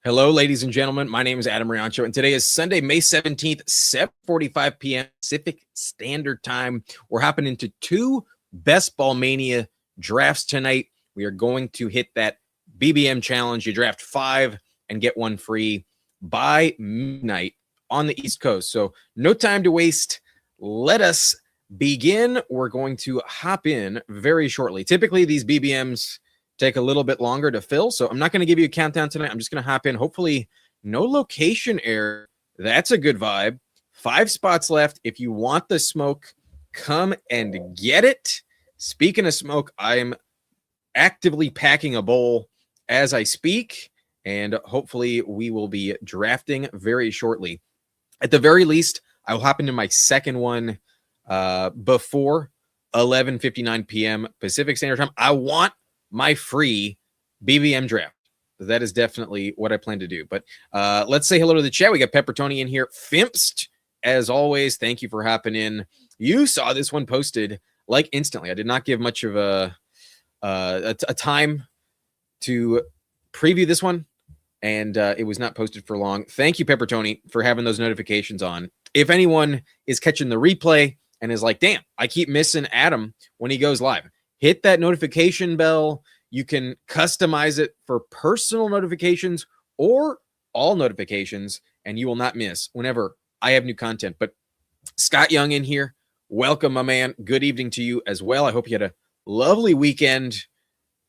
Hello, ladies and gentlemen. My name is Adam Riancho, and today is Sunday, May 17th, 7:45 p.m. Pacific Standard Time. We're hopping into two Best Ball Mania drafts tonight. We are going to hit that BBM challenge. You draft 5 and get 1 free by midnight on the East Coast. So no time to waste. Let us begin. We're going to hop in very shortly. Typically, these BBMs take a little bit longer to fill, so I'm not going to give you a countdown tonight. I'm just going to hop in. Hopefully no location error. That's a good vibe. 5 spots left. If you want the smoke, come and get it. Speaking of smoke, I'm actively packing a bowl as I speak, and hopefully we will be drafting very shortly. At the very least, I will hop into my second one before 11:59 p.m. Pacific Standard Time. I want my free BBM draft. That is definitely what I plan to do. But let's say hello to the chat. We got Pepper Tony in here. Fimpst, as always, thank you for hopping in. You saw this one posted like instantly. I did not give much of a time to preview this one, and it was not posted for long. Thank you, Pepper Tony, for having those notifications on. If anyone is catching the replay and is like, damn, I keep missing Adam when he goes live, hit that notification bell. You can customize it for personal notifications or all notifications, and you will not miss whenever I have new content. But Scott Young in here. Welcome, my man. Good evening to you as well. I hope you had a lovely weekend.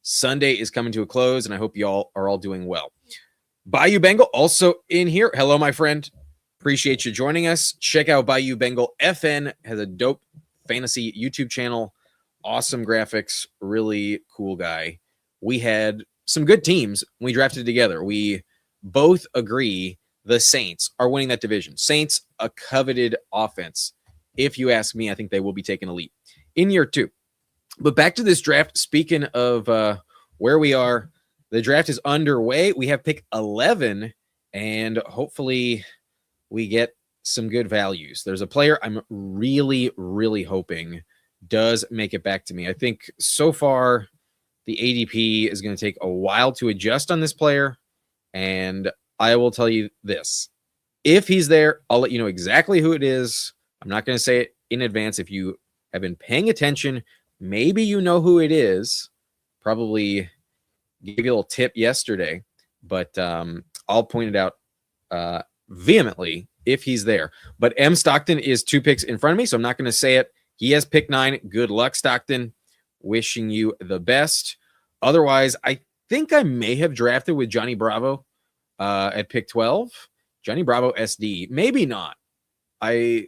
Sunday is coming to a close, and I hope you all are all doing well. Bayou Bengal also in here. Hello, my friend. Appreciate you joining us. Check out Bayou Bengal FN. Has a dope fantasy YouTube channel. Awesome graphics, really cool guy. We had some good teams when we drafted together. We both agree the Saints are winning that division. Saints, a coveted offense. If you ask me, I think they will be taking a leap in year 2. But back to this draft. Speaking of where we are, the draft is underway. We have pick 11, and hopefully we get some good values. There's a player I'm really, really hoping does make it back to me. I think so far the ADP is going to take a while to adjust on this player, and I will tell you this. If he's there, I'll let you know exactly who it is. I'm not going to say it in advance. If you have been paying attention, maybe you know who it is. Probably gave you a little tip yesterday, but I'll point it out vehemently if he's there. But M. Stockton is 2 picks in front of me, so I'm not going to say it. He has pick 9. Good luck, Stockton. Wishing you the best. Otherwise, I think I may have drafted with Johnny Bravo at pick 12. Johnny Bravo SD. Maybe not. I'm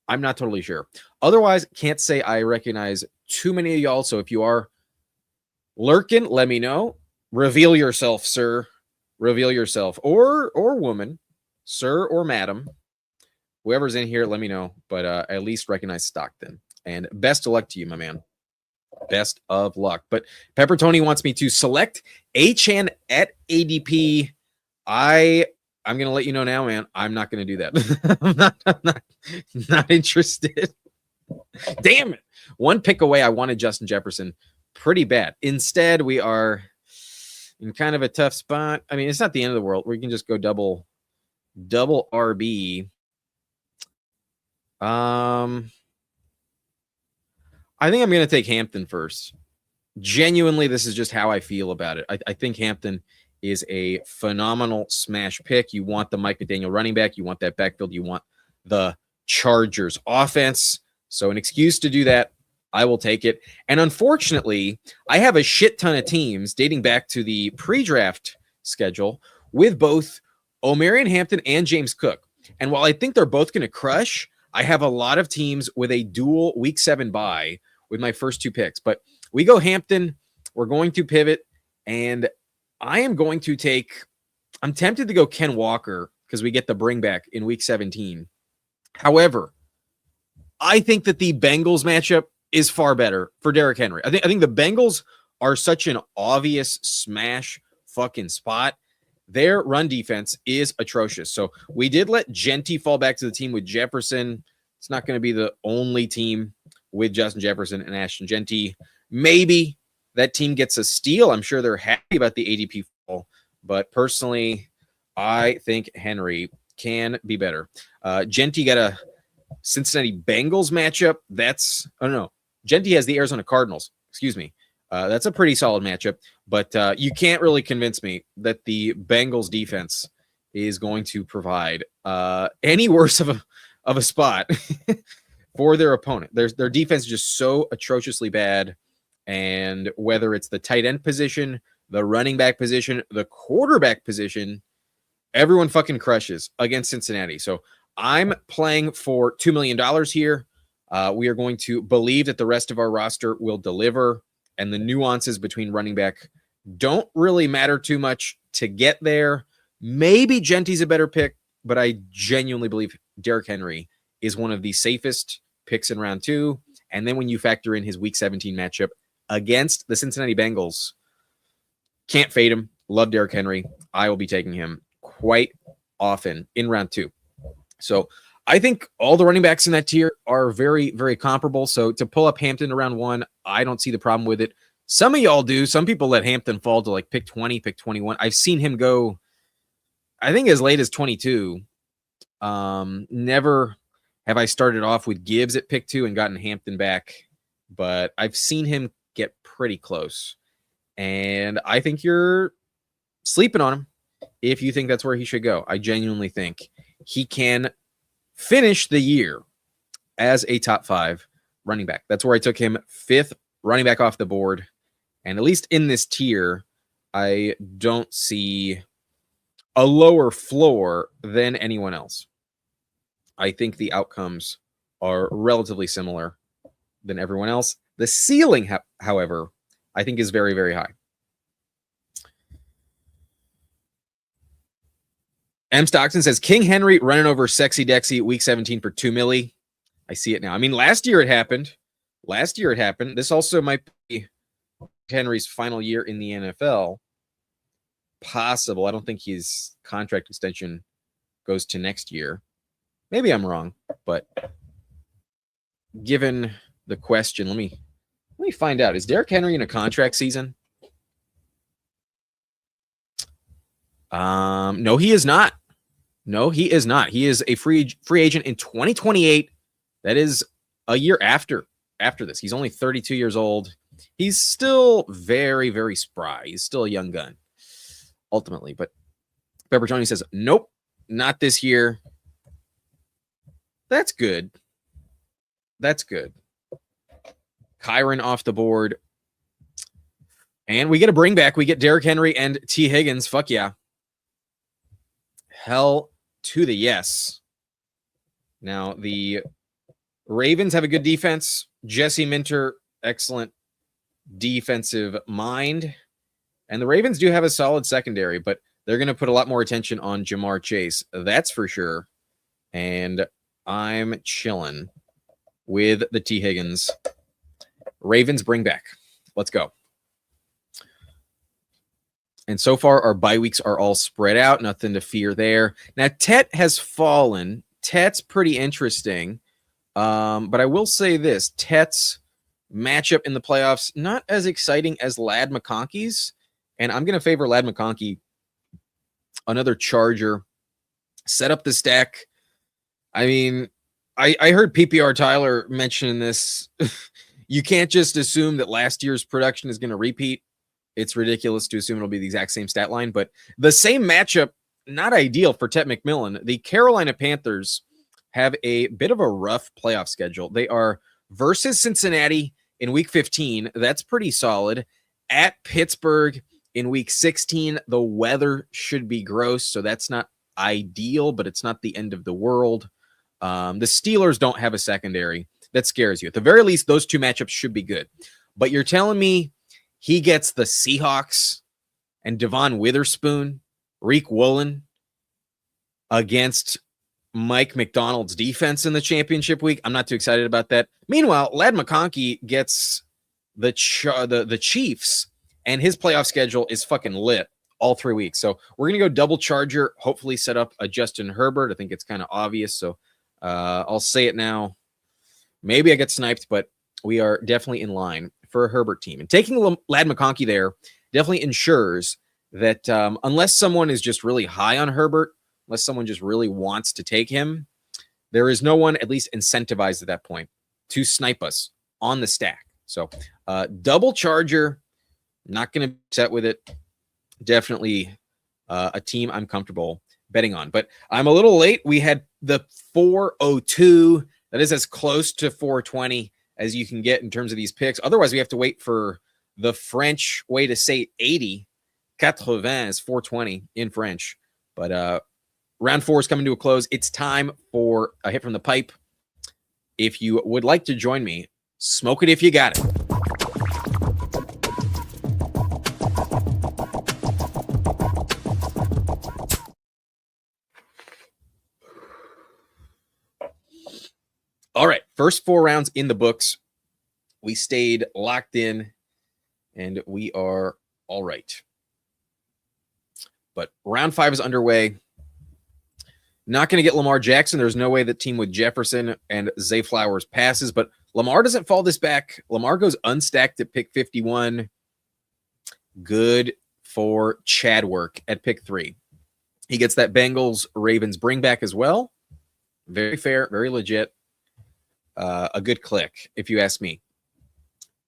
not totally sure. Otherwise, can't say I recognize too many of y'all. So if you are lurking, let me know. Reveal yourself, sir. Reveal yourself. Or woman. Sir or madam. Whoever's in here, let me know. But at least recognize Stockton. And best of luck to you, my man. Best of luck. But Pepper Tony wants me to select Achan at ADP. I'm going to let you know now, man. I'm not going to do that. I'm not interested. Damn it. 1 pick away. I wanted Justin Jefferson pretty bad. Instead, we are in kind of a tough spot. I mean, it's not the end of the world. We can just go double RB. I think I'm going to take Hampton first. Genuinely, this is just how I feel about it. I think Hampton is a phenomenal smash pick. You want the Mike McDaniel running back. You want that backfield. You want the Chargers offense. So an excuse to do that, I will take it. And unfortunately, I have a shit ton of teams dating back to the pre-draft schedule with both Omarion Hampton and James Cook. And while I think they're both going to crush, I have a lot of teams with a dual week 7 bye with my first 2 picks. But we go Hampton. We're going to pivot. And I am going to take, I'm tempted to go Ken Walker because we get the bring back in week 17. However, I think that the Bengals matchup is far better for Derrick Henry. I think the Bengals are such an obvious smash fucking spot. Their run defense is atrocious. So we did let Genty fall back to the team with Jefferson. It's not going to be the only team with Justin Jefferson and Ashton Genty. Maybe that team gets a steal. I'm sure they're happy about the ADP fall. But personally, I think Henry can be better. Genty got a Cincinnati Bengals matchup. Genty has the Arizona Cardinals. Excuse me. That's a pretty solid matchup, but you can't really convince me that the Bengals defense is going to provide any worse of a spot for their opponent. Their defense is just so atrociously bad, and whether it's the tight end position, the running back position, the quarterback position, everyone fucking crushes against Cincinnati. So I'm playing for $2 million here. We are going to believe that the rest of our roster will deliver, and the nuances between running back don't really matter too much to get there. Maybe Genty's a better pick, but I genuinely believe Derrick Henry is one of the safest picks in round 2. And then when you factor in his week 17 matchup against the Cincinnati Bengals, can't fade him. Love Derrick Henry. I will be taking him quite often in round 2. So I think all the running backs in that tier are very, very comparable. So to pull up Hampton around 1, I don't see the problem with it. Some of y'all do. Some people let Hampton fall to like pick 20, pick 21. I've seen him go, I think, as late as 22. Never have I started off with Gibbs at pick 2 and gotten Hampton back, but I've seen him get pretty close. And I think you're sleeping on him if you think that's where he should go. I genuinely think he can finish the year as a top 5 running back. That's where I took him 5th running back off the board. And at least in this tier, I don't see a lower floor than anyone else. I think the outcomes are relatively similar than everyone else. The ceiling, however, I think is very, very high. M. Stockton says, King Henry running over Sexy Dexy week 17 for $2 million. I see it now. I mean, last year it happened. This also might be Henry's final year in the NFL. Possible. I don't think his contract extension goes to next year. Maybe I'm wrong, but given the question, let me find out. Is Derrick Henry in a contract season? No, he is not. He is a free agent in 2028. That is a year after this. He's only 32 years old. He's still very, very spry. He's still a young gun, ultimately. But Pepper Tony says, nope, not this year. That's good. Kyron off the board. And we get a bring back. We get Derrick Henry and T. Higgins. Fuck yeah. Hell to the yes. Now, the Ravens have a good defense. Jesse Minter, excellent defensive mind. And the Ravens do have a solid secondary, but they're going to put a lot more attention on Jamar Chase. That's for sure. And I'm chilling with the T. Higgins. Ravens bring back. Let's go. And so far, our bye weeks are all spread out. Nothing to fear there. Now, Tet has fallen. Tet's pretty interesting. But I will say this. Tet's matchup in the playoffs, not as exciting as Ladd McConkey's. And I'm going to favor Ladd McConkey. Another Charger. Set up the stack. I mean, I heard PPR Tyler mention this. You can't just assume that last year's production is going to repeat. It's ridiculous to assume it'll be the exact same stat line, but the same matchup, not ideal for Tet McMillan. The Carolina Panthers have a bit of a rough playoff schedule. They are versus Cincinnati in week 15. That's pretty solid. At Pittsburgh in week 16, the weather should be gross, so that's not ideal, but it's not the end of the world. The Steelers don't have a secondary. That scares you. At the very least, those two matchups should be good. But you're telling me he gets the Seahawks and Devon Witherspoon, Reek Woolen against Mike McDonald's defense in the championship week? I'm not too excited about that. Meanwhile, Ladd McConkey gets the Chiefs, and his playoff schedule is fucking lit all 3 weeks. So we're going to go double Charger, hopefully set up a Justin Herbert. I think it's kind of obvious, so I'll say it now. Maybe I get sniped, but we are definitely in line for a Herbert team. And taking Ladd McConkey there definitely ensures that unless someone is just really high on Herbert, unless someone just really wants to take him, there is no one at least incentivized at that point to snipe us on the stack. So double charger, not going to be upset with it. Definitely a team I'm comfortable betting on. But I'm a little late. We had the 402. That is as close to 420 as you can get in terms of these picks. Otherwise, we have to wait for the French way to say 80. 80 is 420 in French. But round 4 is coming to a close. It's time for a hit from the pipe. If you would like to join me, smoke it if you got it. All right, first 4 rounds in the books. We stayed locked in, and we are all right. But round 5 is underway. Not going to get Lamar Jackson. There's no way the team with Jefferson and Zay Flowers passes, but Lamar doesn't fall this back. Lamar goes unstacked at pick 51. Good for Chad work at pick 3. He gets that Bengals-Ravens bring back as well. Very fair, very legit. A good click, if you ask me.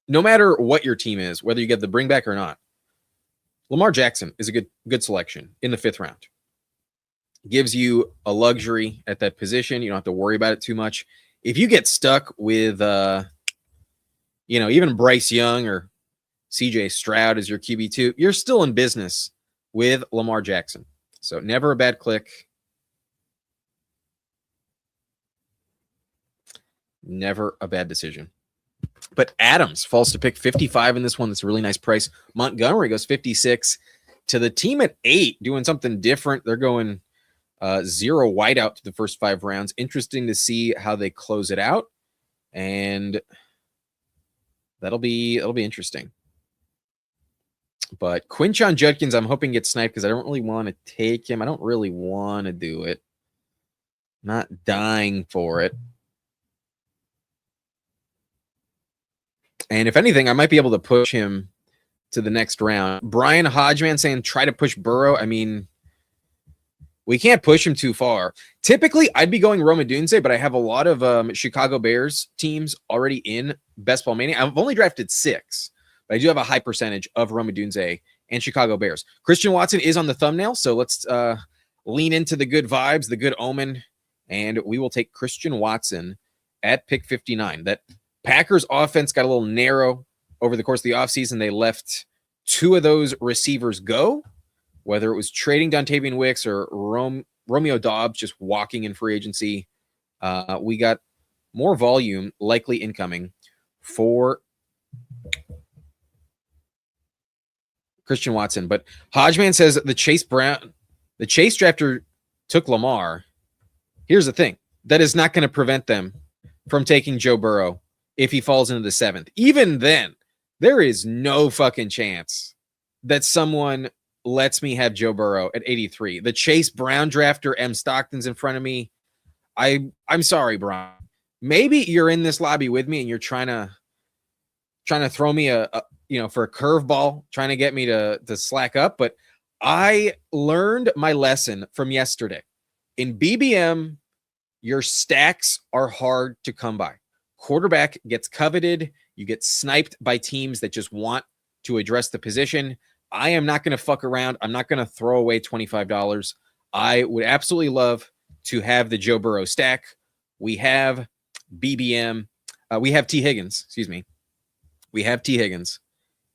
No matter what your team is, whether you get the bring back or not, Lamar Jackson is a good selection in the 5th round. Gives you a luxury at that position. You don't have to worry about it too much. If you get stuck with, even Bryce Young or CJ Stroud as your QB2, you're still in business with Lamar Jackson. So never a bad click. Never a bad decision. But Adams falls to pick 55 in this one. That's a really nice price. Montgomery goes 56 to the team at 8, doing something different. They're going 0 wideout to the first 5 rounds. Interesting to see how they close it out. And that'll be interesting. But Quinshon Judkins, I'm hoping gets sniped because I don't really want to take him. I don't really want to do it. Not dying for it. And if anything, I might be able to push him to the next round. Brian Hodgman saying try to push Burrow. I mean, we can't push him too far. Typically, I'd be going Rome Odunze, but I have a lot of Chicago Bears teams already in Best Ball Mania. I've only drafted 6, but I do have a high percentage of Rome Odunze and Chicago Bears. Christian Watson is on the thumbnail, so let's lean into the good vibes, the good omen, and we will take Christian Watson at pick 59. That Packers offense got a little narrow over the course of the offseason. They left 2 of those receivers go, whether it was trading Dontavian Wicks or Romeo Dobbs just walking in free agency. We got more volume likely incoming for Christian Watson. But Hodgman says the Chase drafter took Lamar. Here's the thing. That is not going to prevent them from taking Joe Burrow if he falls into the 7th. Even then, there is no fucking chance that someone lets me have Joe Burrow at 83. The Chase Brown drafter, M. Stockton's in front of me. I'm sorry, Brian. Maybe you're in this lobby with me and you're trying to throw me for a curveball, trying to get me to slack up. But I learned my lesson from yesterday. In BBM, your stacks are hard to come by. Quarterback gets coveted. You get sniped by teams that just want to address the position. I am not going to fuck around. I'm not going to throw away $25. I would absolutely love to have the Joe Burrow stack. We have BBM. We have T. Higgins. Excuse me. We have T. Higgins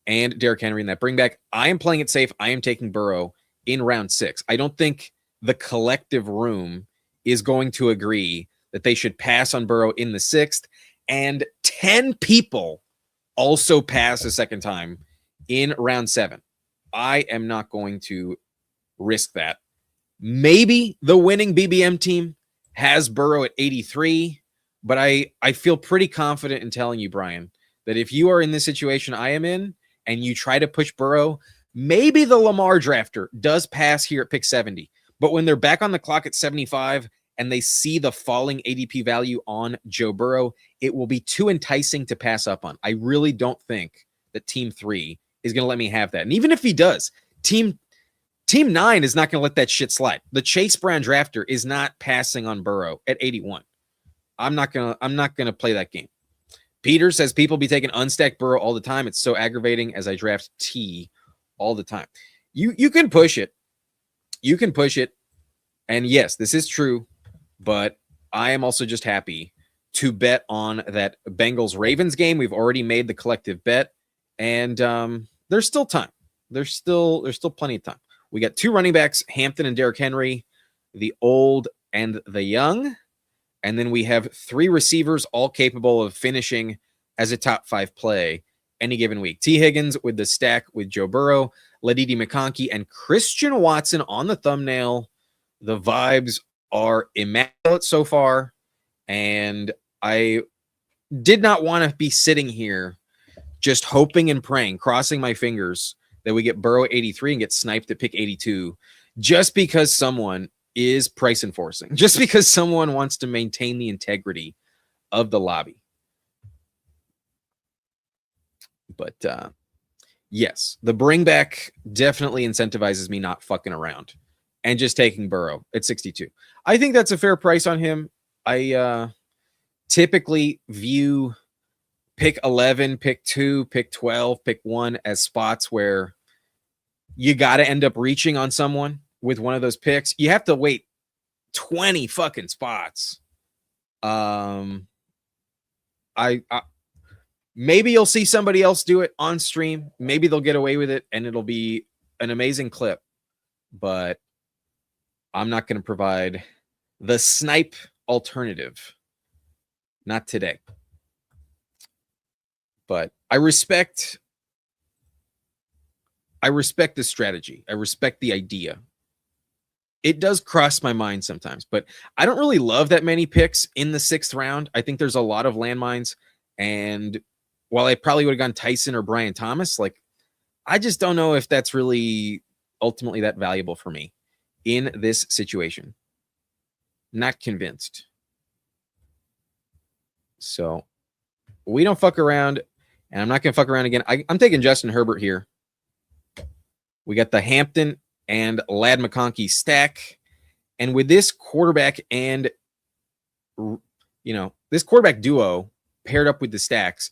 and Derrick Henry in that bring back. I am playing it safe. I am taking Burrow in round 6. I don't think the collective room is going to agree that they should pass on Burrow in the 6th. And 10 people also pass a second time in round 7. I am not going to risk that. Maybe the winning BBM team has Burrow at 83, but I feel pretty confident in telling you, Brian, that if you are in this situation I am in and you try to push Burrow, maybe the Lamar drafter does pass here at pick 70. But when they're back on the clock at 75 and they see the falling ADP value on Joe Burrow, it will be too enticing to pass up on. I really don't think that Team 3 is going to let me have that. And even if he does, Team Team 9 is not going to let that shit slide. The Chase Brown drafter is not passing on Burrow at 81. I'm not gonna play that game. Peter says people be taking unstacked Burrow all the time. It's so aggravating as I draft T all the time. You can push it. You can push it. And yes, this is true, but I am also just happy to bet on that Bengals-Ravens game. We've already made the collective bet, and there's still time. There's still plenty of time. We got 2 running backs, Hampton and Derrick Henry, the old and the young. And then we have 3 receivers, all capable of finishing as a top 5 play any given week. T. Higgins with the stack with Joe Burrow, Ladidi McConkey, and Christian Watson on the thumbnail. The vibes are immaculate so far, and I did not want to be sitting here just hoping and praying, crossing my fingers that we get Burrow 83 and get sniped at pick 82 just because someone is price enforcing, just because someone wants to maintain the integrity of the lobby. But yes, the bring back definitely incentivizes me not fucking around and just taking Burrow at 62. I think that's a fair price on him. I typically view pick 11, pick 2, pick 12, pick 1 as spots where you got to end up reaching on someone with one of those picks. You have to wait 20 fucking spots. I maybe you'll see somebody else do it on stream. Maybe they'll get away with it and it'll be an amazing clip, but I'm not going to provide the snipe alternative. Not today. But I respect the strategy. I respect the idea. It does cross my mind sometimes, but I don't really love that many picks in the 6th round. I think there's a lot of landmines. And while I probably would have gone Tyson or Brian Thomas, like, I just don't know if that's really ultimately that valuable for me in this situation. Not convinced. So we don't fuck around, and I'm not going to fuck around again. I'm taking Justin Herbert here. We got the Hampton and Ladd McConkey stack. And with this quarterback and, this quarterback duo paired up with the stacks,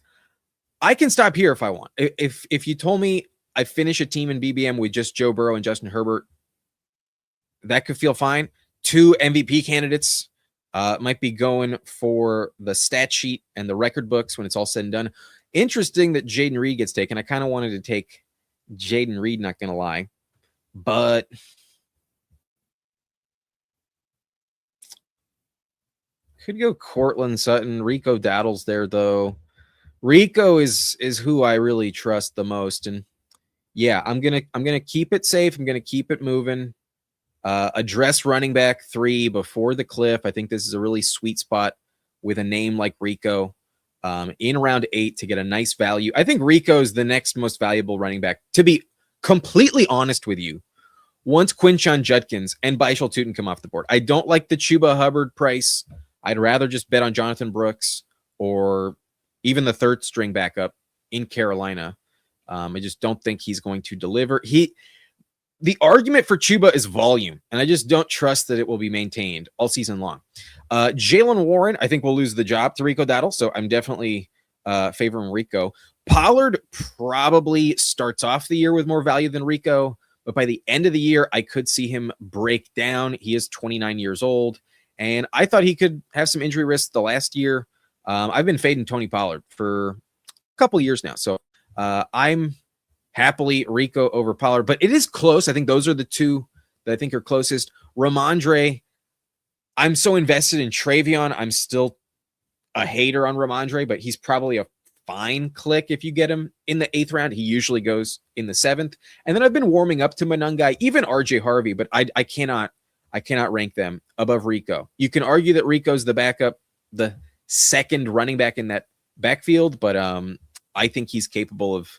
I can stop here if I want. If you told me I finish a team in BBM with just Joe Burrow and Justin Herbert, that could feel fine. 2 MVP candidates might be going for the stat sheet and the record books when it's all said and done. Interesting that Jaden Reed gets taken. I kind of wanted to take Jaden Reed, not going to lie. But could go Cortland Sutton. Rico Daddle's there, though. Rico is who I really trust the most. And yeah, I'm gonna keep it safe. I'm gonna keep it moving. Address running back 3 before the cliff. I think this is a really sweet spot with a name like Rico in round 8 to get a nice value. I think Rico is the next most valuable running back, to be completely honest with you. Once Quinshon Judkins and Baishal Tootin come off the board, I don't like the Chuba Hubbard price. I'd rather just bet on Jonathan Brooks or even the 3rd string backup in Carolina. I just don't think he's going to deliver. The argument for Chuba is volume, and I just don't trust that it will be maintained all season long. Jalen Warren, I think, will lose the job to Rico Daddle, so I'm definitely favoring Rico. Pollard probably starts off the year with more value than Rico, but by the end of the year, I could see him break down. He is 29 years old, and I thought he could have some injury risk the last year. I've been fading Tony Pollard for a couple years now, so I'm happily Rico over Pollard, but it is close. I think those are the 2 that I think are closest. Ramondre, I'm so invested in Travion. I'm still a hater on Ramondre, but he's probably a fine click if you get him in the 8th round. He usually goes in the 7th. And then I've been warming up to Monangai, even RJ Harvey, but I cannot rank them above Rico. You can argue that Rico's the backup, the 2nd running back in that backfield, but I think he's capable of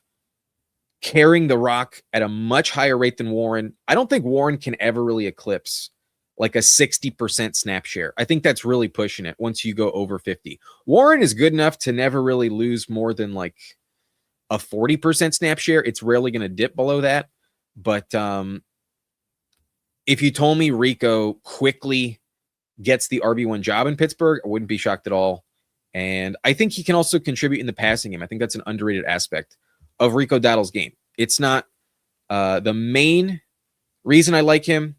carrying the rock at a much higher rate than Warren. I don't think Warren can ever really eclipse like a 60% snap share. I think that's really pushing it once you go over 50. Warren is good enough to never really lose more than like a 40% snap share. It's rarely going to dip below that. But if you told me Rico quickly gets the RB1 job in Pittsburgh, I wouldn't be shocked at all. And I think he can also contribute in the passing game. I think that's an underrated aspect of Rico Dowdle's game. It's not the main reason I like him.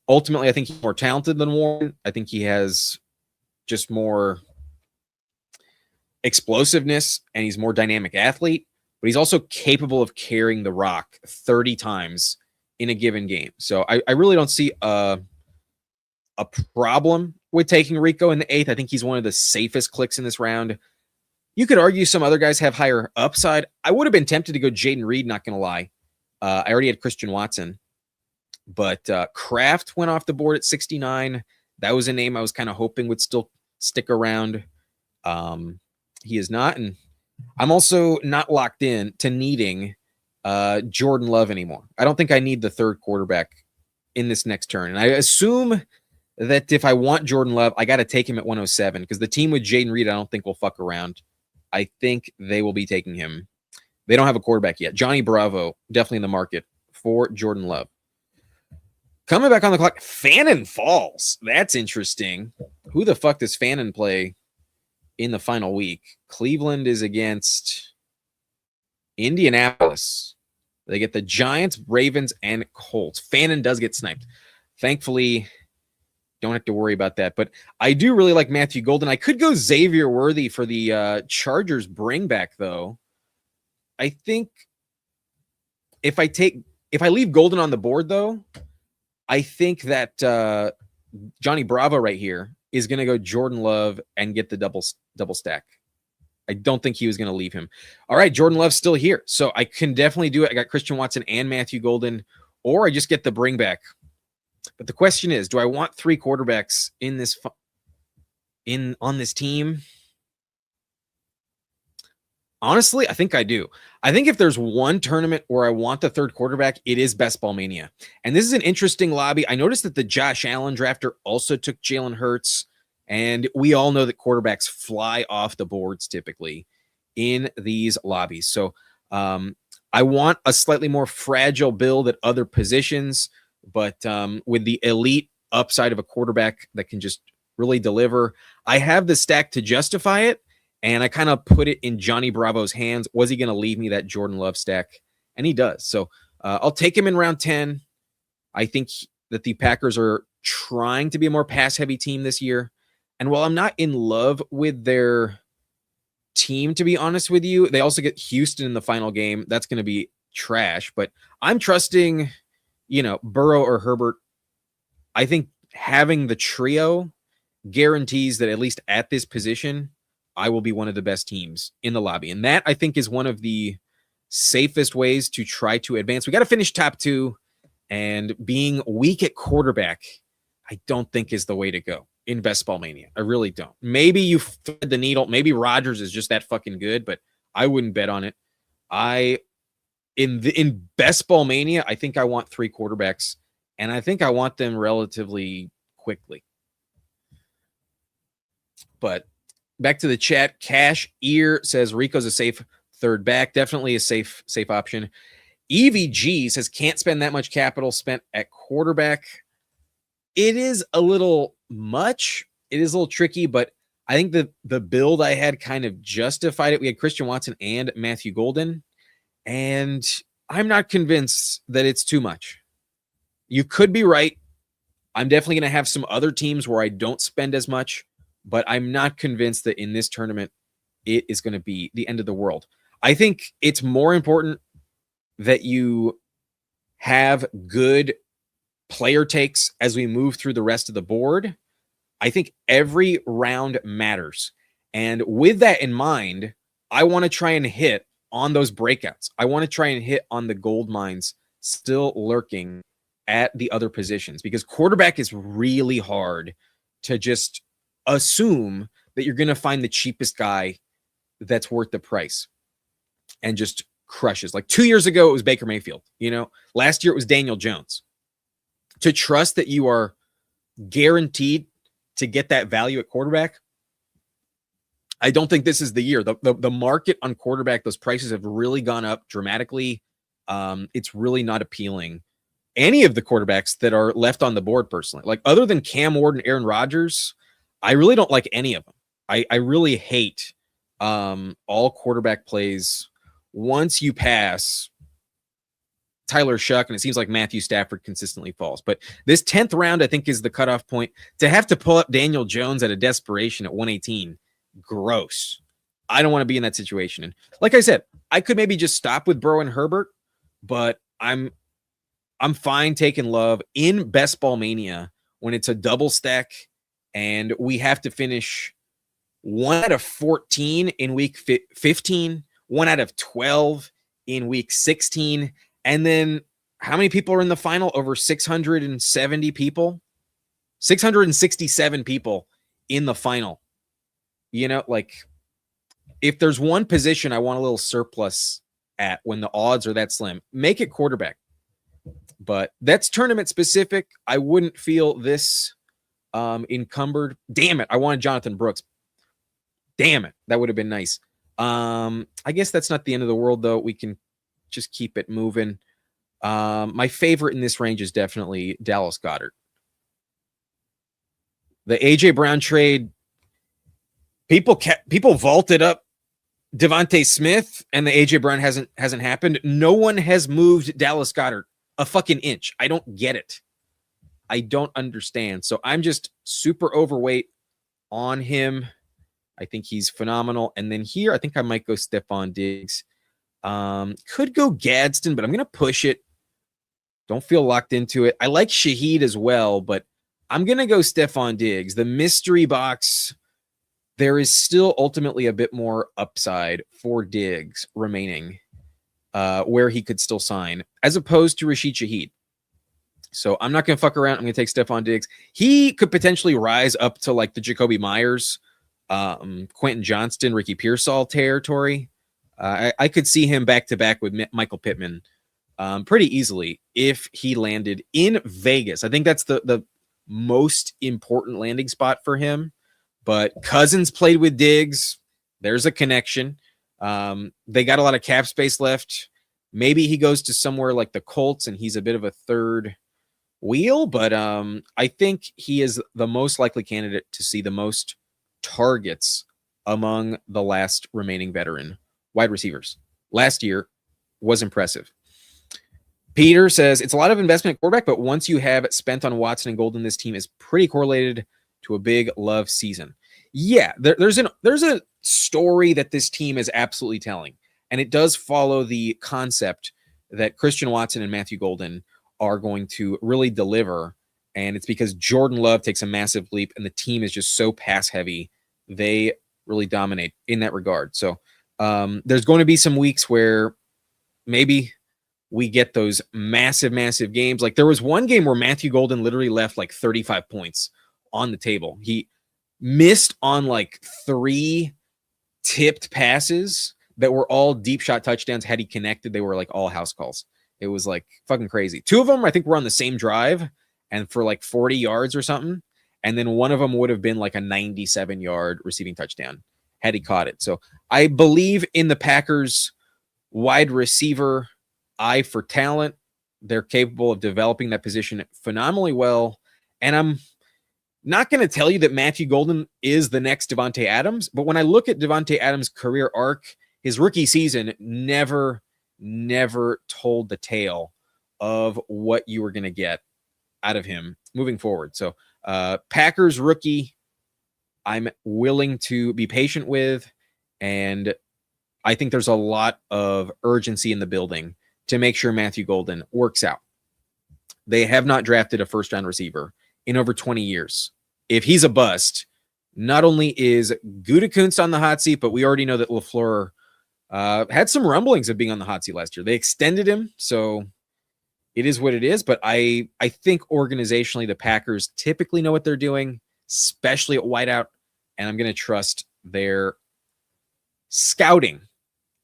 Ultimately, I think he's more talented than Warren. I think he has just more explosiveness and he's more dynamic athlete, but he's also capable of carrying the rock 30 times in a given game. So I really don't see a problem with taking Rico in the 8th. I think he's one of the safest clicks in this round. You could argue some other guys have higher upside. I would have been tempted to go Jaden Reed, not going to lie. I already had Christian Watson, but Kraft went off the board at 69. That was a name I was kind of hoping would still stick around. He is not, and I'm also not locked in to needing Jordan Love anymore. I don't think I need the third quarterback in this next turn, and I assume that if I want Jordan Love, I got to take him at 107 because the team with Jaden Reed I don't think will fuck around. I think they will be taking him. They don't have a quarterback yet. Johnny Bravo, definitely in the market for Jordan Love. Coming back on the clock, Fannin Falls. That's interesting. Who the fuck does Fannin play in the final week? Cleveland is against Indianapolis. They get the Giants, Ravens, and Colts. Fannin does get sniped. Thankfully, don't have to worry about that. But I do really like Matthew Golden. I could go Xavier Worthy for the Chargers bring back, though. I think if I leave Golden on the board, though, I think that Johnny Bravo right here is going to go Jordan Love and get the double stack. I don't think he was going to leave him. All right, Jordan Love's still here, so I can definitely do it. I got Christian Watson and Matthew Golden, or I just get the bring back. But the question is, do I want 3 quarterbacks in this on this team? Honestly, I think I do. I think if there's one tournament where I want the third quarterback, it is Best Ball Mania. And this is an interesting lobby. I noticed that the Josh Allen drafter also took Jalen Hurts. And we all know that quarterbacks fly off the boards typically in these lobbies. So I want a slightly more fragile build at other positions, but with the elite upside of a quarterback that can just really deliver. I have the stack to justify it. And I kind of put it in Johnny Bravo's hands. Was he going to leave me that Jordan Love stack? And he does. So I'll take him in round 10. I think that the Packers are trying to be a more pass-heavy team this year. And while I'm not in love with their team, to be honest with you, they also get Houston in the final game. That's going to be trash. But I'm trusting, Burrow or Herbert. I think having the trio guarantees that at least at this position, I will be one of the best teams in the lobby. And that, I think, is one of the safest ways to try to advance. We got to finish top 2, and being weak at quarterback, I don't think is the way to go in Best Ball Mania. I really don't. Maybe you thread the needle. Maybe Rodgers is just that fucking good, but I wouldn't bet on it. In Best Ball Mania, I think I want 3 quarterbacks, and I think I want them relatively quickly. But back to the chat. Cash Ear says Rico's a safe third back. Definitely a safe option. EVG says can't spend that much capital spent at quarterback. It is a little much. It is a little tricky, but I think the build I had kind of justified it. We had Christian Watson and Matthew Golden, and I'm not convinced that it's too much. You could be right. I'm definitely going to have some other teams where I don't spend as much, but I'm not convinced that in this tournament, it is going to be the end of the world. I think it's more important that you have good player takes as we move through the rest of the board. I think every round matters. And with that in mind, I want to try and hit on those breakouts. I want to try and hit on the gold mines still lurking at the other positions, because quarterback is really hard to just assume that you're going to find the cheapest guy that's worth the price and just crushes. Like 2 years ago, it was Baker Mayfield. Last year it was Daniel Jones. To trust that you are guaranteed to get that value at quarterback, I don't think this is the year. The market on quarterback, those prices have really gone up dramatically. It's really not appealing. any of the quarterbacks that are left on the board personally. Like other than Cam Ward and Aaron Rodgers, I really don't like any of them. I really hate all quarterback plays once you pass Tyler Shuck, and it seems like Matthew Stafford consistently falls. But this 10th round, I think, is the cutoff point. To have to pull up Daniel Jones at a desperation at 118, gross. I don't want to be in that situation. And like I said, I could maybe just stop with Burrow and Herbert, but I'm fine taking Love in Best Ball Mania when it's a double stack and we have to finish 1 out of 14 in week 15, 1 out of 12 in week 16. And then how many people are in the final? Over 670 people, 667 people in the final. You know, like if there's one position I want a little surplus at when the odds are that slim, make it quarterback. But that's tournament specific. I wouldn't feel this encumbered. Damn it. I wanted Jonathan Brooks. Damn it. That would have been nice. I guess that's not the end of the world, though. We can just keep it moving. My favorite in this range is definitely Dallas Goedert. The AJ Brown trade, people vaulted up Devontae Smith, and the AJ Brown hasn't happened. No one has moved Dallas Goedert a fucking inch. I don't get it. I don't understand. So I'm just super overweight on him. I think he's phenomenal. And then here, I think I might go Stephon Diggs. Could go Gadsden, but I'm going to push it. Don't feel locked into it. I like Shaheed as well, but I'm going to go Stephon Diggs. The mystery box, there is still ultimately a bit more upside for Diggs remaining, where he could still sign, as opposed to Rashid Shaheed. So I'm not going to fuck around. I'm going to take Stephon Diggs. He could potentially rise up to like the Jacoby Myers, Quentin Johnston, Ricky Pearsall territory. I could see him back-to-back with Michael Pittman pretty easily if he landed in Vegas. I think that's the most important landing spot for him. But Cousins played with Diggs. There's a connection. They got a lot of cap space left. Maybe he goes to somewhere like the Colts and he's a bit of a third wheel, but I think he is the most likely candidate to see the most targets among the last remaining veteran wide receivers. Last year was impressive. Peter says it's a lot of investment at quarterback, but once you have spent on Watson and Golden, this team is pretty correlated to a big Love season. Yeah, there's a story that this team is absolutely telling, and it does follow the concept that Christian Watson and Matthew Golden are going to really deliver, and it's because Jordan Love takes a massive leap, and the team is just so pass heavy. They really dominate in that regard. So there's going to be some weeks where maybe we get those massive games. Like there was one game where Matthew Golden literally left like 35 points on the table. He missed on like 3 tipped passes that were all deep shot touchdowns. Had he connected, they were like all house calls. It was like fucking crazy. 2 of them, I think, were on the same drive and for like 40 yards or something. And then one of them would have been like a 97-yard receiving touchdown had he caught it. So I believe in the Packers wide receiver eye for talent. They're capable of developing that position phenomenally well. And I'm not going to tell you that Matthew Golden is the next Devontae Adams, but when I look at Devontae Adams' career arc, his rookie season never told the tale of what you were going to get out of him moving forward. So Packers rookie, I'm willing to be patient with, and I think there's a lot of urgency in the building to make sure Matthew Golden works out. They have not drafted a first-round receiver in over 20 years. If he's a bust, not only is Gutekunst on the hot seat, but we already know that LaFleur had some rumblings of being on the hot seat last year. They extended him, so it is what it is. But I think organizationally, the Packers typically know what they're doing, especially at wideout, and I'm going to trust their scouting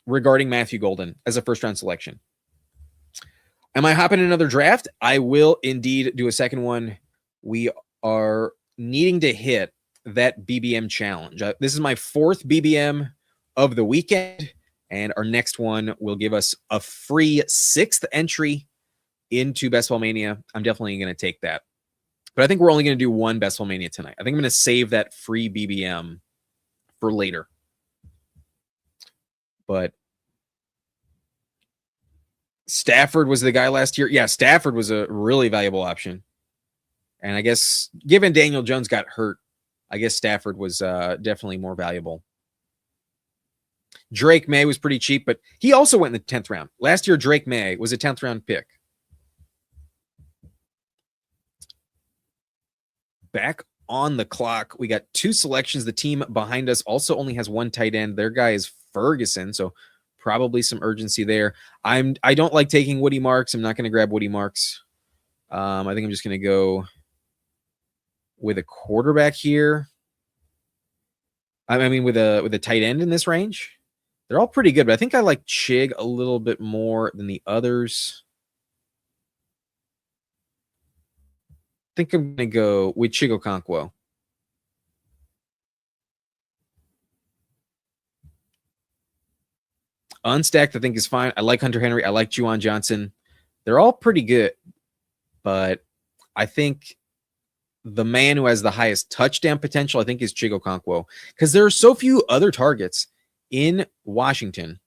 regarding Matthew Golden as a first-round selection. Am I hopping in another draft? I will indeed do a second one. We are needing to hit that BBM challenge. This is my 4th BBM of the weekend, and our next one will give us a free 6th entry into Best Ball Mania, I'm definitely going to take that. But I think we're only going to do one Best Ball Mania tonight. I think I'm going to save that free BBM for later. But Stafford was the guy last year. Yeah, Stafford was a really valuable option. And I guess given Daniel Jones got hurt, I guess Stafford was definitely more valuable. Drake May was pretty cheap, but he also went in the 10th round. Last year, Drake May was a 10th round pick. Back on the clock, we got 2 selections. The team behind us also only has 1 tight end. Their guy is Ferguson, so probably some urgency there. I don't like taking Woody Marks. I'm not going to grab Woody Marks. I think I'm just going to go with a quarterback here. I mean, with a tight end in this range. They're all pretty good, but I think I like Chig a little bit more than the others. I think I'm going to go with Chig Okonkwo. Unstacked, I think, is fine. I like Hunter Henry. I like Juwan Johnson. They're all pretty good, but I think the man who has the highest touchdown potential, I think, is Chig Okonkwo, because there are so few other targets in Washington.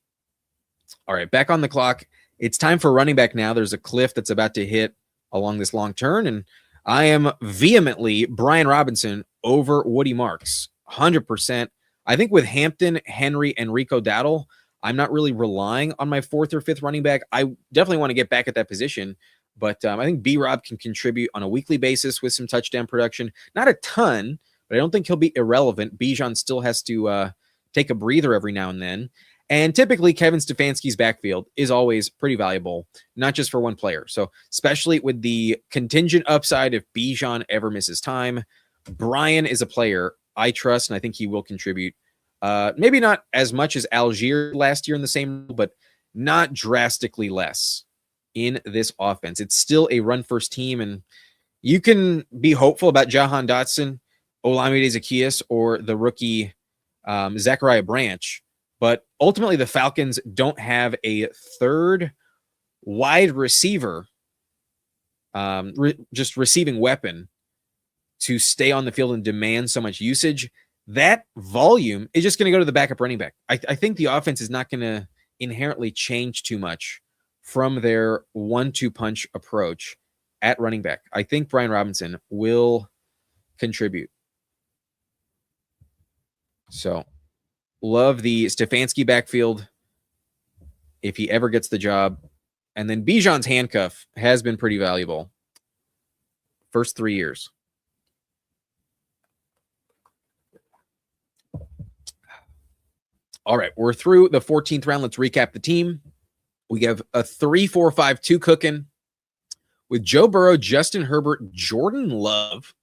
All right, back on the clock. It's time for running back now. There's a cliff that's about to hit along this long turn, and I am vehemently Brian Robinson over Woody Marks, 100%. I think with Hampton, Henry, and Rico Dowdle, I'm not really relying on my 4th or 5th running back. I definitely want to get back at that position, but I think B-Rob can contribute on a weekly basis with some touchdown production. Not a ton, but I don't think he'll be irrelevant. Bijan still has to take a breather every now and then. And typically, Kevin Stefanski's backfield is always pretty valuable, not just for one player. So especially with the contingent upside if Bijan ever misses time, Brian is a player I trust, and I think he will contribute. Maybe not as much as Algier last year in the same, but not drastically less in this offense. It's still a run-first team, and you can be hopeful about Jahan Dotson, Olamide Zaccheaus, or the rookie Zachariah Branch. But ultimately, the Falcons don't have a third wide receiver, just receiving weapon to stay on the field and demand so much usage. That volume is just going to go to the backup running back. I think the offense is not going to inherently change too much from their 1-2 punch approach at running back. I think Brian Robinson will contribute. So, love the Stefanski backfield if he ever gets the job. And then Bijan's handcuff has been pretty valuable. First 3 years. All right, we're through the 14th round. Let's recap the team. We have a 3-4-5-2 cooking with Joe Burrow, Justin Herbert, Jordan Love,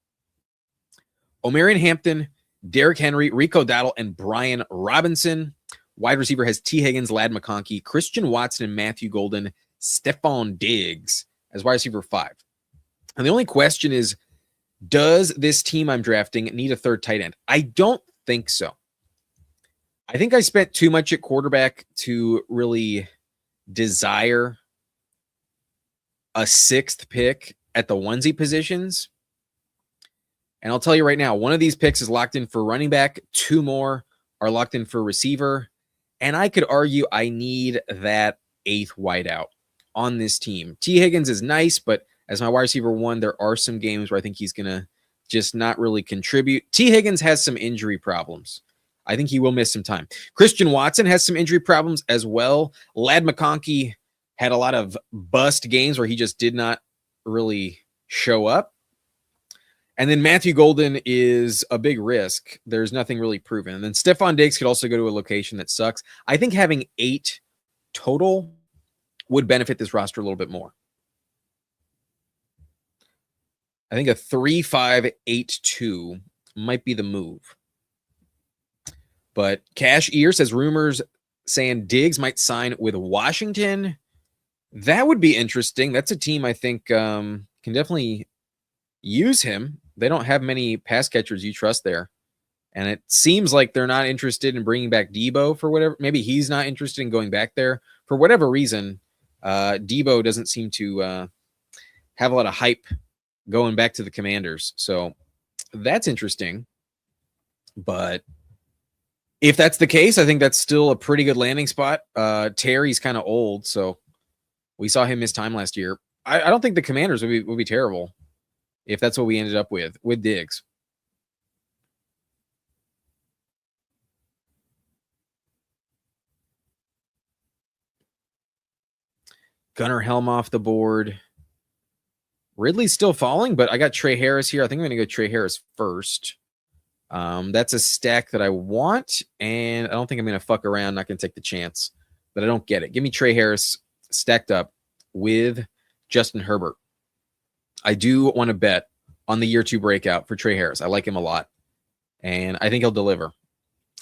Omarion Hampton, Derrick Henry, Rico Dowdle, and Brian Robinson. Wide receiver has T. Higgins, Ladd McConkey, Christian Watson, and Matthew Golden, Stephon Diggs as wide receiver 5. And the only question is, does this team I'm drafting need a third tight end? I don't think so. I think I spent too much at quarterback to really desire a 6th pick at the onesie positions. And I'll tell you right now, one of these picks is locked in for running back. 2 more are locked in for receiver. And I could argue I need that 8th wideout on this team. T. Higgins is nice, but as my wide receiver 1, there are some games where I think he's going to just not really contribute. T. Higgins has some injury problems. I think he will miss some time. Christian Watson has some injury problems as well. Ladd McConkey had a lot of bust games where he just did not really show up. And then Matthew Golden is a big risk. There's nothing really proven. And then Stephon Diggs could also go to a location that sucks. I think having 8 total would benefit this roster a little bit more. I think a 3-5-8-2 might be the move. But Cash Ear says rumors saying Diggs might sign with Washington. That would be interesting. That's a team I think can definitely use him. They don't have many pass catchers you trust there. And it seems like they're not interested in bringing back Debo for whatever. Maybe he's not interested in going back there. For whatever reason, Debo doesn't seem to have a lot of hype going back to the Commanders. So that's interesting. But if that's the case, I think that's still a pretty good landing spot. Terry's kind of old, so we saw him miss time last year. I don't think the Commanders would be terrible if that's what we ended up with Diggs. Gunnar Helm off the board. Ridley's still falling, but I got Trey Harris here. I think I'm going to go Trey Harris first. That's a stack that I want, and I don't think I'm going to fuck around. Not going to take the chance, but I don't get it. Give me Trey Harris stacked up with Justin Herbert. I do want to bet on the year 2 breakout for Trey Harris. I like him a lot, and I think he'll deliver.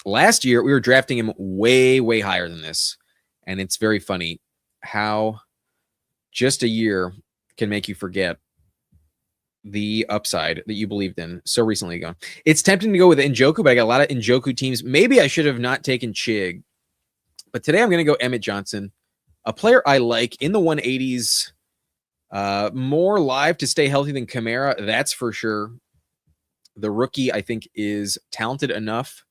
Last year, we were drafting him way, way higher than this, and it's very funny how just a year can make you forget the upside that you believed in so recently ago. It's tempting to go with Njoku, but I got a lot of Njoku teams. Maybe I should have not taken Chig, but today I'm going to go Emmett Johnson, a player I like in the 180s, more live to stay healthy than Kamara. That's for sure. The rookie, I think, is talented enough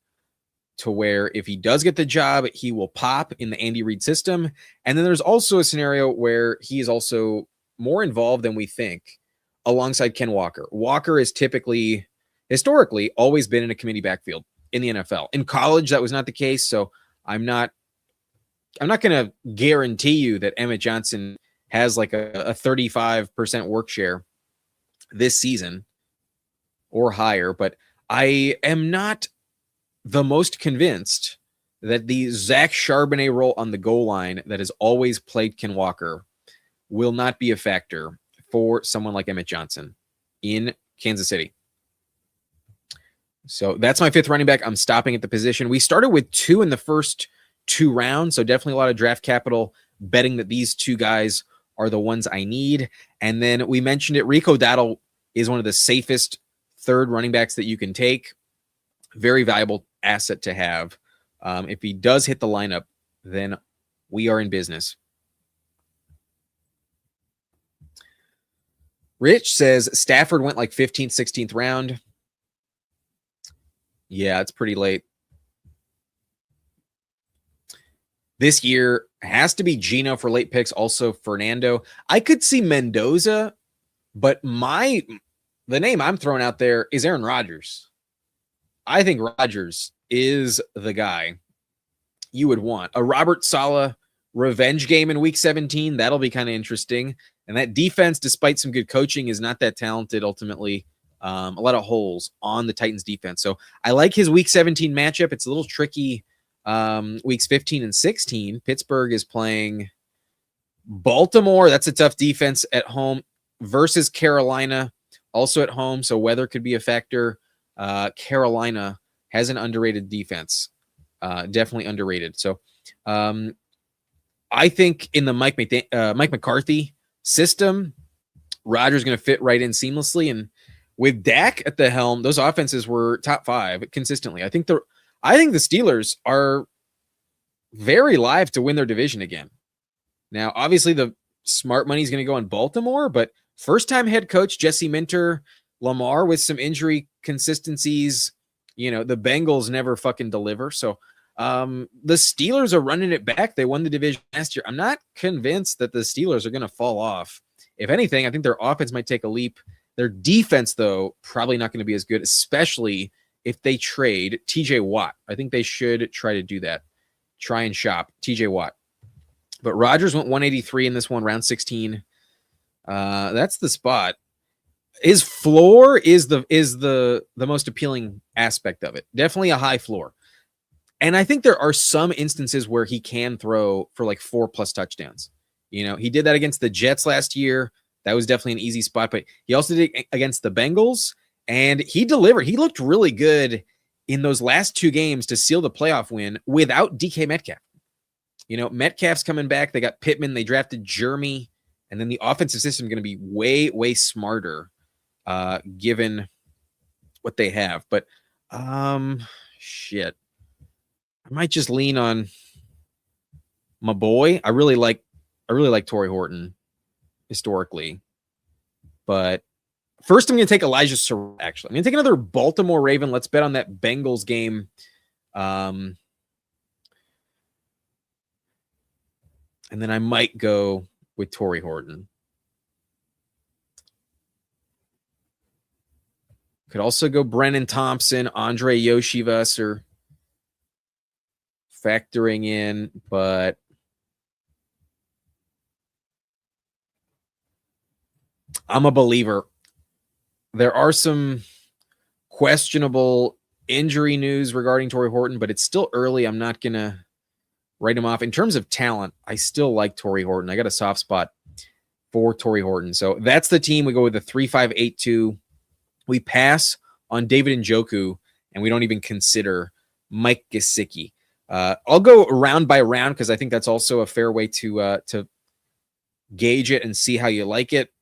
to where if he does get the job, he will pop in the Andy Reid system. And then there's also a scenario where he is also more involved than we think alongside Ken Walker. Walker is historically, always been in a committee backfield in the NFL. In college, that was not the case. So I'm not going to guarantee you that Emmett Johnson has like a 35% work share this season or higher, but I am not the most convinced that the Zach Charbonnet role on the goal line that has always played Ken Walker will not be a factor for someone like Emmett Johnson in Kansas City. So that's my 5th running back. I'm stopping at the position. We started with 2 in the first 2 rounds, so definitely a lot of draft capital betting that these 2 guys are the ones I need. And then we mentioned it, Rico Dowdle is one of the safest 3rd running backs that you can take. Very valuable asset to have. If he does hit the lineup, then we are in business. Rich says Stafford went like 15th, 16th round. Yeah, it's pretty late. This year has to be Geno for late picks, also Fernando. I could see Mendoza, but the name I'm throwing out there is Aaron Rodgers. I think Rodgers is the guy you would want. A Robert Saleh revenge game in week 17, that'll be kind of interesting. And that defense, despite some good coaching, is not that talented ultimately. A lot of holes on the Titans defense. So I like his week 17 matchup. It's a little tricky. Weeks 15 and 16, Pittsburgh is playing Baltimore. That's a tough defense at home versus Carolina, also at home. So weather could be a factor. Carolina has an underrated defense, definitely underrated. So I think in the Mike McCarthy system, Rodgers going to fit right in seamlessly. And with Dak at the helm, those offenses were top 5 consistently. I think the Steelers are very live to win their division again. Now, obviously, the smart money is going to go on Baltimore, but first-time head coach Jesse Minter, Lamar with some injury consistencies. The Bengals never fucking deliver. So the Steelers are running it back. They won the division last year. I'm not convinced that the Steelers are going to fall off. If anything, I think their offense might take a leap. Their defense, though, probably not going to be as good, especially if they trade TJ Watt. I think they should try to do that. Try and shop TJ Watt. But Rodgers went 183 in this one, round 16. That's the spot. His floor is the most appealing aspect of it. Definitely a high floor. And I think there are some instances where he can throw for like 4+ touchdowns. He did that against the Jets last year. That was definitely an easy spot, but he also did it against the Bengals, and he delivered. He looked really good in those last 2 games to seal the playoff win without DK Metcalf. Metcalf's coming back. They got Pittman. They drafted Jeremy, and then the offensive system is going to be way, way smarter given what they have. But shit, I might just lean on my boy. I really like Torrey Horton historically. But first, I'm going to take Elijah Surratt, actually. I'm going to take another Baltimore Raven. Let's bet on that Bengals game. And then I might go with Torrey Horton. Could also go Brennan Thompson, Andre Yoshivas factoring in, but I'm a believer. There are some questionable injury news regarding Torrey Horton, but it's still early. I'm not going to write him off. In terms of talent, I still like Torrey Horton. I got a soft spot for Torrey Horton. So that's the team. We go with the 3-5-8-2. We pass on David Njoku, and we don't even consider Mike Gesicki. I'll go round by round because I think that's also a fair way to gauge it and see how you like it.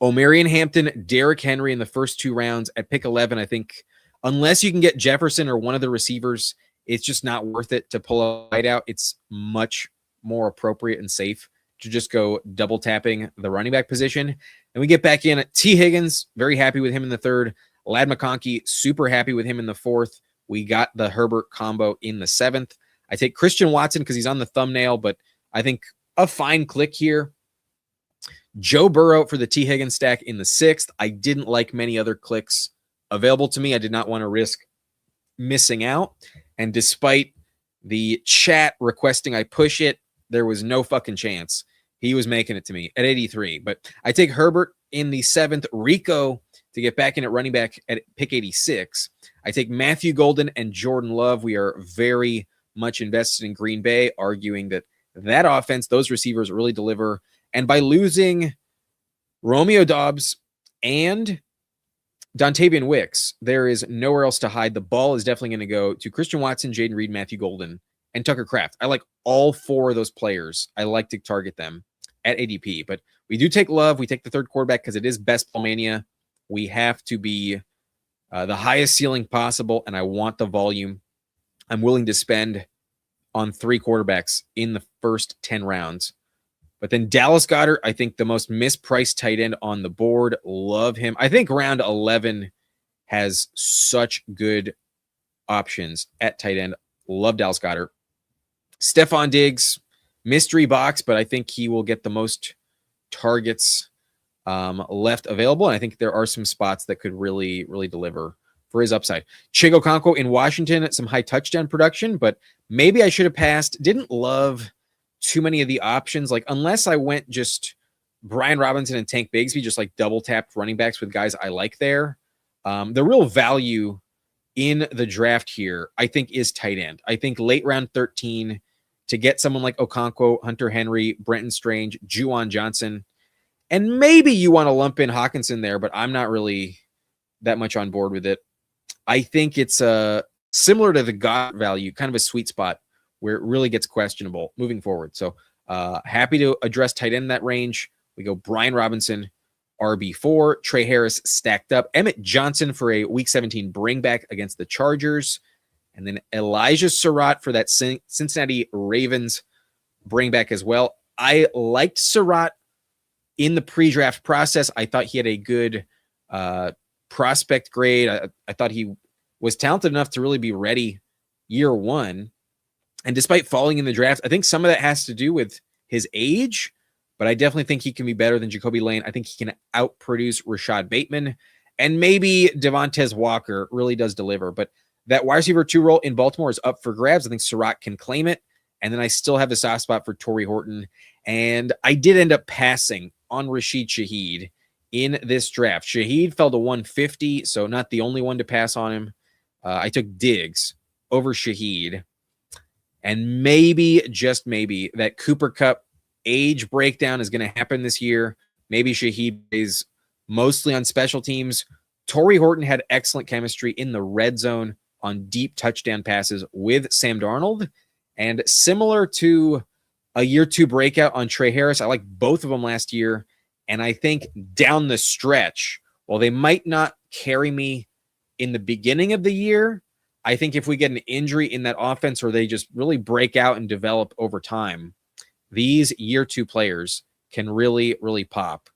Omarion Hampton, Derrick Henry in the first 2 rounds at pick 11. I think unless you can get Jefferson or one of the receivers, it's just not worth it to pull a light out. It's much more appropriate and safe to just go double tapping the running back position. And we get back in T. Higgins, very happy with him in the 3rd. Ladd McConkey, super happy with him in the 4th. We got the Herbert combo in the 7th. I take Christian Watson because he's on the thumbnail, but I think a fine click here. Joe Burrow for the T. Higgins stack in the 6th. I didn't like many other clicks available to me. I did not want to risk missing out. And despite the chat requesting I push it, there was no fucking chance he was making it to me at 83. But I take Herbert in the 7th, Rico to get back in at running back at pick 86. I take Matthew Golden and Jordan Love. We are very much invested in Green Bay, arguing that offense, those receivers really deliver. And by losing Romeo Doubs and Dontavian Wicks, there is nowhere else to hide. The ball is definitely going to go to Christian Watson, Jaden Reed, Matthew Golden, and Tucker Kraft. I like all 4 of those players. I like to target them at ADP. But we do take Love. We take the 3rd quarterback because it is Best Ball Mania. We have to be the highest ceiling possible, and I want the volume I'm willing to spend on 3 quarterbacks in the first 10 rounds. But then Dallas Goedert, I think the most mispriced tight end on the board. Love him. I think round 11 has such good options at tight end. Love Dallas Goedert. Stephon Diggs, mystery box, but I think he will get the most targets left available. And I think there are some spots that could really, really deliver for his upside. Chigo Conko in Washington, some high touchdown production, but maybe I should have passed. Didn't love too many of the options. Like, unless I went just Brian Robinson and Tank Bigsby, just like double tapped running backs with guys I like there. The real value in the draft here, I think, is tight end. I think late round 13 to get someone like Okonkwo, Hunter Henry, Brenton Strange, Juwan Johnson, and maybe you want to lump in Hawkinson there, but I'm not really that much on board with it. I think it's similar to the God value, kind of a sweet spot where it really gets questionable moving forward. So happy to address tight end in that range. We go Brian Robinson, RB4, Trey Harris stacked up, Emmett Johnson for a Week 17 bring back against the Chargers, and then Elijah Surratt for that Cincinnati Ravens bring back as well. I liked Surratt in the pre-draft process. I thought he had a good prospect grade. I thought he was talented enough to really be ready year 1. And despite falling in the draft, I think some of that has to do with his age, but I definitely think he can be better than Jacoby Lane. I think he can outproduce Rashad Bateman, and maybe Devontae Walker really does deliver. But that wide receiver 2 role in Baltimore is up for grabs. I think Surratt can claim it. And then I still have the soft spot for Torrey Horton. And I did end up passing on Rashid Shaheed in this draft. Shaheed fell to 150, so not the only one to pass on him. I took Diggs over Shaheed. And maybe, just maybe, that Cooper Kupp age breakdown is going to happen this year. Maybe Shaheed is mostly on special teams. Torrey Horton had excellent chemistry in the red zone on deep touchdown passes with Sam Darnold. And similar to a year 2 breakout on Trey Harris, I like both of them last year. And I think down the stretch, while they might not carry me in the beginning of the year, I think if we get an injury in that offense or they just really break out and develop over time, these year 2 players can really, really pop.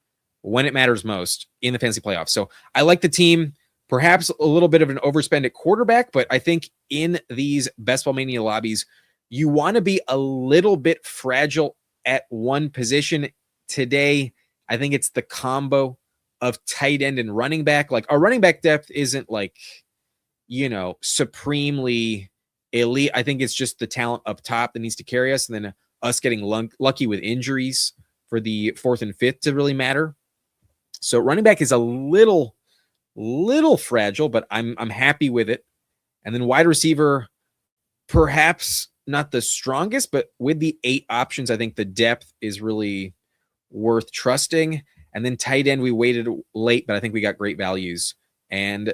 when it matters most in the fantasy playoffs. So I like the team. Perhaps a little bit of an overspend at quarterback, but I think in these Best Ball Mania lobbies, you want to be a little bit fragile at one position. Today, I think it's the combo of tight end and running back. Like, our running back depth isn't like, supremely elite. I think it's just the talent up top that needs to carry us, and then us getting lucky with injuries for the fourth and fifth to really matter. So running back is a little fragile, but I'm happy with it. And then wide receiver, perhaps not the strongest, but with the 8 options, I think the depth is really worth trusting. And then tight end, we waited late, but I think we got great values. And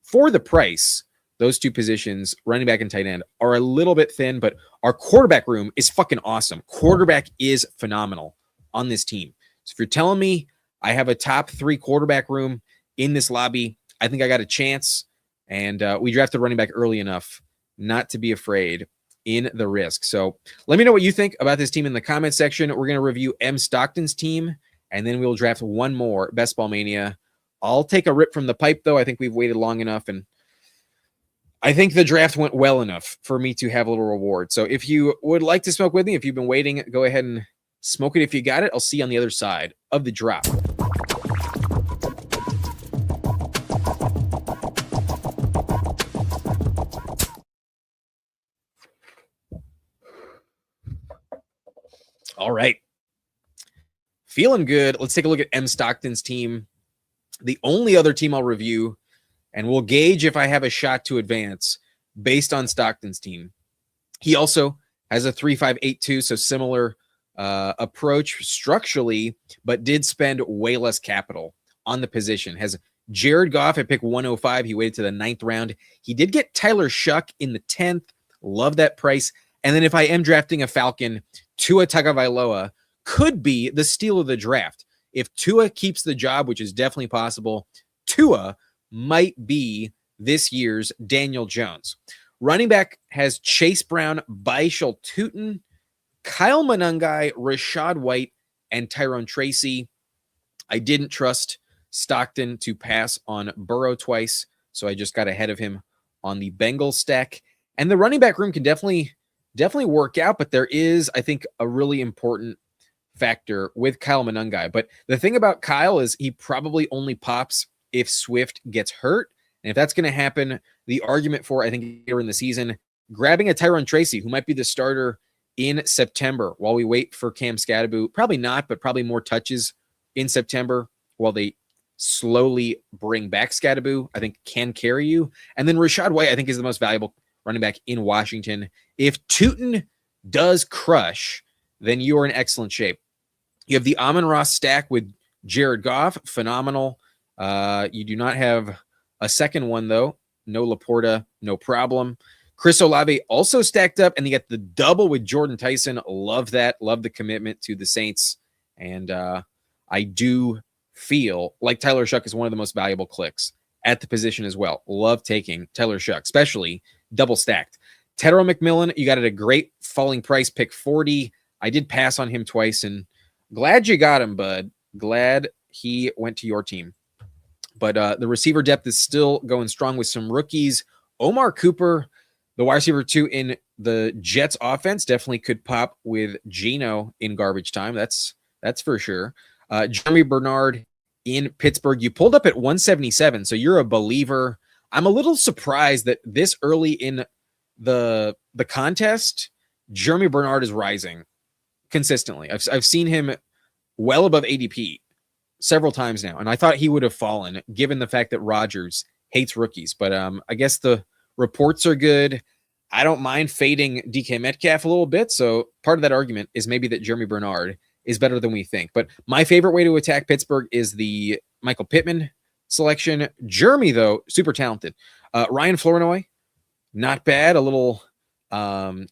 for the price, those 2 positions, running back and tight end, are a little bit thin, but our quarterback room is fucking awesome. Quarterback is phenomenal on this team. So if you're telling me I have a top 3 quarterback room in this lobby, I think I got a chance. And we drafted running back early enough not to be afraid in the risk. So let me know what you think about this team in the comment section. We're going to review M. Stockton's team, and then we'll draft one more Best Ball Mania. I'll take a rip from the pipe, though. I think we've waited long enough, and I think the draft went well enough for me to have a little reward. So if you would like to smoke with me, if you've been waiting, go ahead and smoke it if you got it. I'll see you on the other side of the drop. All right. Feeling good. Let's take a look at M. Stockton's team. The only other team I'll review, and we'll gauge if I have a shot to advance based on Stockton's team. He also has a 3-5-8-2, so similar approach structurally, but did spend way less capital on the position. Has Jared Goff at pick 105. He waited to the 9th round. He did get Tyler Shuck in the 10th. Love that price. And then if I am drafting a Falcon, Tua Tagovailoa could be the steal of the draft. If Tua keeps the job, which is definitely possible, Tua might be this year's Daniel Jones. Running back has Chase Brown, Baishal Tootin, Kyle Monangai, Rashad White, and Tyrone Tracy. I didn't trust Stockton to pass on Burrow twice, so I just got ahead of him on the Bengals stack. And the running back room can definitely work out, but there is, I think, a really important factor with Kyle Monangai. But the thing about Kyle is he probably only pops if Swift gets hurt. And if that's going to happen, the argument for, I think, here in the season, grabbing a Tyrone Tracy, who might be the starter in September while we wait for Cam Scatterbo, probably not, but probably more touches in September while they slowly bring back Scatterbo, I think can carry you. And then Rashad White, I think, is the most valuable running back in Washington. If Tootin does crush, then you are in excellent shape. You have the Amon-Ra stack with Jared Goff, phenomenal. You do not have a second one, though. No Laporta, no problem. Chris Olave also stacked up, and you get the double with Jordan Tyson. Love that. Love the commitment to the Saints. And I do feel like Tyler Shuck is one of the most valuable clicks at the position as well. Love taking Tyler Shuck, especially double stacked. Tedro McMillan, you got at a great falling price, pick 40. I did pass on him twice, and glad you got him, bud. Glad he went to your team. But the receiver depth is still going strong with some rookies. Omar Cooper, the wide receiver 2 in the Jets offense, definitely could pop with Geno in garbage time. That's for sure. Jeremy Bernard in Pittsburgh. You pulled up at 177, so you're a believer. I'm a little surprised that this early in the contest, Jeremy Bernard is rising consistently. I've seen him well above ADP several times now, and I thought he would have fallen given the fact that Rodgers hates rookies. But I guess the reports are good. I don't mind fading DK Metcalf a little bit, so part of that argument is maybe that Jeremy Bernard is better than we think. But my favorite way to attack Pittsburgh is the Michael Pittman selection. Jeremy, though, super talented. Ryan Flournoy, not bad. A little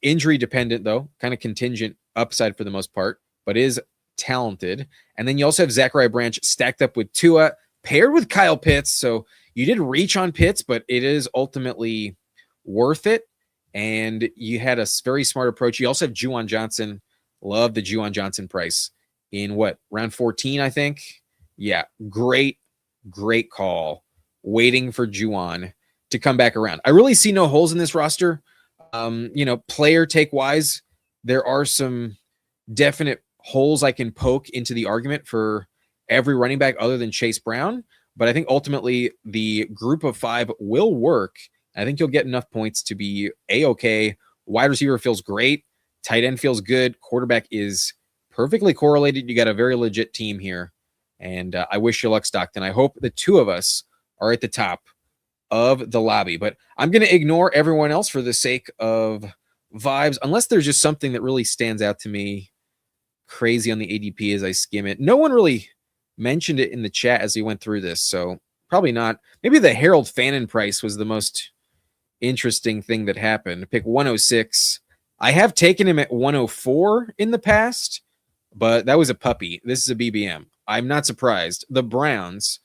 injury dependent, though, kind of contingent upside for the most part, but is talented. And then you also have Zachariah Branch stacked up with Tua, paired with Kyle Pitts. So you did reach on Pitts, but it is ultimately worth it. And you had a very smart approach. You also have Juwan Johnson. Love the Juwan Johnson price in round 14, I think. Yeah, great call. Waiting for Juwan to come back around. I really see no holes in this roster. Player take wise, there are some definite holes I can poke into the argument for every running back other than Chase Brown. But I think ultimately the group of 5 will work. I think you'll get enough points to be A-okay. Wide receiver feels great. Tight end feels good. Quarterback is perfectly correlated. You got a very legit team here. And I wish you luck, Stockton. I hope the 2 of us are at the top of the lobby. But I'm going to ignore everyone else for the sake of vibes, unless there's just something that really stands out to me crazy on the ADP as I skim it. No one really mentioned it in the chat as he went through this, so probably not. Maybe the Harold Fannin price was the most interesting thing that happened. Pick 106. I have taken him at 104 in the past, but that was a puppy. This is a BBM. I'm not surprised. The Browns,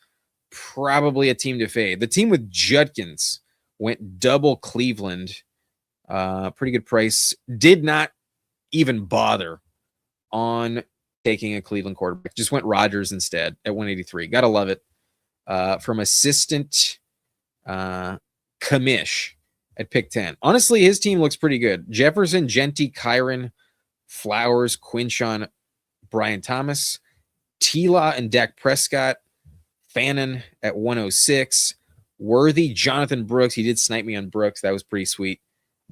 probably a team to fade. The team with Judkins went double Cleveland. Pretty good price. Did not even bother on taking a Cleveland quarterback. Just went Rodgers instead at 183. Gotta love it. From assistant Kamish at pick 10. Honestly, his team looks pretty good. Jefferson, Genty, Kyron, Flowers, Quinshon, Brian Thomas, Tila and Dak Prescott, Fannin at 106, Worthy, Jonathan Brooks. He did snipe me on Brooks. That was pretty sweet.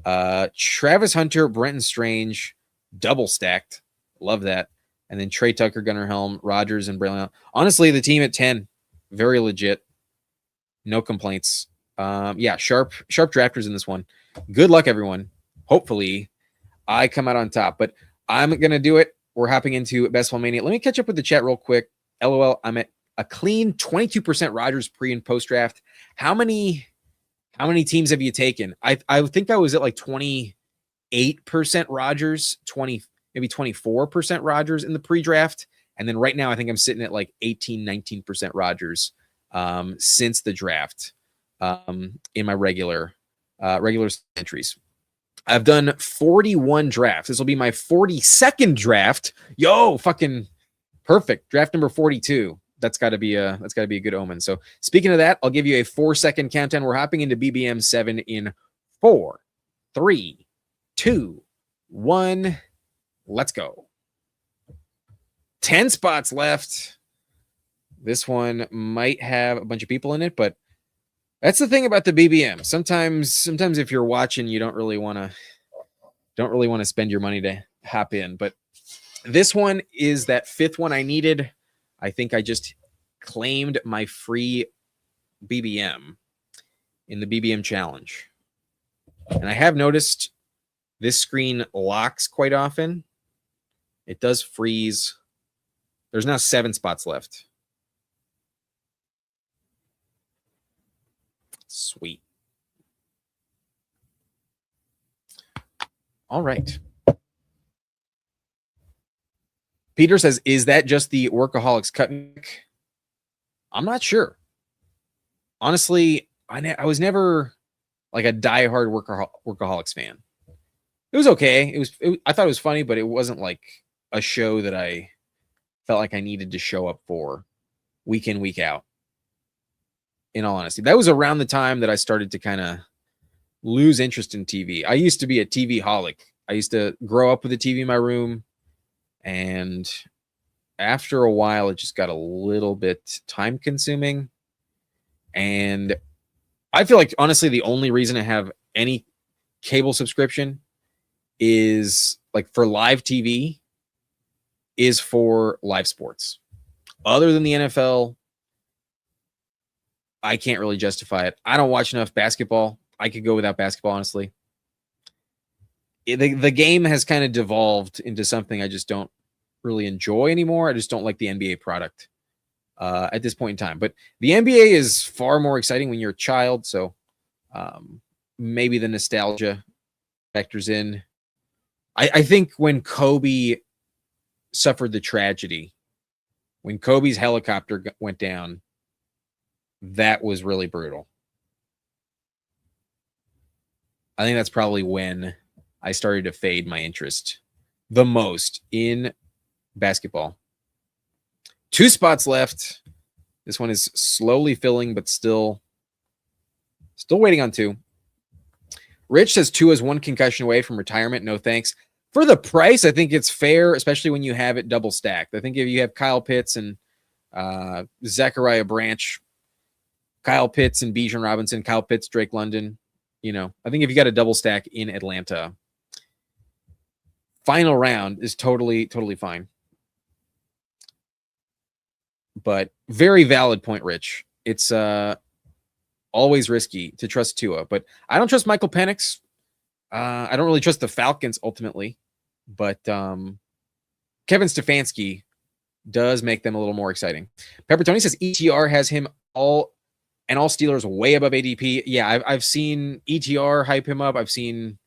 Travis Hunter, Brenton Strange, double stacked. Love that. And then Trey Tucker, Gunnar Helm, Rodgers, and Braylon. Honestly, the team at 10, very legit. No complaints. Sharp drafters in this one. Good luck, everyone. Hopefully, I come out on top. But I'm going to do it. We're hopping into Best Ball Mania. Let me catch up with the chat real quick. LOL, I'm at a clean 22% Rodgers pre and post draft. How many teams have you taken? I think I was at like 28% Rodgers, maybe 24% Rodgers in the pre-draft. And then right now I think I'm sitting at like 19% Rodgers since the draft in my regular entries. I've done 41 drafts. This will be my 42nd draft. Yo, fucking perfect. Draft number 42. That's got to be a good omen. So speaking of that, I'll give you a 4-second countdown. We're hopping into BBM 7 in 4, 3, 2, 1. Let's go. 10 spots left. This one might have a bunch of people in it, but that's the thing about the BBM. Sometimes if you're watching, you don't really want to spend your money to hop in. But this one is that 5th one I needed. I think I just claimed my free BBM in the BBM challenge. And I have noticed this screen locks quite often. It does freeze. There's now 7 spots left. Sweet. All right. Peter says, is that just the Workaholics cut? I'm not sure. Honestly, I was never like a diehard Workaholics fan. It was okay. I thought it was funny, but it wasn't like a show that I felt like I needed to show up for week in, week out. In all honesty, that was around the time that I started to kind of lose interest in TV. I used to be a TV holic. I used to grow up with a TV in my room. And after a while, it just got a little bit time consuming. And I feel like, honestly, the only reason I have any cable subscription is like for live TV is for live sports. Other than the NFL, I can't really justify it. I don't watch enough basketball. I could go without basketball, honestly. The game has kind of devolved into something I just don't really enjoy anymore. I just don't like the NBA product at this point in time. But the NBA is far more exciting when you're a child, so maybe the nostalgia factors in. I think when Kobe suffered the tragedy, when Kobe's helicopter went down, that was really brutal. I think that's probably when I started to fade my interest the most in basketball. 2 spots left. This one is slowly filling, but still waiting on 2. Rich says Tua is 1 concussion away from retirement. No thanks. For the price, I think it's fair, especially when you have it double stacked. I think if you have Kyle Pitts and Zachariah Branch, Kyle Pitts and Bijan Robinson, Kyle Pitts, Drake London, I think if you got a double stack in Atlanta, final round is totally fine. But very valid point, Rich. It's always risky to trust Tua, but I don't trust Michael Penix. I don't really trust the Falcons ultimately, but Kevin Stefanski does make them a little more exciting. Pepper Tony says ETR has him all Steelers way above ADP. Yeah, I've seen ETR hype him up. I've seen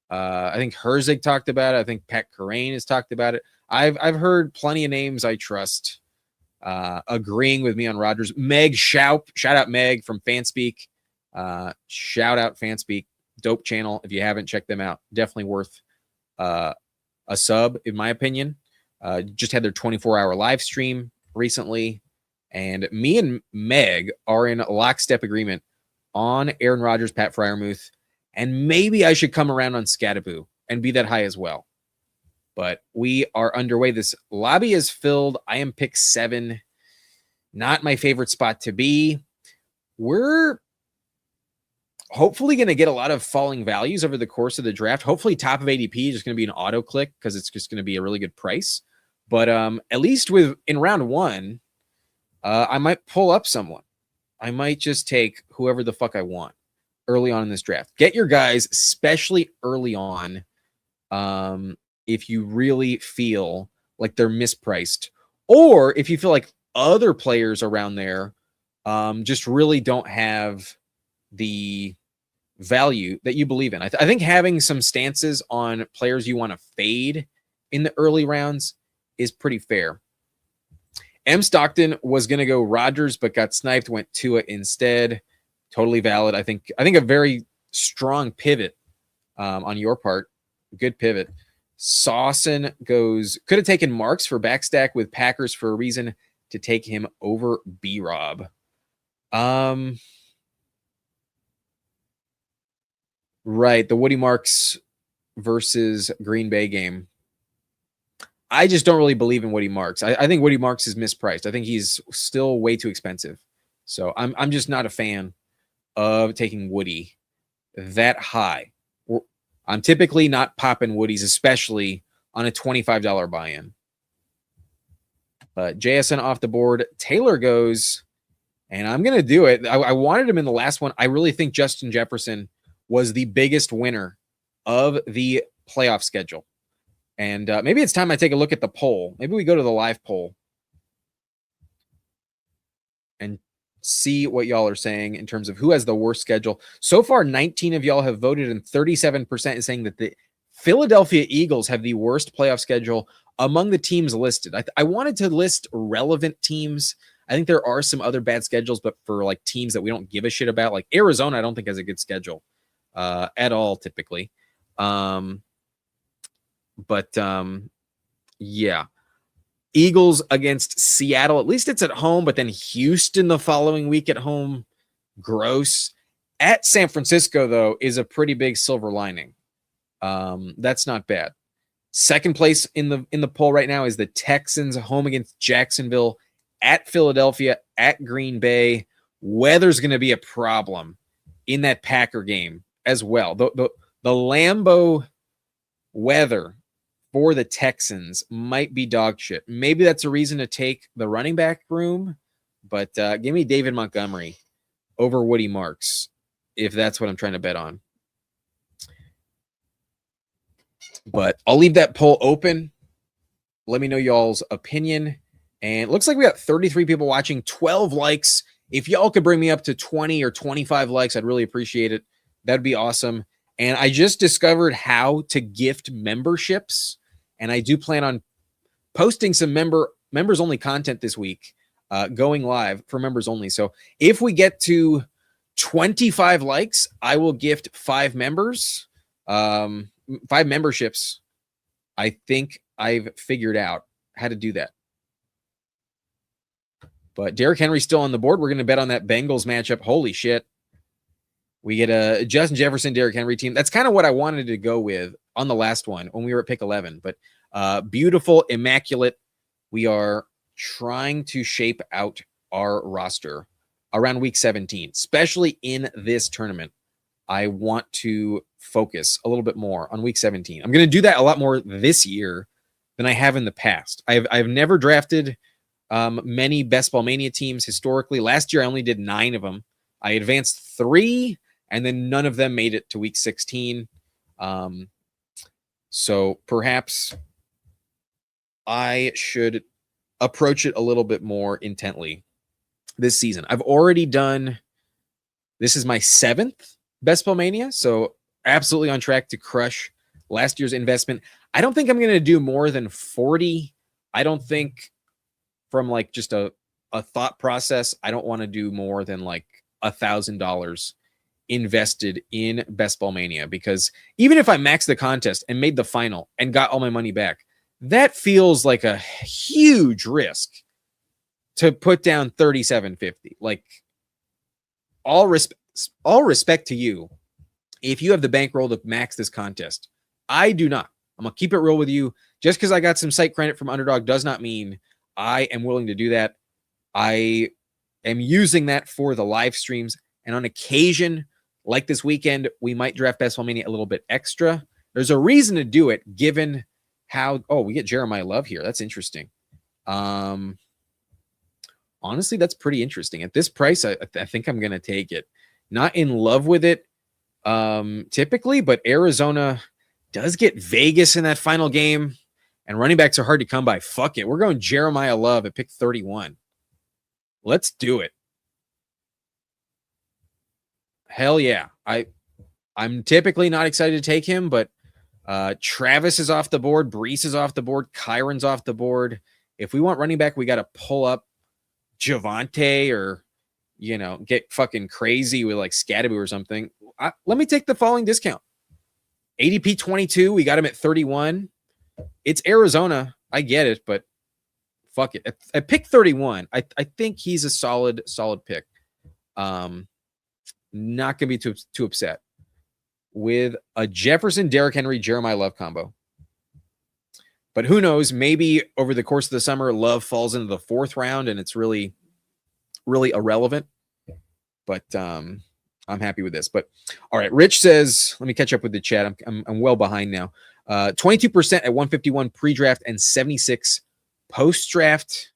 I think Herzig talked about it. I think Pat Kerrane has talked about it. I've heard plenty of names I trust agreeing with me on Rodgers. Meg shout out Meg from Fanspeak. Shout out Fanspeak, dope channel. If you haven't checked them out, definitely worth a sub in my opinion. Just had their 24-hour live stream recently, and me and Meg are in lockstep agreement on Aaron Rodgers, Pat Freiermuth, and maybe I should come around on Scattaboo and be that high as well. But we are underway. This lobby is filled. I am pick 7. Not my favorite spot to be. We're hopefully going to get a lot of falling values over the course of the draft. Hopefully top of ADP is just going to be an auto click because it's just going to be a really good price. But at least in round 1, I might pull up someone. I might just take whoever the fuck I want early on in this draft. Get your guys, especially early on. If you really feel like they're mispriced, or if you feel like other players around there just really don't have the value that you believe in. I think having some stances on players you want to fade in the early rounds is pretty fair. M. Stockton was going to go Rodgers, but got sniped, went Tua instead. Totally valid. I think a very strong pivot on your part. Good pivot. Sawson could have taken Marks for backstack with Packers for a reason to take him over B-Rob. Right, the Woody Marks versus Green Bay game. I just don't really believe in Woody Marks. I think Woody Marks is mispriced. I think he's still way too expensive. So I'm just not a fan of taking Woody that high. I'm typically not popping Woodies, especially on a $25 buy-in. JSN off the board. Taylor goes, and I'm going to do it. I wanted him in the last one. I really think Justin Jefferson was the biggest winner of the playoff schedule. And maybe it's time I take a look at the poll. Maybe we go to the live poll and see what y'all are saying in terms of who has the worst schedule. So far, 19 of y'all have voted, and 37% is saying that the Philadelphia Eagles have the worst playoff schedule among the teams listed. I wanted to list relevant teams. I think there are some other bad schedules, but for like teams that we don't give a shit about, like Arizona, I don't think has a good schedule at all typically. Yeah. Eagles against Seattle. At least it's at home, but then Houston the following week at home. Gross. At San Francisco, though, is a pretty big silver lining. That's not bad. Second place in the poll right now is the Texans home against Jacksonville, at Philadelphia, at Green Bay. Weather's going to be a problem in that Packer game as well. The Lambeau weather for the Texans might be dog shit. Maybe that's a reason to take the running back room, but give me David Montgomery over Woody Marks if that's what I'm trying to bet on. But I'll leave that poll open. Let me know y'all's opinion. And it looks like we got 33 people watching, 12 likes. If y'all could bring me up to 20 or 25 likes, I'd really appreciate it. That'd be awesome. And I just discovered how to gift memberships. And I do plan on posting some members only content this week, going live for members only. So if we get to 25 likes, I will gift 5 members, 5 memberships. I think I've figured out how to do that. But Derrick Henry's still on the board. We're going to bet on that Bengals matchup. Holy shit. We get a Justin Jefferson, Derrick Henry team. That's kind of what I wanted to go with on the last one when we were at pick 11. But beautiful, immaculate. We are trying to shape out our roster around week 17, especially in this tournament. I want to focus a little bit more on week 17. I'm going to do that a lot more this year than I have in the past. I've never drafted many Best Ball Mania teams historically. Last year, I only did 9 of them. I advanced 3, and then none of them made it to week 16. So perhaps I should approach it a little bit more intently this season. I've already done, this is my 7th Best Ball Mania, so absolutely on track to crush last year's investment. I don't think I'm going to do more than 40. I don't think from like just a thought process, I don't want to do more than like $1,000 invested in Best Ball Mania, because even if I maxed the contest and made the final and got all my money back, that feels like a huge risk to put down $37.50. Like, all respect to you if you have the bankroll to max this contest. I do not. I'm gonna keep it real with you. Just because I got some site credit from Underdog does not mean I am willing to do that. I am using that for the live streams, and on occasion, like this weekend, we might draft Best Ball Mania a little bit extra. There's a reason to do it, given how, we get Jeremiah Love here. That's interesting. Honestly, that's pretty interesting. At this price, I think I'm going to take it. Not in love with it typically, but Arizona does get Vegas in that final game, and running backs are hard to come by. Fuck it. We're going Jeremiah Love at pick 31. Let's do it. Hell yeah. I'm typically not excited to take him, but Travis is off the board. Brees is off the board. Kyron's off the board. If we want running back, we got to pull up Javante or, get fucking crazy with like Scadaboo or something. Let me take the following discount. ADP 22. We got him at 31. It's Arizona. I get it, but fuck it. At pick 31, I think he's a solid pick. Not going to be too upset with a Jefferson, Derrick Henry, Jeremiah Love combo. But who knows? Maybe over the course of the summer, Love falls into the 4th round and it's really, really irrelevant. But I'm happy with this. But all right, Rich says, let me catch up with the chat. I'm well behind now. 22% at 151 pre-draft and 76 post-draft.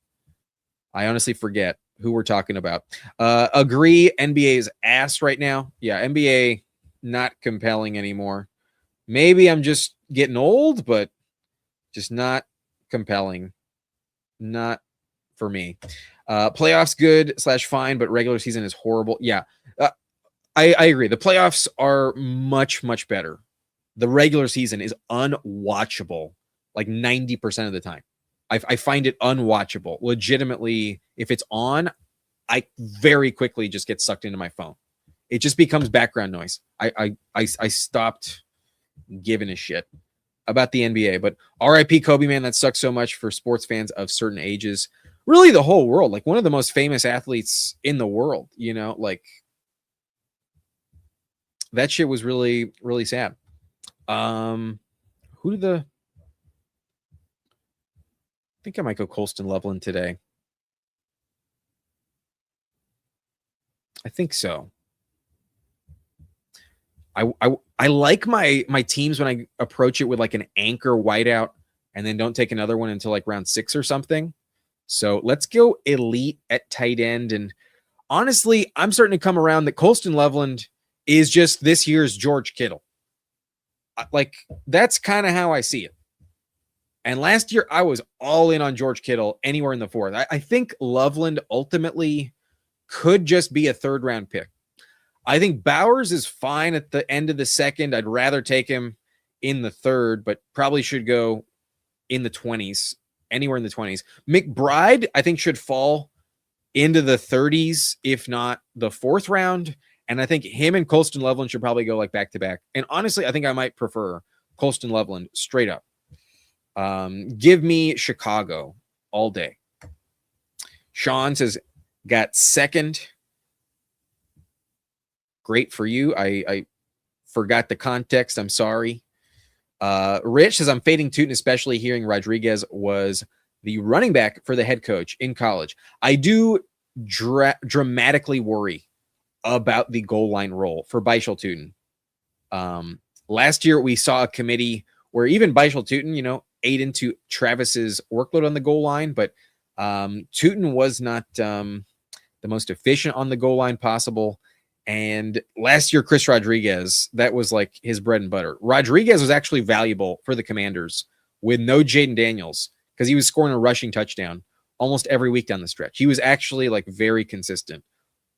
I honestly forget who we're talking about. Agree, NBA is ass right now. Yeah, NBA not compelling anymore. Maybe I'm just getting old, but just not compelling. Not for me. Playoffs good / fine, but regular season is horrible. Yeah, I agree. The playoffs are much, much better. The regular season is unwatchable like 90% of the time. I find it unwatchable. Legitimately, if it's on, I very quickly just get sucked into my phone. It just becomes background noise. I stopped giving a shit about the NBA. But RIP Kobe, man, that sucks so much for sports fans of certain ages. Really, the whole world. Like, one of the most famous athletes in the world, like, that shit was really, really sad. I think I might go Colston Loveland today. I think so. I like my teams when I approach it with like an anchor whiteout and then don't take another one until like round 6 or something. So let's go elite at tight end. And honestly, I'm starting to come around that Colston Loveland is just this year's George Kittle. Like, that's kind of how I see it. And last year, I was all in on George Kittle anywhere in the 4th. I think Loveland ultimately could just be a 3rd round pick. I think Bowers is fine at the end of the 2nd. I'd rather take him in the 3rd, but probably should go in the 20s, anywhere in the 20s. McBride, I think, should fall into the 30s, if not the 4th round. And I think him and Colston Loveland should probably go like back to back. And honestly, I think I might prefer Colston Loveland straight up. Give me Chicago all day. Sean says, got second. Great for you. I forgot the context. I'm sorry. Rich says, I'm fading Tootin, especially hearing Rodriguez was the running back for the head coach in college. I do dramatically worry about the goal line role for Beischel Tootin. Last year, we saw a committee where even Beischel Tootin, ate into Travis's workload on the goal line, but Tootin was not the most efficient on the goal line possible. And last year, Chris Rodriguez, that was like his bread and butter. Rodriguez was actually valuable for the Commanders with no Jaden Daniels because he was scoring a rushing touchdown almost every week down the stretch. He was actually like very consistent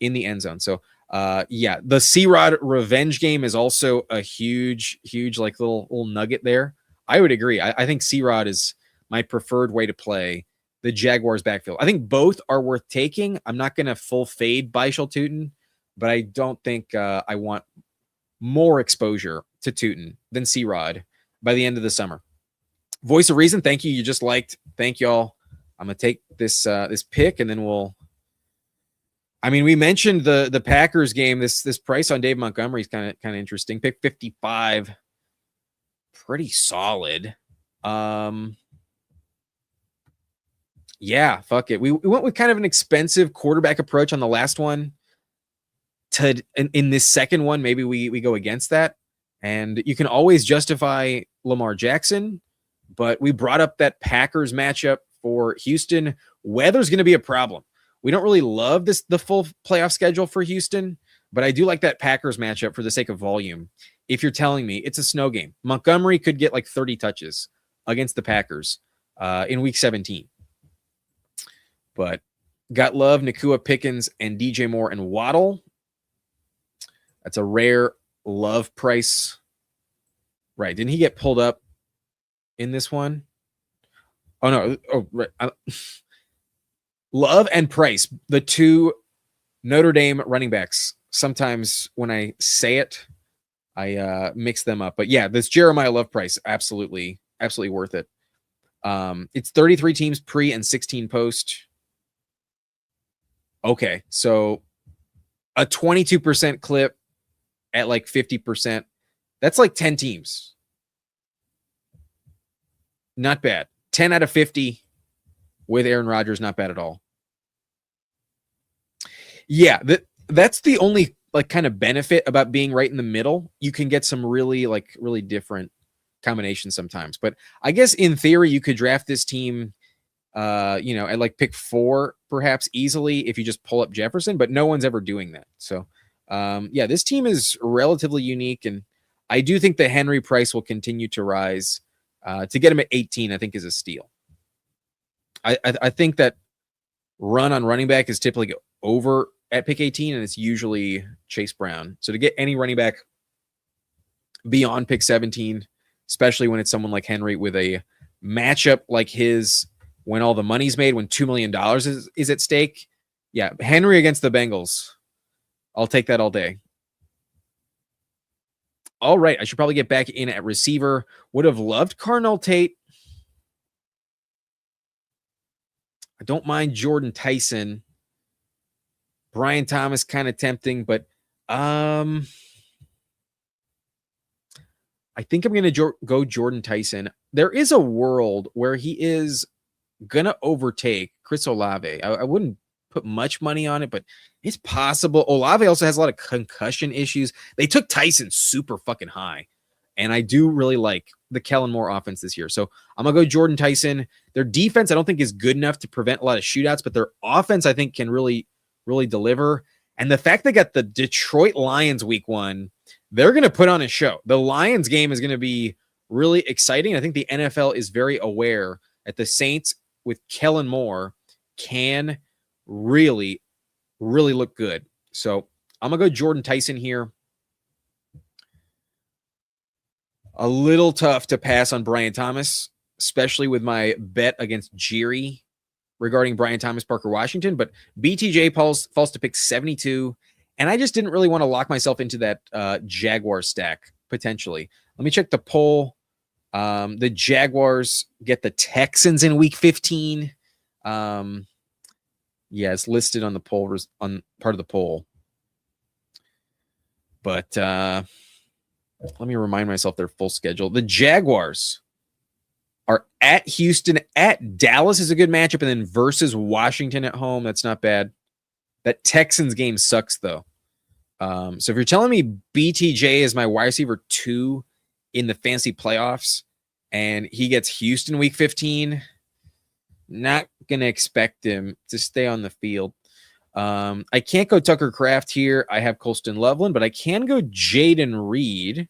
in the end zone. So, the C-Rod revenge game is also a huge like little nugget there. I would agree. I think C-Rod is my preferred way to play the Jaguars backfield. I think both are worth taking. I'm not going to full fade Beischel Tootin, but I don't think I want more exposure to Tootin than C-Rod by the end of the summer. Voice of Reason, thank you. You just liked. Thank y'all. I'm going to take this pick, and then we mentioned the Packers game. This price on Dave Montgomery is kind of interesting. Pick 55. Pretty solid. Yeah, fuck it. We went with kind of an expensive quarterback approach on the last one. In this second one, maybe we go against that. And you can always justify Lamar Jackson, but we brought up that Packers matchup for Houston. Weather's going to be a problem. We don't really love the full playoff schedule for Houston, but I do like that Packers matchup for the sake of volume. If you're telling me it's a snow game, Montgomery could get like 30 touches against the Packers in week 17. But got Love, Nakua, Pickens, and DJ Moore and Waddle. That's a rare Love price. Right. Didn't he get pulled up in this one? Oh, no. Oh, right. Love and Price, the two Notre Dame running backs. Sometimes when I say it, I mix them up. But yeah, this Jeremiah Love price, absolutely worth it. It's 33 teams pre and 16 post. Okay, so a 22% clip at like 50%. That's like 10 teams. Not bad. 10 out of 50 with Aaron Rodgers, not bad at all. Yeah, that's the only like kind of benefit about being right in the middle. You can get some really different combinations sometimes. But I guess in theory, you could draft this team, at like pick 4 perhaps easily if you just pull up Jefferson, but no one's ever doing that. So, this team is relatively unique, and I do think the Henry price will continue to rise. To get him at 18, I think is a steal. I think that run on running back is typically over at pick 18, and it's usually Chase Brown. So to get any running back beyond pick 17, especially when it's someone like Henry with a matchup like his, when all the money's made, when $2 million is at stake. Yeah, Henry against the Bengals. I'll take that all day. All right, I should probably get back in at receiver. Would have loved Carnell Tate. I don't mind Jordan Tyson. Brian Thomas kind of tempting, but I think I'm going to go Jordan Tyson. There is a world where he is going to overtake Chris Olave. I wouldn't put much money on it, but it's possible. Olave also has a lot of concussion issues. They took Tyson super fucking high, and I do really like the Kellen Moore offense this year. So I'm going to go Jordan Tyson. Their defense I don't think is good enough to prevent a lot of shootouts, but their offense I think can really deliver. And the fact they got the Detroit Lions week 1, they're going to put on a show. The Lions game is going to be really exciting. I think the NFL is very aware that the Saints with Kellen Moore can really look good. So I'm going to go Jordan Tyson here. A little tough to pass on Brian Thomas, especially with my bet against Jiri regarding Brian Thomas, Parker Washington, but BTJ falls to pick 72, and I just didn't really want to lock myself into that Jaguar stack, potentially. Let me check the poll. The Jaguars get the Texans in week 15. Yeah, it's listed on the poll, on part of the poll. But let me remind myself their full schedule. The Jaguars are at Houston, at Dallas is a good matchup, and then versus Washington at home. That's not bad. That Texans game sucks, though. So if you're telling me BTJ is my wide receiver 2 in the fantasy playoffs, and he gets Houston week 15, not going to expect him to stay on the field. I can't go Tucker Kraft here. I have Colston Loveland, but I can go Jaden Reed.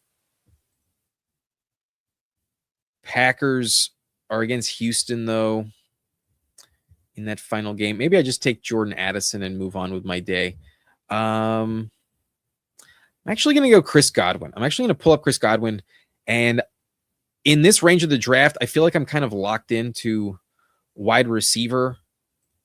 Packers are against Houston, though, in that final game. Maybe I just take Jordan Addison and move on with my day. I'm actually going to go Chris Godwin. I'm actually going to pull up Chris Godwin. And in this range of the draft, I feel like I'm kind of locked into wide receiver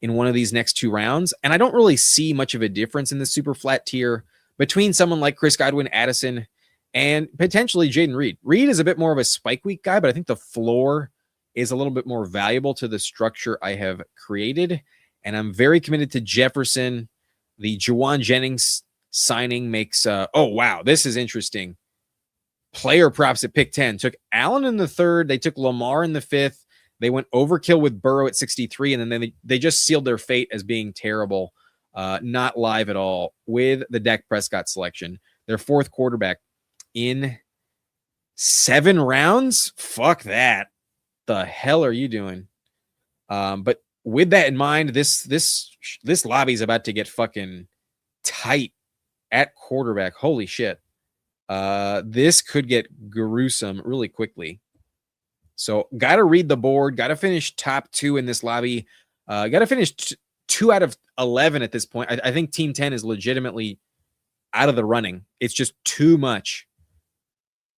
in one of these next 2 rounds. And I don't really see much of a difference in the super flat tier between someone like Chris Godwin, Addison, and potentially Jaden Reed. Reed is a bit more of a spike week guy, but I think the floor is a little bit more valuable to the structure I have created. And I'm very committed to Jefferson. The Juwan Jennings signing makes, oh, wow, this is interesting. Player props at pick 10. Took Allen in the 3rd. They took Lamar in the 5th. They went overkill with Burrow at 63, and then they just sealed their fate as being terrible, not live at all, with the Dak Prescott selection. Their 4th quarterback in 7 rounds? Fuck that. The hell are you doing? But with that in mind, this lobby is about to get fucking tight at quarterback. Holy shit. This could get gruesome really quickly. So got to read the board, got to finish top 2 in this lobby. Got to finish 2 out of 11 at this point. I think Team 10 is legitimately out of the running. It's just too much.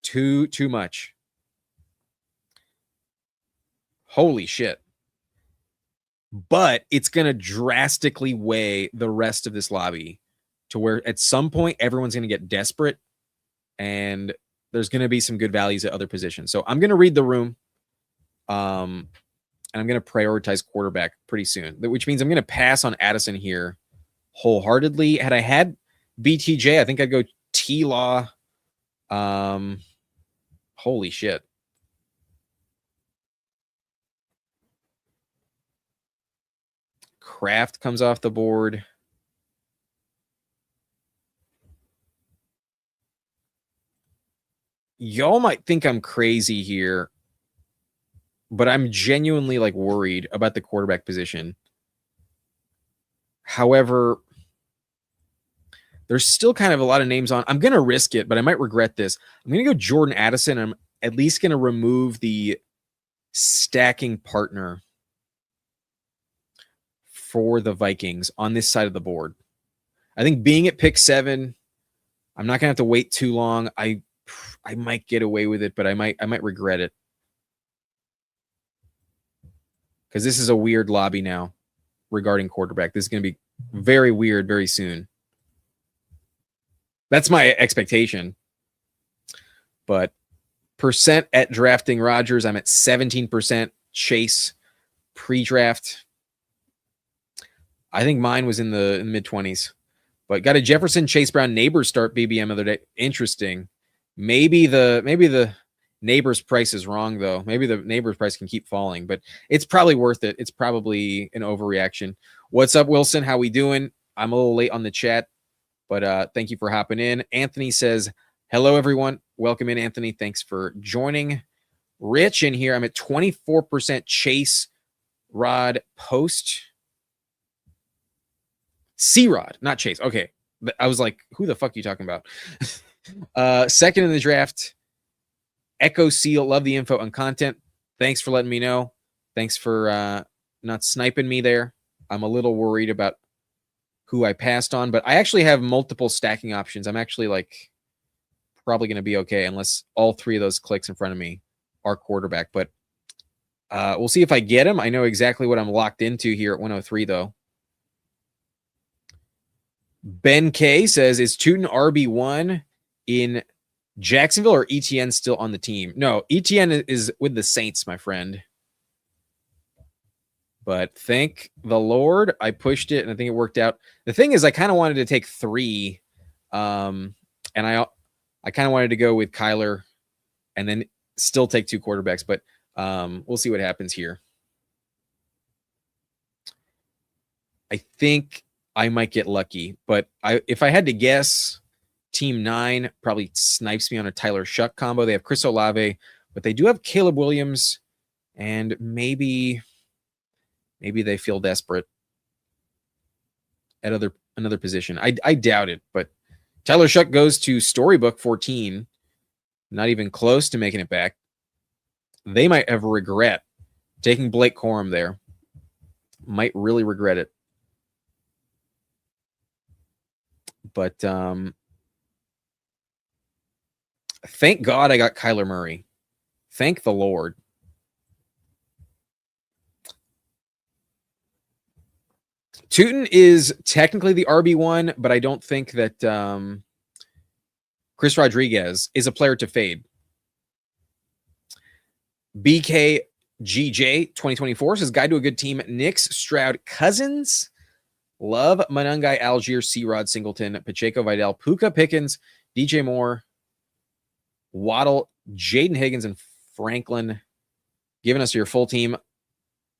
Too much. Holy shit. But it's going to drastically weigh the rest of this lobby to where at some point everyone's going to get desperate and there's going to be some good values at other positions. So I'm going to read the room. And I'm going to prioritize quarterback pretty soon, which means I'm going to pass on Addison here wholeheartedly. Had I had BTJ, I think I'd go T-Law. Holy shit. Kraft comes off the board. Y'all might think I'm crazy here, but I'm genuinely like worried about the quarterback position. However, there's still kind of a lot of names on. I'm going to risk it, but I might regret this. I'm going to go Jordan Addison. I'm at least going to remove the stacking partner for the Vikings on this side of the board. I think being at pick 7, I'm not going to have to wait too long. I might get away with it, but I might regret it. Because this is a weird lobby now regarding quarterback. This is going to be very weird very soon. That's my expectation. But percent at drafting Rodgers, I'm at 17% Chase pre-draft. I think mine was in the mid-20s. But got a Jefferson, Chase Brown, Neighbors start BBM the other day. Interesting. Maybe the Neighbors price is wrong, though. Maybe the Neighbors price can keep falling, but it's probably worth it. It's probably an overreaction. What's up, Wilson? How we doing? I'm a little late on the chat, but thank you for hopping in. Anthony says, hello, everyone. Welcome in, Anthony. Thanks for joining. Rich in here. I'm at 24% Chase Rod post. C-Rod, not Chase. Okay. I was like, who the fuck are you talking about? Second in the draft, Echo Seal. Love the info and content. Thanks for letting me know. Thanks for not sniping me there. I'm a little worried about who I passed on, but I actually have multiple stacking options. I'm actually like probably going to be okay unless all 3 of those clicks in front of me are quarterback, but we'll see if I get him. I know exactly what I'm locked into here at 103 though. Ben K says, is Tootin RB1 in Jacksonville or ETN still on the team? No, ETN is with the Saints, my friend. But thank the Lord, I pushed it, and I think it worked out. The thing is, I kind of wanted to take 3, and I kind of wanted to go with Kyler, and then still take 2 quarterbacks. But we'll see what happens here. I think I might get lucky, but if I had to guess, Team 9 probably snipes me on a Tyler Shuck combo. They have Chris Olave, but they do have Caleb Williams, and maybe they feel desperate at another position. I doubt it, but Tyler Shuck goes to Storybook 14, not even close to making it back. They might have regret taking Blake Corum there. Might really regret it. But thank God I got Kyler Murray. Thank the Lord. Tootin is technically the RB1, but I don't think that Chris Rodriguez is a player to fade. BKGJ 2024 says, guide to a good team. Nix, Stroud, Cousins, Love, Manungai, Algier, C-Rod, Singleton, Pacheco, Vidal, Puka, Pickens, DJ Moore, Waddle, Jaden Higgins, and Franklin. Giving us your full team.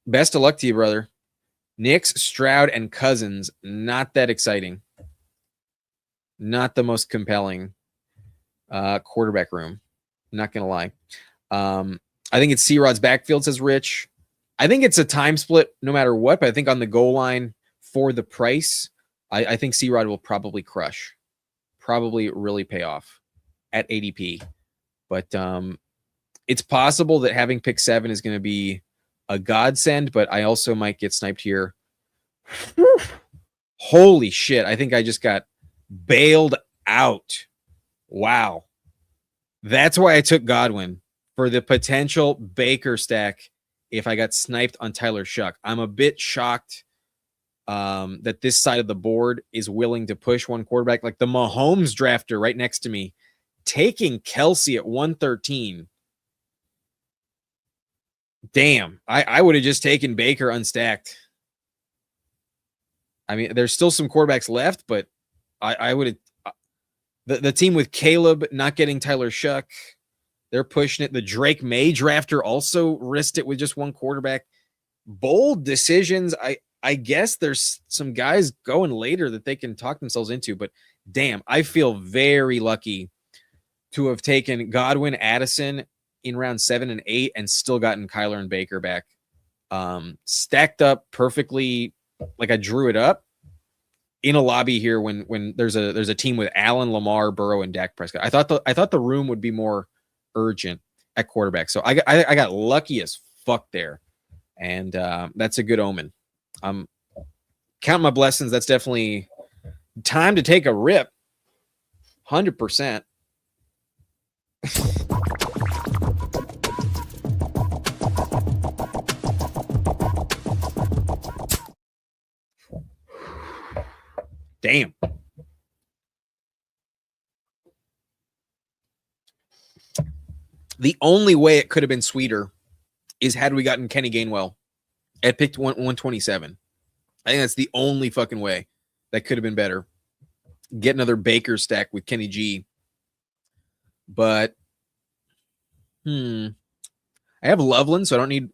Best of luck to you, brother. Nix, Stroud, and Cousins. Not that exciting. Not the most compelling quarterback room. Not going to lie. I think it's C-Rod's backfield, says Rich. I think it's a time split no matter what, but I think on the goal line for the price, I think C-Rod will probably crush. Probably really pay off at ADP. But it's possible that having pick 7 is going to be a godsend, but I also might get sniped here. Holy shit. I think I just got bailed out. Wow. That's why I took Godwin, for the potential Baker stack if I got sniped on Tyler Shuck. I'm a bit shocked that this side of the board is willing to push one quarterback. Like the Mahomes drafter right next to me, taking Kelsey at 113. Damn, I would have just taken Baker unstacked. I mean, there's still some quarterbacks left, but I would have. The team with Caleb not getting Tyler Shuck, they're pushing it. The Drake May drafter also risked it with just one quarterback. Bold decisions. I guess there's some guys going later that they can talk themselves into, but damn, I feel very lucky to have taken Godwin, Addison in round 7 and 8 and still gotten Kyler and Baker back. Stacked up perfectly, like I drew it up in a lobby here when there's a team with Allen, Lamar, Burrow, and Dak Prescott. I thought the room would be more urgent at quarterback. So I got lucky as fuck there. And that's a good omen. I'm counting my blessings. That's definitely time to take a rip. 100%. Damn. The only way it could have been sweeter is had we gotten Kenny Gainwell at pick 127. I think that's the only fucking way that could have been better. Get another Baker stack with Kenny G. But I have Loveland, so I don't need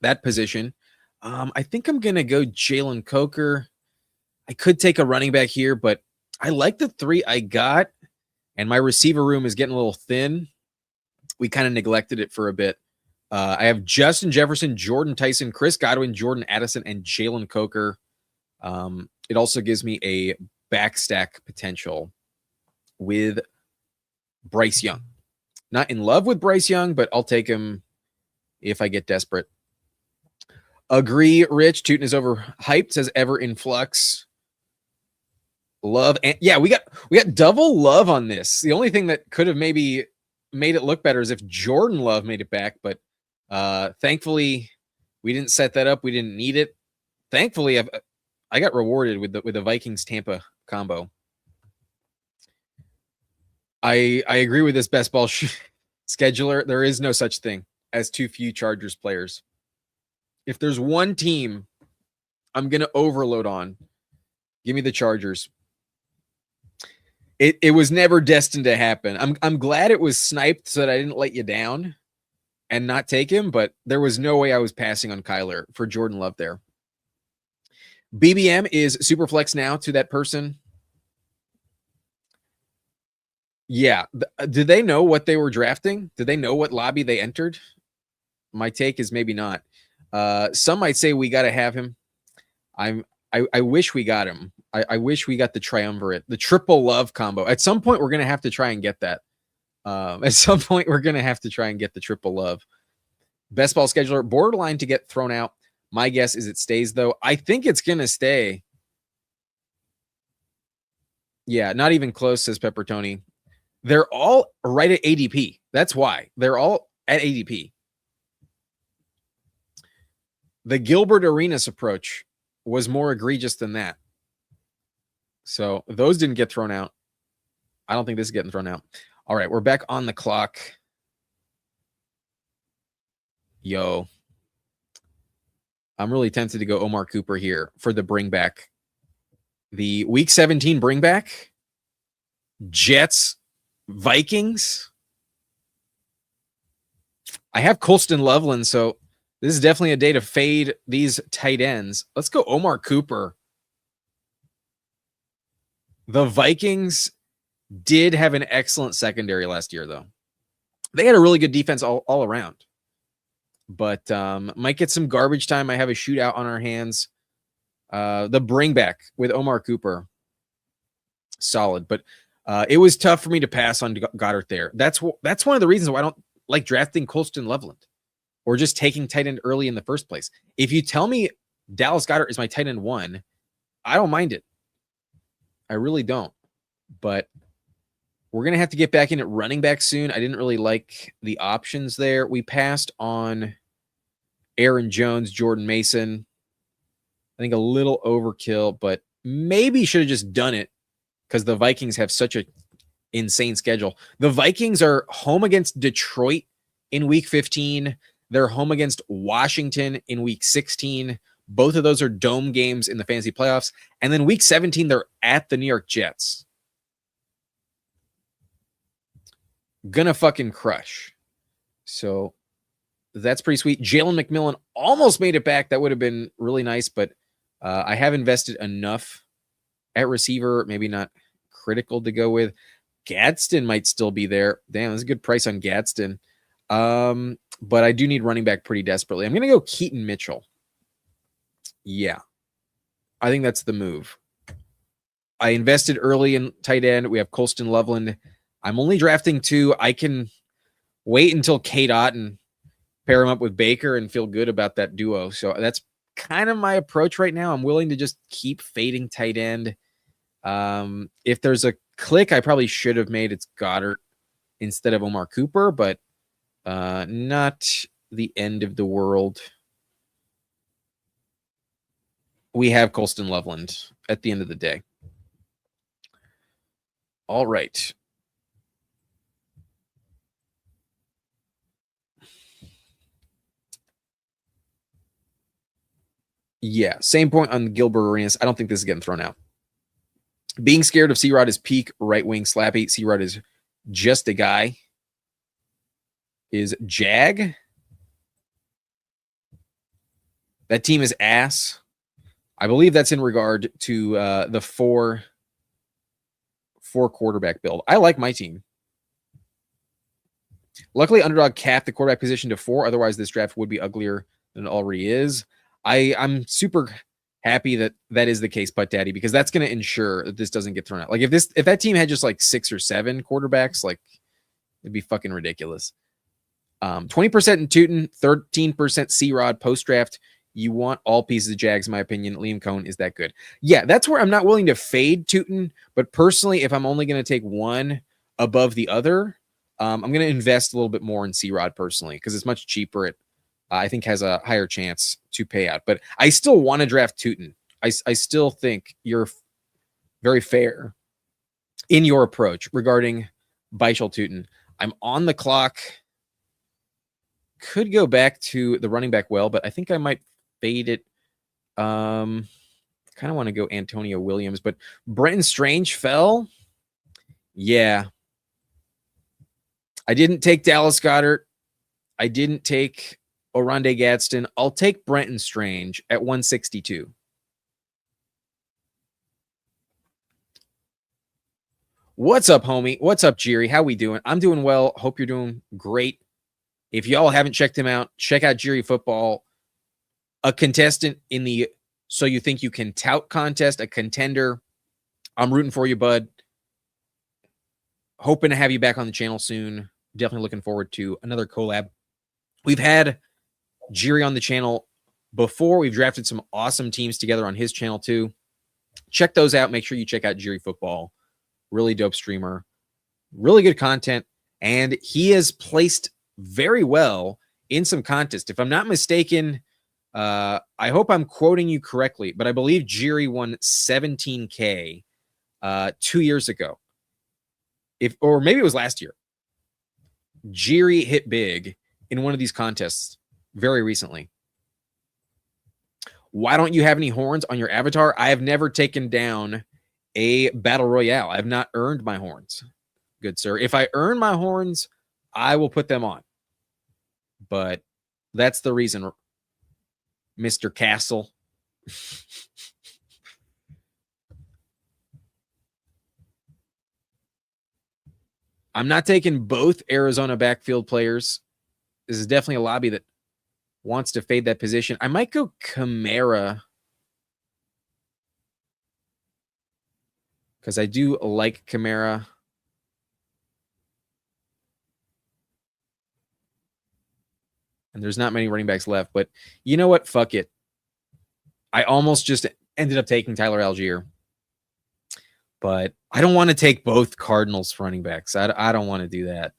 that position. I think I'm going to go Jalen Coker. I could take a running back here, but I like the 3 I got, and my receiver room is getting a little thin. We kind of neglected it for a bit. I have Justin Jefferson, Jordan Tyson, Chris Godwin, Jordan Addison, and Jalen Coker. It also gives me a backstack potential with Bryce Young. Not in love with Bryce Young, but I'll take him if I get desperate. Agree, Rich. Tootin is overhyped, says ever in flux. Love, and yeah, we got double love on this. The only thing that could have maybe made it look better is if Jordan Love made it back, but thankfully we didn't set that up. We didn't need it. Thankfully, I got rewarded with the Vikings Tampa combo. I agree with this best ball scheduler. There is no such thing as too few Chargers players. If there's one team I'm going to overload on, give me the Chargers. It was never destined to happen. I'm glad it was sniped so that I didn't let you down and not take him, but there was no way I was passing on Kyler for Jordan Love there. BBM is super flex now to that person. Yeah. Did they know what they were drafting? Did they know what lobby they entered? My take is maybe not. Some might say we got to have him. I wish we got him. I wish we got the triumvirate, the triple love combo. At some point, we're going to have to try and get that. At some point, we're going to have to try and get the triple love. Best ball scheduler, borderline to get thrown out. My guess is it stays, though. I think it's going to stay. Yeah, not even close, says Pepper Tony. They're all right at ADP. That's why. They're all at ADP. The Gilbert Arenas approach was more egregious than that. So those didn't get thrown out. I don't think this is getting thrown out. All right, we're back on the clock. Yo. I'm really tempted to go Omar Cooper here for the bring back. The week 17 bring back. Jets, Vikings. I have Colston Loveland, so this is definitely a day to fade these tight ends. Let's go Omar Cooper. The Vikings did have an excellent secondary last year, though. They had a really good defense all around. But might get some garbage time. I have a shootout on our hands. The bring back with Omar Cooper. Solid. But it was tough for me to pass on Goddard there. That's one of the reasons why I don't like drafting Colston Loveland or just taking tight end early in the first place. If you tell me Dallas Goedert is my tight end 1, I don't mind it. I really don't. But we're going to have to get back in at running back soon. I didn't really like the options there. We passed on Aaron Jones, Jordan Mason. I think a little overkill, but maybe should have just done it because the Vikings have such an insane schedule. The Vikings are home against Detroit in week 15. They're home against Washington in week 16. Both of those are dome games in the fantasy playoffs. And then week 17, they're at the New York Jets. Gonna fucking crush. So that's pretty sweet. Jalen McMillan almost made it back. That would have been really nice, but I have invested enough at receiver, maybe not critical to go with. Gadsden might still be there. Damn, that's a good price on Gadsden. But I do need running back pretty desperately. I'm going to go Keaton Mitchell. Yeah, I think that's the move. I invested early in tight end. We have Colston Loveland. I'm only drafting 2. I can wait until K-Dot and pair him up with Baker and feel good about that duo. So that's kind of my approach right now. I'm willing to just keep fading tight end. If there's a click I probably should have made, it's Goddard instead of Omar Cooper, but not the end of the world. We have Colston Loveland at the end of the day. All right. Yeah, same point on Gilbert Arenas. I don't think this is getting thrown out. Being scared of C-Rod is peak right wing slappy. C-Rod is just a guy. Is Jag. That team is ass. I believe that's in regard to the four quarterback build. I like my team. Luckily, Underdog capped the quarterback position to 4. Otherwise, this draft would be uglier than it already is. I'm super happy that that is the case, Putt Daddy, because that's going to ensure that this doesn't get thrown out. Like if that team had just like 6 or 7 quarterbacks, like it'd be fucking ridiculous. 20% in Tootin, 13% C-Rod post-draft. You want all pieces of Jags, in my opinion. Liam Cohn is that good. Yeah, that's where I'm not willing to fade Tootin, but personally, if I'm only going to take one above the other, I'm going to invest a little bit more in C-Rod personally because it's much cheaper. It, I think, has a higher chance to pay out. But I still want to draft Tootin. I still think you're very fair in your approach regarding Beischel Tootin. I'm on the clock. Could go back to the running back well, but I think I might fade it. Kind of want to go Antonio Williams, but Brenton Strange fell. Yeah. I didn't take Dallas Goedert. I didn't take Oronde Gadsden. I'll take Brenton Strange at 162. What's up, homie? What's up, Jiri? How we doing? I'm doing well. Hope you're doing great. If y'all haven't checked him out, check out Jiri Football, a contestant in the So You Think You Can Tout contest, a contender. I'm rooting for you, bud. Hoping to have you back on the channel soon. Definitely looking forward to another collab. We've had Jiri on the channel before. We've drafted some awesome teams together on his channel too. Check those out. Make sure you check out Jiri Football. Really dope streamer. Really good content. And he has placed very well in some contests. If I'm not mistaken, I hope I'm quoting you correctly, but I believe Jiri won 17K 2 years ago. Or maybe it was last year. Jiri hit big in one of these contests very recently. Why don't you have any horns on your avatar? I have never taken down a battle royale. I have not earned my horns, good sir. If I earn my horns, I will put them on. But that's the reason, Mr. Castle. I'm not taking both Arizona backfield players. This is definitely a lobby that wants to fade that position. I might go Kamara because I do like Kamara. And there's not many running backs left, but you know what? Fuck it. I almost just ended up taking Tyler Algier. But I don't want to take both Cardinals running backs. I don't want to do that.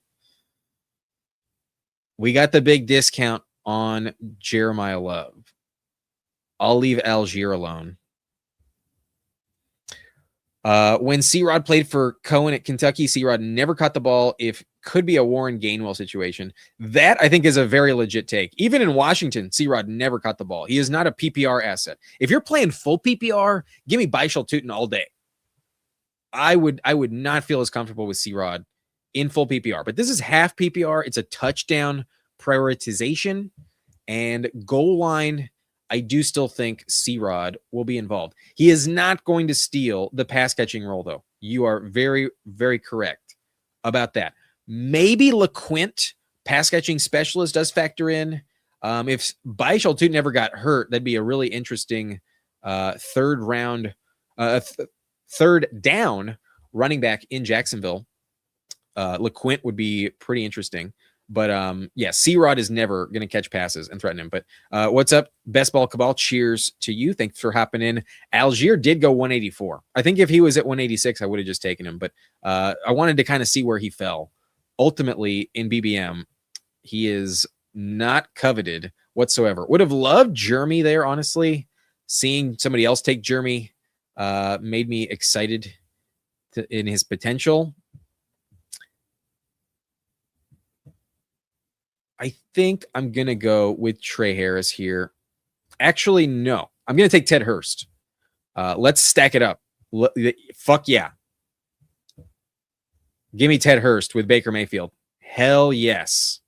We got the big discount on Jeremiah Love. I'll leave Algier alone. When C-Rod played for Cohen at Kentucky, C-Rod never caught the ball. If could be a Warren Gainwell situation. That, I think, is a very legit take. Even in Washington, C-Rod never caught the ball. He is not a PPR asset. If you're playing full PPR, give me Baishal Tutin all day. I would not feel as comfortable with C-Rod in full PPR. But this is half PPR. It's a touchdown prioritization. And goal line, I do still think C-Rod will be involved. He is not going to steal the pass-catching role, though. You are very, very correct about that. Maybe LeQuint, pass-catching specialist, does factor in. If Baishal Tutin never got hurt, that'd be a really interesting third down running back in Jacksonville. LeQuint would be pretty interesting. But yeah, C-Rod is never going to catch passes and threaten him. But what's up, Best Ball Cabal? Cheers to you. Thanks for hopping in. Algier did go 184. I think if he was at 186, I would have just taken him. But I wanted to kind of see where he fell. Ultimately, in BBM, he is not coveted whatsoever. Would have loved Jeremy there, honestly. Seeing somebody else take Jeremy made me excited in his potential. I think I'm going to go with Trey Harris here. Actually, no. I'm going to take Ted Hurst. Let's stack it up. Fuck yeah. Give me Ted Hurst with Baker Mayfield. Hell yes.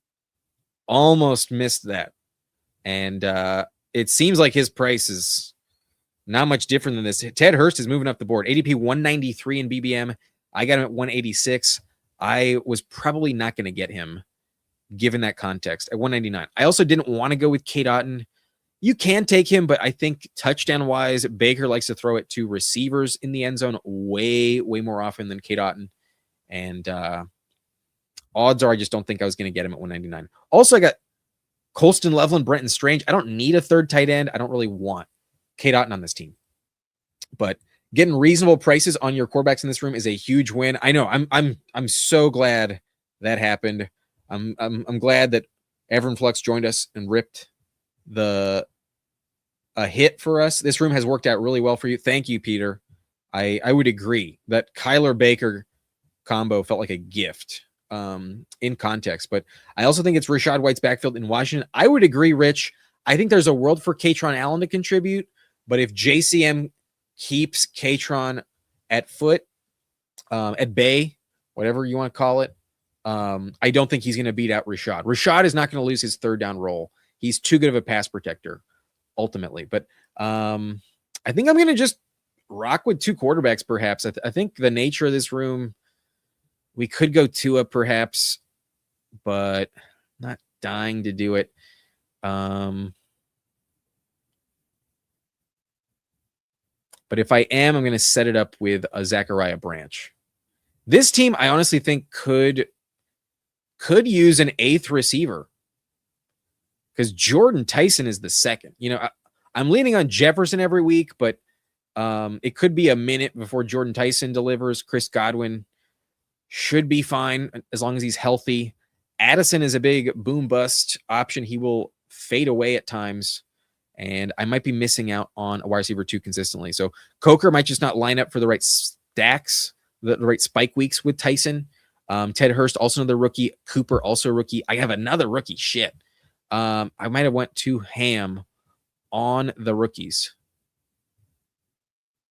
Almost missed that. And it seems like his price is not much different than this. Ted Hurst is moving up the board. ADP 193 in BBM. I got him at 186. I was probably not going to get him given that context at 199. I also didn't want to go with Kate Otten. You can take him, but I think touchdown-wise, Baker likes to throw it to receivers in the end zone way, way more often than Kate Otten. And odds are I just don't think I was going to get him at 199. Also, I got Colston Loveland, Brenton Strange. I don't need a third tight end. I don't really want Kate Otten on this team. But getting reasonable prices on your quarterbacks in this room is a huge win. I know. I'm so glad that happened. I'm glad that Everin Flux joined us and ripped a hit for us. This room has worked out really well for you. Thank you, Peter. I would agree that Kyler Baker combo felt like a gift in context, but I also think it's Rachaad White's backfield in Washington. I would agree, Rich. I think there's a world for Katron Allen to contribute, but if JCM keeps Katron at foot, at bay, whatever you want to call it, I don't think he's going to beat out Rashad. Rashad is not going to lose his third down role. He's too good of a pass protector, ultimately. But I think I'm going to just rock with two quarterbacks, perhaps. I think the nature of this room, we could go Tua, perhaps, but not dying to do it. But if I am, I'm going to set it up with a Zachariah Branch. This team, I honestly think could use an eighth receiver because Jordan Tyson is the second. You know, I'm leaning on Jefferson every week, but it could be a minute before Jordan Tyson delivers. Chris Godwin should be fine as long as he's healthy. Addison is a big boom bust option. He will fade away at times, and I might be missing out on a wide receiver 2 consistently. So Coker might just not line up for the right stacks, the right spike weeks with Tyson. Ted Hurst, also another rookie. Cooper, also a rookie. I have another rookie. Shit. I might have went too ham on the rookies,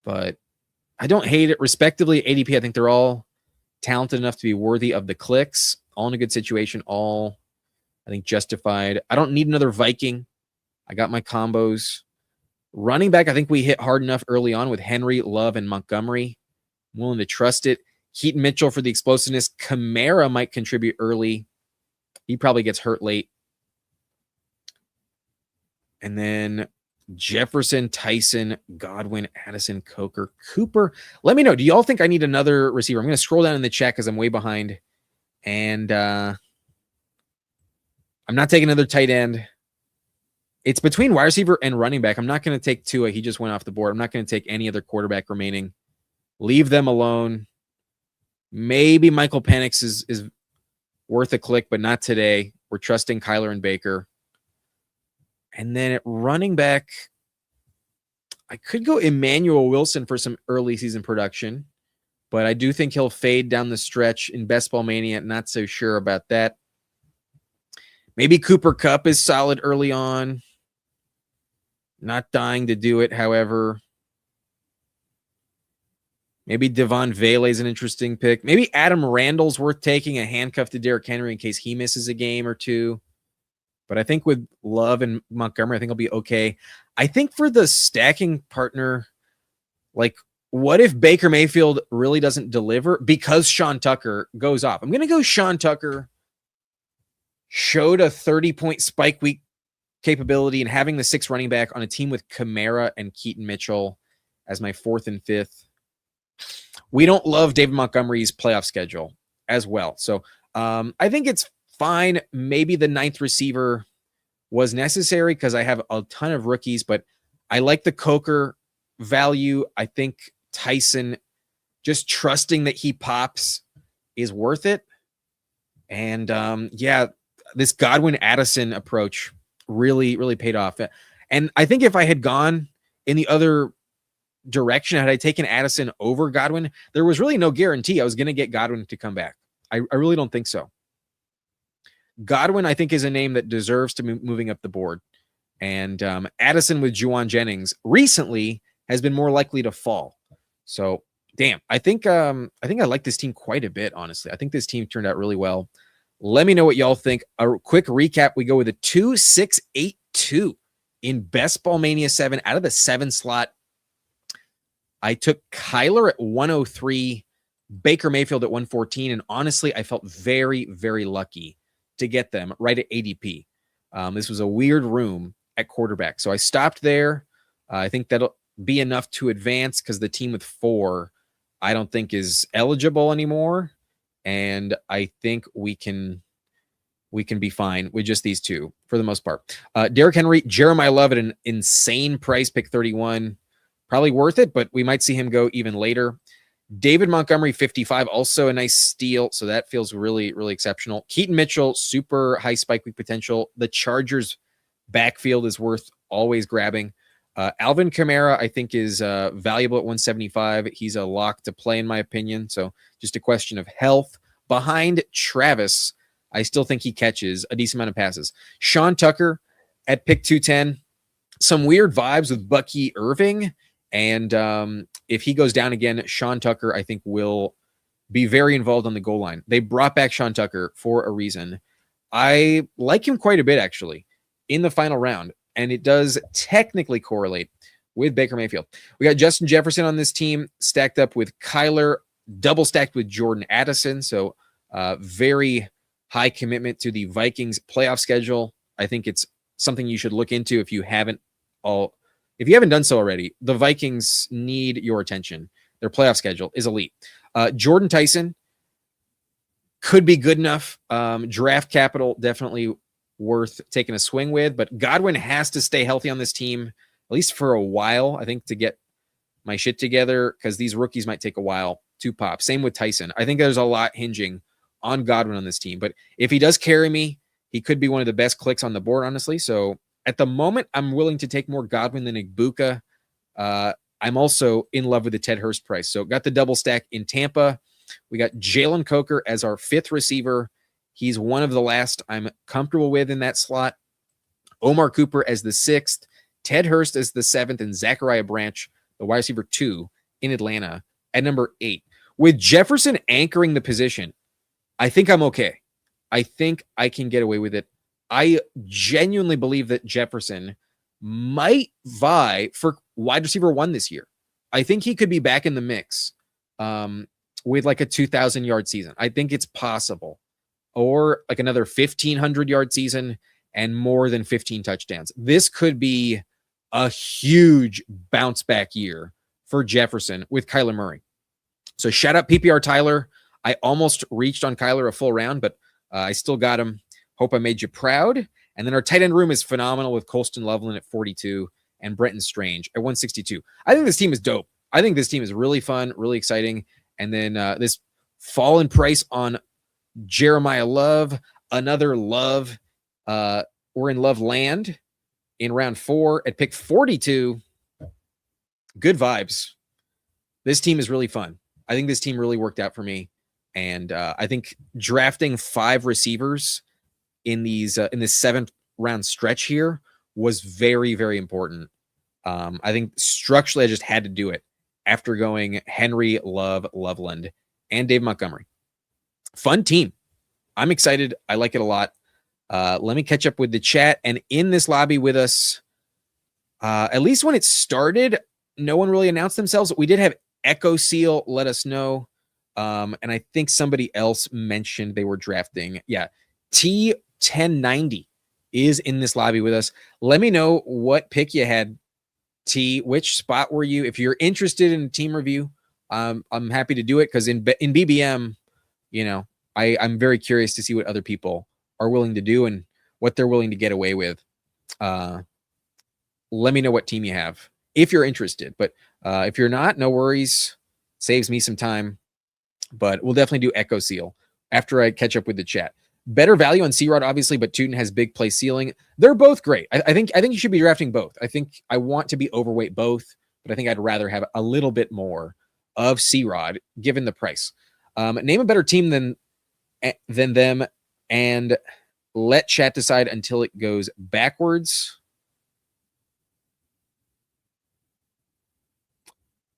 but I don't hate it. Respectively, ADP, I think they're all talented enough to be worthy of the clicks. All in a good situation. All, I think, justified. I don't need another Viking. I got my combos. Running back, I think we hit hard enough early on with Henry, Love, and Montgomery. I'm willing to trust it. Keaton Mitchell for the explosiveness. Kamara might contribute early. He probably gets hurt late. And then Jefferson, Tyson, Godwin, Addison, Coker, Cooper. Let me know. Do y'all think I need another receiver? I'm going to scroll down in the chat because I'm way behind. And I'm not taking another tight end. It's between wide receiver and running back. I'm not going to take Tua. He just went off the board. I'm not going to take any other quarterback remaining. Leave them alone. Maybe Michael Penix is worth a click, but not today. We're trusting Kyler and Baker. And then at running back, I could go Emmanuel Wilson for some early season production, but I do think he'll fade down the stretch in Best Ball Mania. Not so sure about that. Maybe Cooper Kupp is solid early on. Not dying to do it, however. Maybe Devon Vele is an interesting pick. Maybe Adam Randall's worth taking, a handcuff to Derrick Henry in case he misses a game or two. But I think with Love and Montgomery, I think I'll be okay. I think for the stacking partner, like, what if Baker Mayfield really doesn't deliver because Sean Tucker goes off? I'm going to go Sean Tucker. Showed a 30-point spike week capability and having the 6 running back on a team with Kamara and Keaton Mitchell as my 4th and 5th. We don't love David Montgomery's playoff schedule as well. So I think it's fine. Maybe the 9th receiver was necessary because I have a ton of rookies, but I like the Coker value. I think Tyson, just trusting that he pops, is worth it. And yeah, this Godwin Addison approach really, really paid off. And I think if I had gone in the other direction, had I taken Addison over Godwin, there was really no guarantee I was going to get Godwin to come back. I really don't think so. Godwin, I think, is a name that deserves to be moving up the board. And Addison with Juwan Jennings recently has been more likely to fall. So, damn, I think I like this team quite a bit, honestly. I think this team turned out really well. Let me know what y'all think. A quick recap. We go with a 2-6-8-2 in Best Ball Mania 7 out of the 7 slot. I took Kyler at 103, Baker Mayfield at 114, and honestly, I felt very, very lucky to get them right at ADP. This was a weird room at quarterback, so I stopped there. I think that'll be enough to advance because the team with 4, I don't think is eligible anymore, and I think we can be fine with just these 2 for the most part. Derrick Henry, Jeremiah Love at an insane price, pick 31. Probably worth it, but we might see him go even later. David Montgomery, 55, also a nice steal, so that feels really, really exceptional. Keaton Mitchell, super high spike week potential. The Chargers backfield is worth always grabbing. Alvin Kamara, I think, is valuable at 175. He's a lock to play, in my opinion, so just a question of health. Behind Travis, I still think he catches a decent amount of passes. Sean Tucker, at pick 210. Some weird vibes with Bucky Irving. And if he goes down again, Sean Tucker, I think, will be very involved on the goal line. They brought back Sean Tucker for a reason. I like him quite a bit, actually, in the final round. And it does technically correlate with Baker Mayfield. We got Justin Jefferson on this team, stacked up with Kyler, double stacked with Jordan Addison. So very high commitment to the Vikings playoff schedule. I think it's something you should look into if you haven't done so already. The Vikings need your attention. Their playoff schedule is elite. Jordan Tyson could be good enough. Draft capital definitely worth taking a swing with, but Godwin has to stay healthy on this team, at least for a while, I think, to get my shit together, because these rookies might take a while to pop. Same with Tyson. I think there's a lot hinging on Godwin on this team, but if he does carry me, he could be one of the best clicks on the board, honestly. So at the moment, I'm willing to take more Godwin than Igbuka. I'm also in love with the Ted Hurst price. So got the double stack in Tampa. We got Jalen Coker as our 5th receiver. He's one of the last I'm comfortable with in that slot. Omar Cooper as the 6th. Ted Hurst as the 7th. And Zachariah Branch, the wide receiver 2 in Atlanta at number 8. With Jefferson anchoring the position, I think I'm okay. I think I can get away with it. I genuinely believe that Jefferson might vie for wide receiver 1 this year. I think he could be back in the mix with like a 2,000-yard season. I think it's possible. Or like another 1,500-yard season and more than 15 touchdowns. This could be a huge bounce back year for Jefferson with Kyler Murray. So shout out PPR Tyler. I almost reached on Kyler a full round, but I still got him. Hope I made you proud. And then our tight end room is phenomenal with Colston Loveland at 42 and Brenton Strange at 162. I think this team is dope. I think this team is really fun, really exciting. And then this fall in price on Jeremiah Love, another Love. We're in Love land in round 4 at pick 42. Good vibes. This team is really fun. I think this team really worked out for me. And I think drafting 5 receivers in this 7th round stretch here was very, very important. I think structurally, I just had to do it after going Henry, Love, Loveland, and Dave Montgomery. Fun team. I'm excited. I like it a lot. Let me catch up with the chat. And in this lobby with us, at least when it started, no one really announced themselves. We did have Echo Seal let us know. And I think somebody else mentioned they were drafting. Yeah. T1090 is in this lobby with us. Let me know what pick you had, T. Which spot were you? If you're interested in a team review, I'm happy to do it, because in BBM, I'm very curious to see what other people are willing to do and what they're willing to get away with. Let me know what team you have if you're interested. But if you're not, no worries. Saves me some time. But we'll definitely do Echo Seal after I catch up with the chat. Better value on C-Rod, obviously, but Tootin has big play ceiling. They're both great. I think you should be drafting both. I think I want to be overweight both, but I think I'd rather have a little bit more of C-Rod given the price. Name a better team than them, and let chat decide until it goes backwards.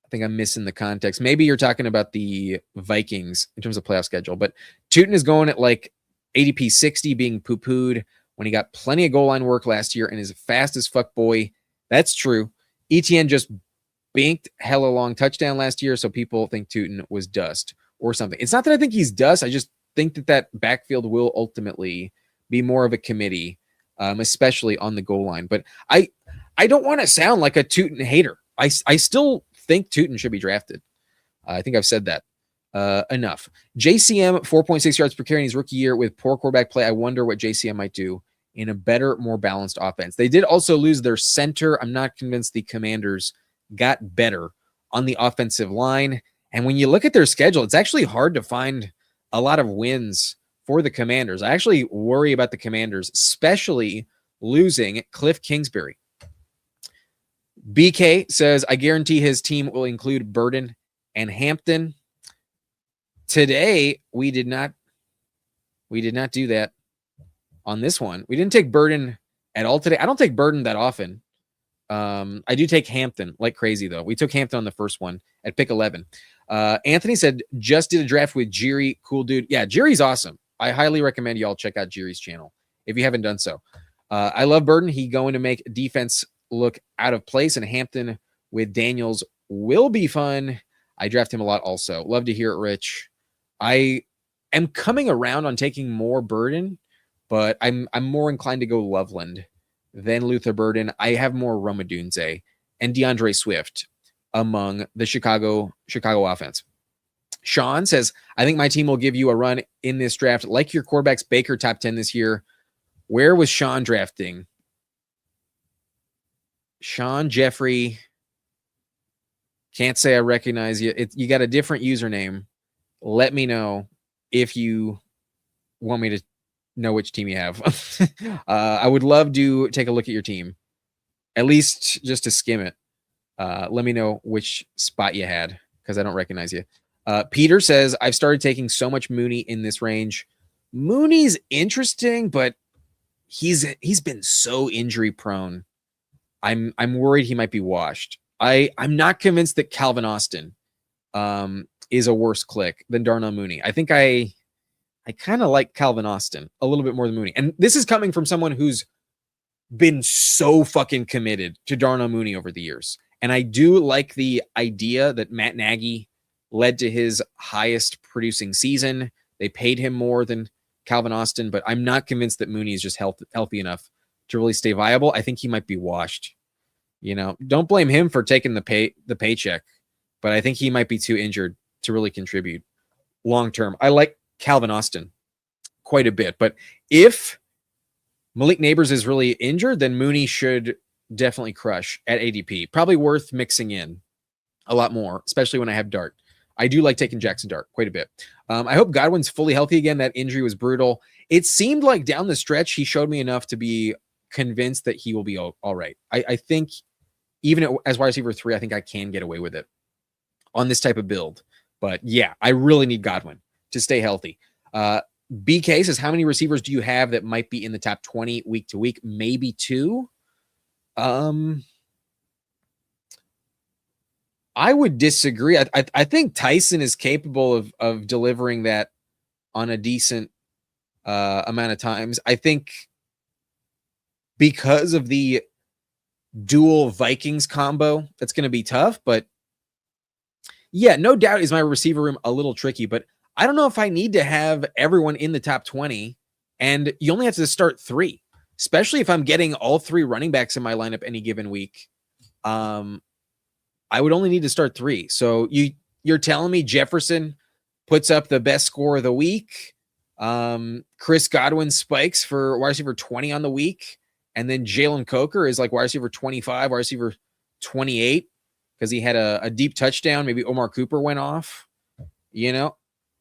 I think I'm missing the context. Maybe you're talking about the Vikings in terms of playoff schedule, but Tootin is going at like ADP 60, being poo-pooed when he got plenty of goal line work last year and is fast as fuck boy. That's true. ETN just banked hella long touchdown last year, so people think Tootin was dust or something. It's not that I think he's dust. I just think that backfield will ultimately be more of a committee, especially on the goal line. But I don't want to sound like a Tootin hater. I still think Tootin should be drafted. I think I've said that enough. JCM, 4.6 yards per carry in his rookie year with poor quarterback play. I wonder what JCM might do in a better, more balanced offense. They did also lose their center. I'm not convinced the Commanders got better on the offensive line. And when you look at their schedule, it's actually hard to find a lot of wins for the Commanders. I actually worry about the Commanders, especially losing Cliff Kingsbury. BK says, I guarantee his team will include Burden and Hampton. Today, we did not do that on this one. We didn't take Burden at all today. I don't take Burden that often. I do take Hampton like crazy, though. We took Hampton on the first one at pick 11. Anthony said, just did a draft with Jiri. Cool dude. Yeah, Jiri's awesome. I highly recommend y'all check out Jiri's channel if you haven't done so. I love Burden. He going to make defense look out of place, and Hampton with Daniels will be fun. I draft him a lot also. Love to hear it, Rich. I am coming around on taking more Burden, but I'm more inclined to go Loveland than Luther Burden. I have more Romadunze and DeAndre Swift among the Chicago offense. Sean says, I think my team will give you a run in this draft. Like your quarterbacks, Baker top 10 this year. Where was Sean drafting? Sean Jeffrey. Can't say I recognize you. You got a different username. Let me know if you want me to know which team you have. I would love to take a look at your team, at least just to skim it. Let me know which spot you had, because I don't recognize you. Peter says, I've started taking so much Mooney in this range. Mooney's interesting, but he's been so injury prone. I'm worried he might be washed. I'm not convinced that Calvin Austin is a worse click than Darnell Mooney. I think I kind of like Calvin Austin a little bit more than Mooney. And this is coming from someone who's been so fucking committed to Darnell Mooney over the years. And I do like the idea that Matt Nagy led to his highest producing season. They paid him more than Calvin Austin, but I'm not convinced that Mooney is just healthy enough to really stay viable. I think he might be washed. You know, don't blame him for taking the paycheck, but I think he might be too injured to really contribute long term. I like Calvin Austin quite a bit, but if Malik Neighbors is really injured, then Mooney should definitely crush at ADP. Probably worth mixing in a lot more, especially when I have Dart. I do like taking Jackson Dart quite a bit. I hope Godwin's fully healthy again. That injury was brutal. It seemed like down the stretch, he showed me enough to be convinced that he will be all right. I think even as wide receiver 3, I think I can get away with it on this type of build. But yeah, I really need Godwin to stay healthy. BK says, how many receivers do you have that might be in the top 20 week to week? Maybe 2. I would disagree. I think Tyson is capable of delivering that on a decent amount of times. I think because of the dual Vikings combo, that's going to be tough. But yeah, no doubt is my receiver room a little tricky. But I don't know if I need to have everyone in the top 20. And you only have to start 3, especially if I'm getting all 3 running backs in my lineup any given week. I would only need to start 3. So you're telling me Jefferson puts up the best score of the week. Chris Godwin spikes for wide receiver 20 on the week. And then Jalen Coker is like wide receiver 25, wide receiver 28, because he had a deep touchdown. Maybe Omar Cooper went off,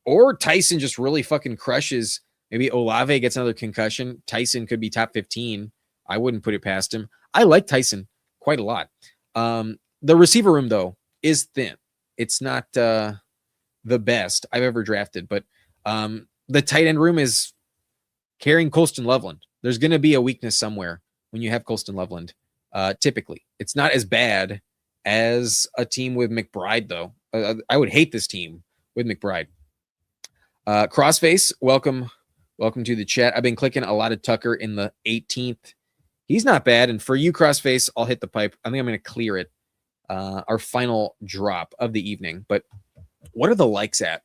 or Tyson just really fucking crushes. Maybe Olave gets another concussion. Tyson could be top 15. I wouldn't put it past him. I like Tyson quite a lot. The receiver room, though, is thin. It's not the best I've ever drafted, but the tight end room is carrying Colston Loveland. There's going to be a weakness somewhere when you have Colston Loveland. Typically, it's not as bad as a team with McBride, though. I would hate this team with McBride. Crossface, welcome to the chat. I've been clicking a lot of Tucker in the 18th. He's not bad, and for you, Crossface, I'll hit the pipe. I think I'm going to clear it. Our final drop of the evening. But what are the likes at?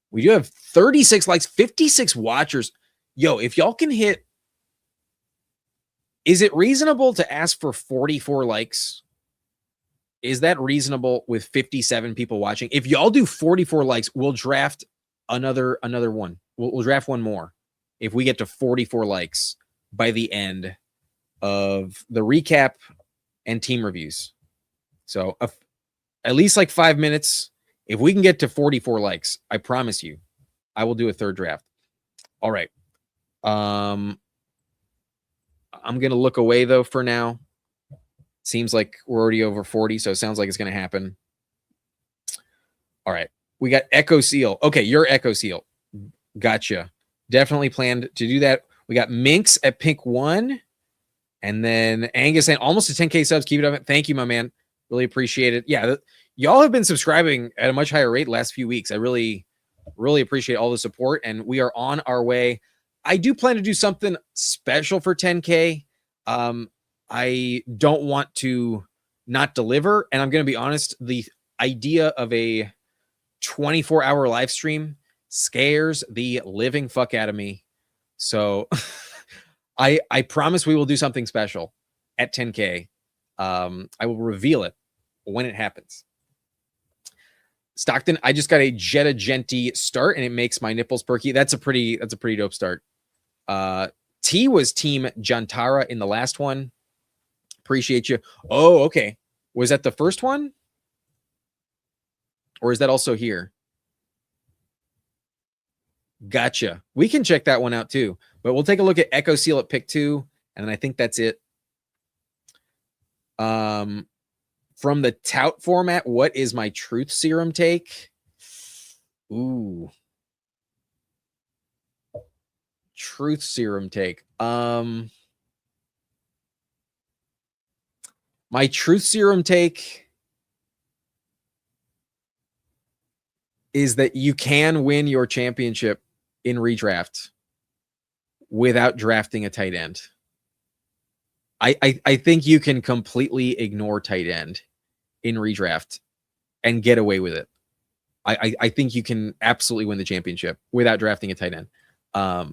We do have 36 likes, 56 watchers. Yo, if y'all can hit, is it reasonable to ask for 44 likes? Is that reasonable with 57 people watching? If y'all do 44 likes, we'll draft another one. We'll draft one more if we get to 44 likes by the end of the recap and team reviews. So at least like 5 minutes. If we can get to 44 likes, I promise you, I will do a third draft. All right. I'm going to look away, though, for now. Seems like we're already over 40, so it sounds like it's going to happen. All right. We got Echo Seal. Okay, you're Echo Seal. Gotcha. Definitely planned to do that. We got Minx at pick 1. And then Angus saying almost to 10K subs. Keep it up. Thank you, my man. Really appreciate it. Yeah, y'all have been subscribing at a much higher rate last few weeks. I really, really appreciate all the support, and we are on our way. I do plan to do something special for 10K. I don't want to not deliver, and I'm going to be honest, the idea of a 24-hour live stream scares the living fuck out of me. So I promise we will do something special at 10K. I will reveal it when it happens. Stockton, I just got a Jetta Genti start and it makes my nipples perky. That's a pretty dope start. T was Team Jantara in the last one. Appreciate you. Oh, okay. Was that the first one? Or is that also here? Gotcha. We can check that one out too. But we'll take a look at Echo Seal at pick 2, and then I think that's it. From the tout format, what is my truth serum take? Ooh. Truth serum take. My truth serum take is that you can win your championship in redraft without drafting a tight end. I think you can completely ignore tight end in redraft and get away with it. I think you can absolutely win the championship without drafting a tight end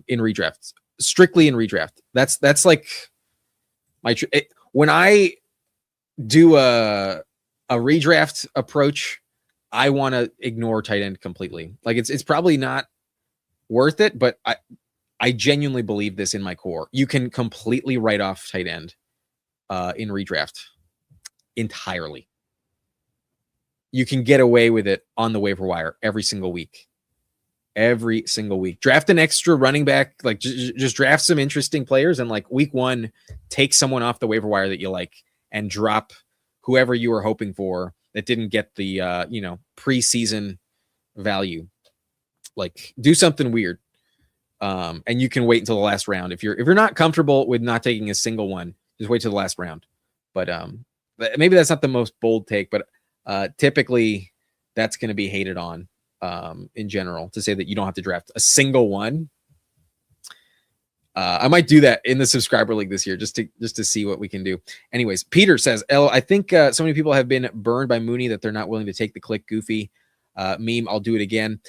in redraft, strictly in redraft. That's like my when I do a redraft approach, I want to ignore tight end completely. Like it's probably not worth it, but I genuinely believe this in my core. You can completely write off tight end in redraft entirely. You can get away with it on the waiver wire every single week. Every single week. Draft an extra running back, like just draft some interesting players, and like week 1, take someone off the waiver wire that you like and drop whoever you were hoping for that didn't get the preseason value. Like do something weird. And you can wait until the last round. If you're not comfortable with not taking a single one, just wait till the last round. But maybe that's not the most bold take, but typically that's going to be hated on in general, to say that you don't have to draft a single one. I might do that in the subscriber league this year just to see what we can do. Anyways, Peter says, I think so many people have been burned by Mooney that they're not willing to take the click goofy meme. I'll do it again.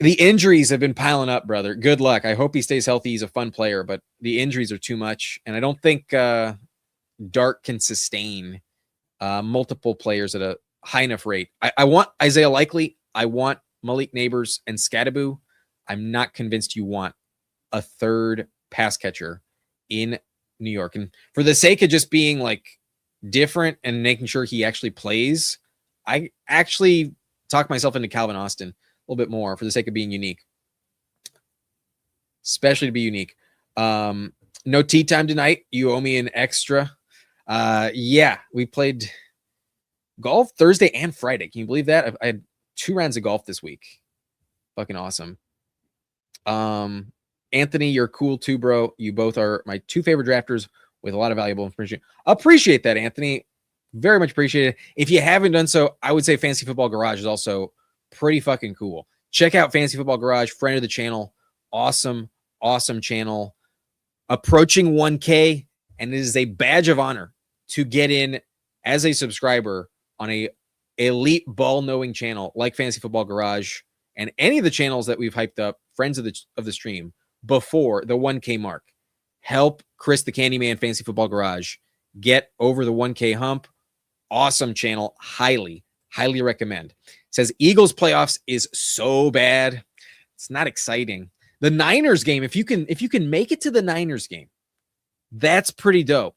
The injuries have been piling up, brother. Good luck. I hope he stays healthy. He's a fun player, but the injuries are too much. And I don't think Dart can sustain multiple players at a high enough rate. I want Isaiah Likely. I want Malik Neighbors and Scadaboo. I'm not convinced you want a third pass catcher in New York. And for the sake of just being like different and making sure he actually plays, I actually talked myself into Calvin Austin a little bit more for the sake of being unique, especially to be unique. No tea time tonight. You owe me an extra. Yeah, we played golf Thursday and Friday. Can you believe that? I had 2 rounds of golf this week. Fucking awesome. Anthony, you're cool too, bro. You both are my 2 favorite drafters with a lot of valuable information. Appreciate that, Anthony. Very much appreciate it. If you haven't done so, I would say Fantasy Football Garage is also pretty fucking cool. Check out Fantasy Football Garage, friend of the channel. Awesome channel. Approaching 1K, and it is a badge of honor to get in as a subscriber on a elite ball-knowing channel like Fantasy Football Garage and any of the channels that we've hyped up, friends of the stream, before the 1K mark. Help Chris the Candyman Fantasy Football Garage get over the 1K hump. Awesome channel. Highly recommend. It says Eagles playoffs is so bad. It's not exciting. The Niners game, if you can make it to the Niners game, that's pretty dope.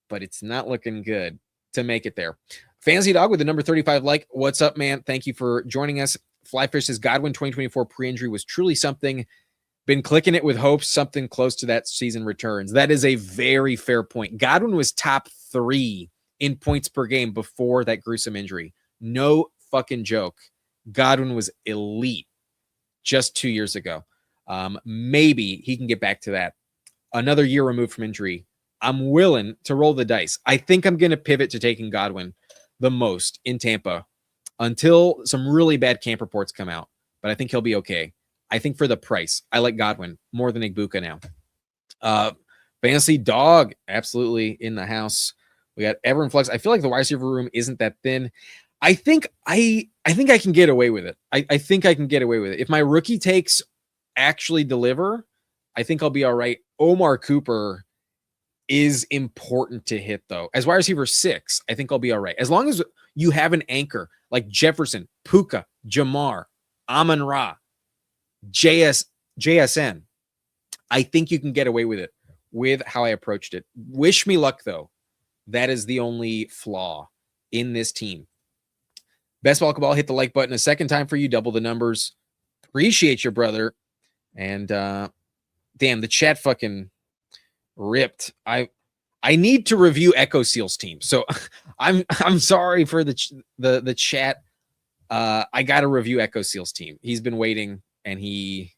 But it's not looking good to make it there. Fantasy Dog with the number 35 like. What's up, man? Thank you for joining us. Flyfish says Godwin 2024 pre-injury was truly something. Been clicking it with hopes something close to that season returns. That is a very fair point. Godwin was top 3 in points per game before that gruesome injury. No fucking joke. Godwin was elite just 2 years ago. Maybe he can get back to that. Another year removed from injury. I'm willing to roll the dice. I think I'm going to pivot to taking Godwin the most in Tampa until some really bad camp reports come out, but I think he'll be okay. I think for the price, I like Godwin more than Igbuka now. Fantasy dog, absolutely in the house. We got Everett Flex. I feel like the wide receiver room isn't that thin. I think I can get away with it. I think I can get away with it. If my rookie takes actually deliver, I think I'll be all right. Omar Cooper is important to hit, though. As wide receiver 6, I think I'll be all right. As long as you have an anchor like Jefferson, Puka, Jamar, Amon-Ra, JSN, I think you can get away with it with how I approached it. Wish me luck, though. That is the only flaw in this team. Best ball cabal, hit the like button a second time for you. Double the numbers. Appreciate your brother. And damn, the chat fucking ripped. I need to review Echo Seal's team. So I'm sorry for the chat. I got to review Echo Seal's team. He's been waiting, and he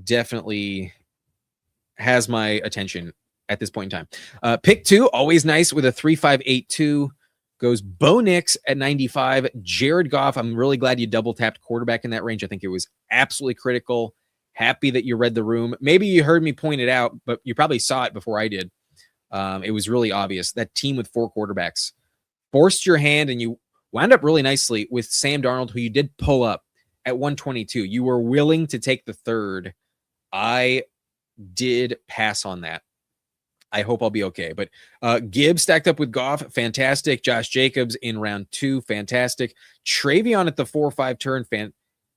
definitely has my attention at this point in time. Pick 2, always nice with a 3.582. Goes Bo Nix at 95. Jared Goff, I'm really glad you double tapped quarterback in that range. I think it was absolutely critical. Happy that you read the room. Maybe you heard me point it out, but you probably saw it before I did. It was really obvious. That team with 4 quarterbacks forced your hand, and you wound up really nicely with Sam Darnold, who you did pull up at 122. You were willing to take the third. I did pass on that. I hope I'll be okay. But Gibbs stacked up with Goff, fantastic. Josh Jacobs in round 2, fantastic. Travion at the 4-5 turn,